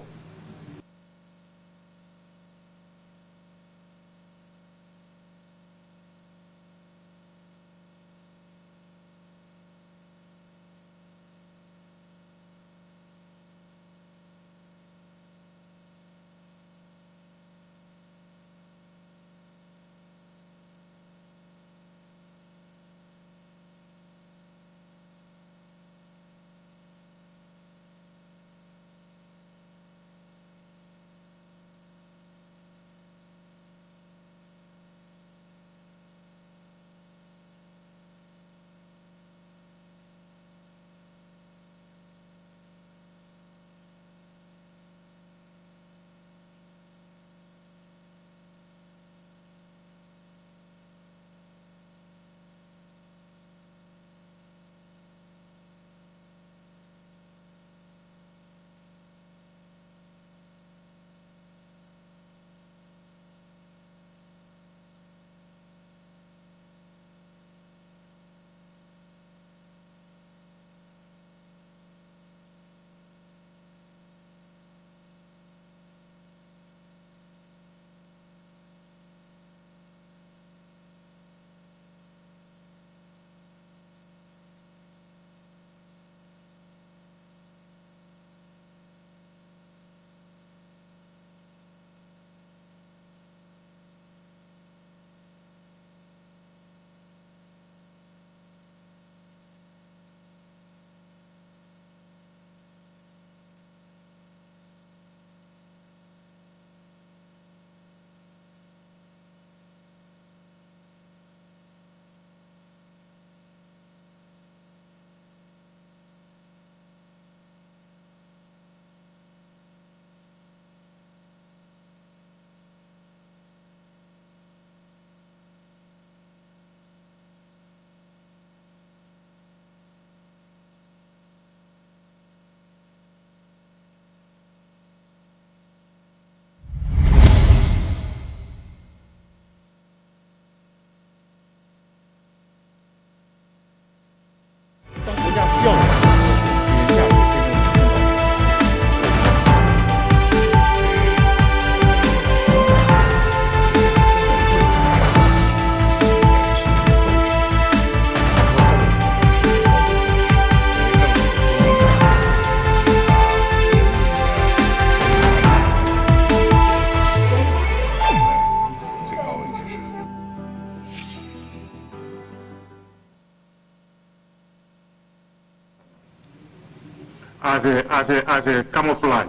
as a camouflage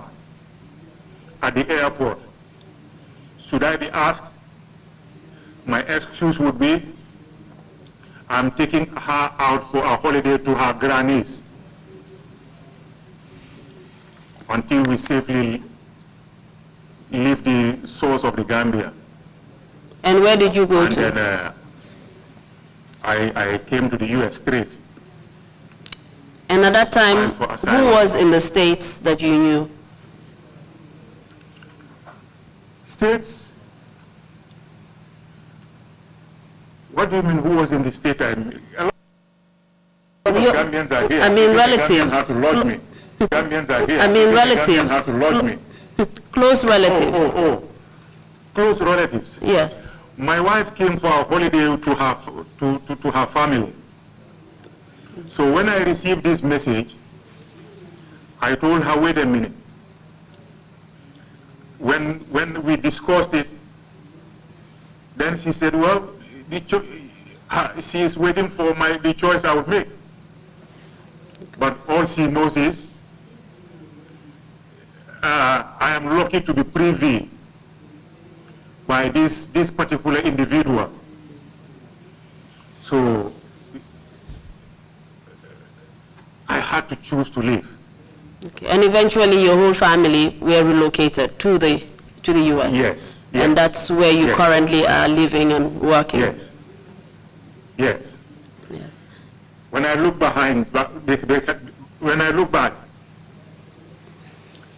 at the airport. Should I be asked? My excuse would be, I'm taking her out for a holiday to her grannies until we safely leave the shores of the Gambia. And where did you go and to? Then I came to the US straight. And at that time, for who asylum. was in the States that you knew? States? What do you mean, who was in the state? A lot of Gambians are here. I mean, Because the relatives. Gambians have to lodge me. Gambians are here. I mean, Because the relatives. Gambians have to lodge me. Close relatives. Oh. Close relatives. Yes. My wife came for a holiday to her family. So when I received this message, I told her, wait a minute. When we discussed it, then she said, well, she is waiting for the choice I would make. But all she knows is, I am lucky to be privy by this particular individual. So I had to choose to leave. Okay. And eventually your whole family were relocated to the US? Yes. And that's where you currently are living and working? Yes. Yes. Yes. When I look back,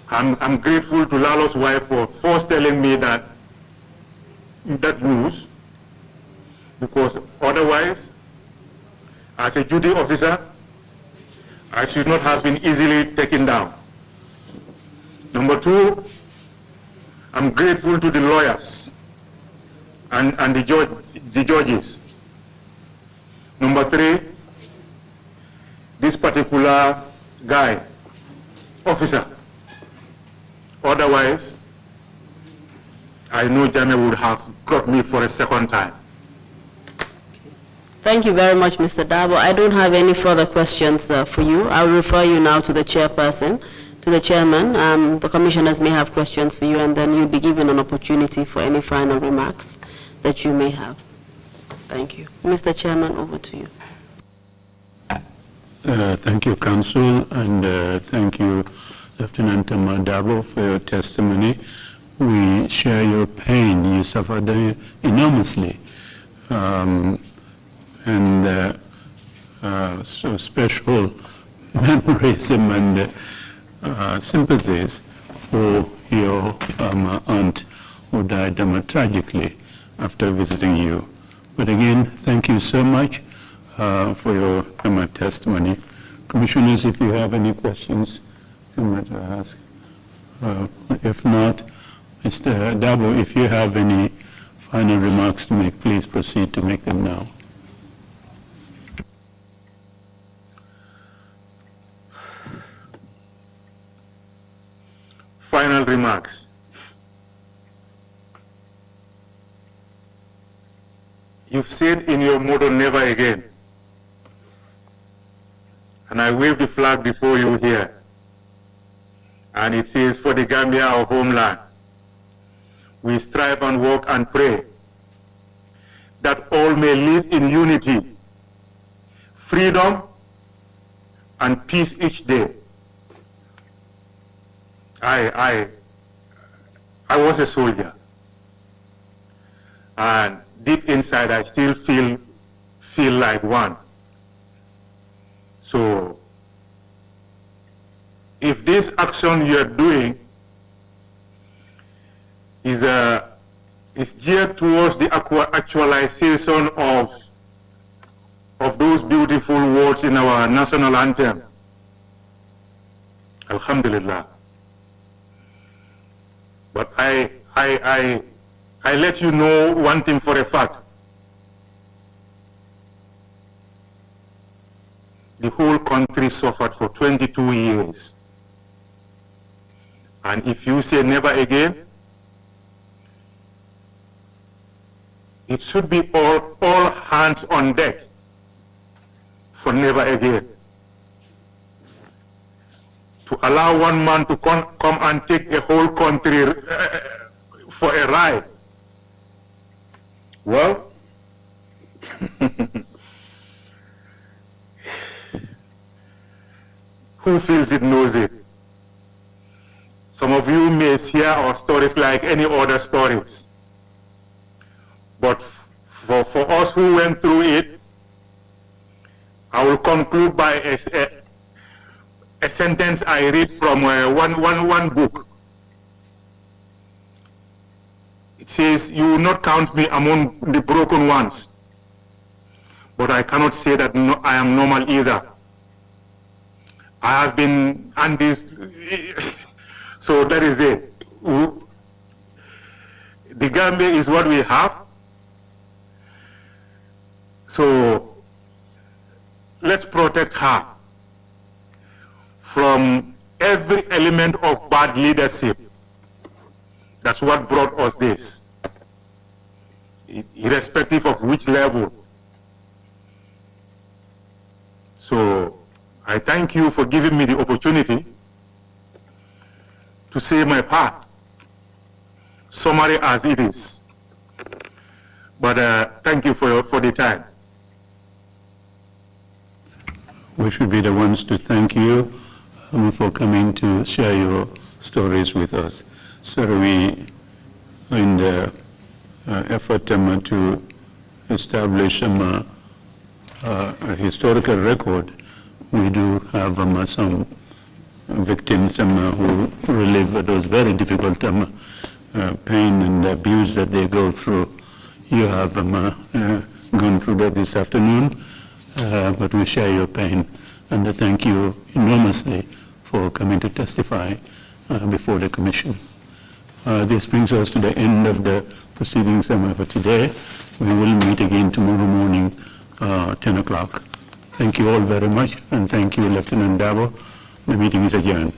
I'm grateful to Lalo's wife for first telling me that news, because otherwise, as a duty officer, I should not have been easily taken down. Number two, I'm grateful to the lawyers and the judges. Number three, this particular guy, officer. Otherwise, I know Jammeh would have got me for a second time. Thank you very much, Mr. Darboe. I don't have any further questions for you. I'll refer you now to the chairperson, to the chairman. The commissioners may have questions for you, and then you'll be given an opportunity for any final remarks that you may have. Thank you. Mr. Chairman, over to you. Thank you, Council, and thank you, Lieutenant Darboe, for your testimony. We share your pain. You suffered enormously. So special memories and sympathies for your aunt who died tragically after visiting you. But again, thank you so much for your testimony. Commissioners, if you have any questions, you might ask. If not, Mr. Darboe, if you have any final remarks to make, please proceed to make them now. Final remarks. You've said in your motto, never again. And I wave the flag before you here. And it says, for the Gambia, our homeland, we strive and work and pray that all may live in unity, freedom, and peace each day. I was a soldier, and deep inside I still feel like one. So if this action you're doing is geared towards the actualization of those beautiful words in our national anthem, Alhamdulillah. But I let you know one thing for a fact. The whole country suffered for 22 years. And if you say never again, it should be all hands on deck for never again. To allow one man to come and take a whole country for a ride. Well, who feels it knows it. Some of you may hear our stories like any other stories. But for us who went through it, I will conclude by a sentence I read from one book. It says, "You will not count me among the broken ones, but I cannot say that I am normal either. I have been, and this," so that is it. The Gambia is what we have. So let's protect her from every element of bad leadership. That's what brought us this, irrespective of which level. So I thank you for giving me the opportunity to say my part, summary as it is. But thank you for the time. We should be the ones to thank you for coming to share your stories with us. So we, in the effort to establish a historical record, we do have some victims who relive those very difficult pain and abuse that they go through. You have gone through that this afternoon, but we share your pain, and thank you enormously for coming to testify before the Commission. This brings us to the end of the proceedings for today. We will meet again tomorrow morning, 10 o'clock. Thank you all very much, and thank you, Lieutenant DARBOE. The meeting is adjourned.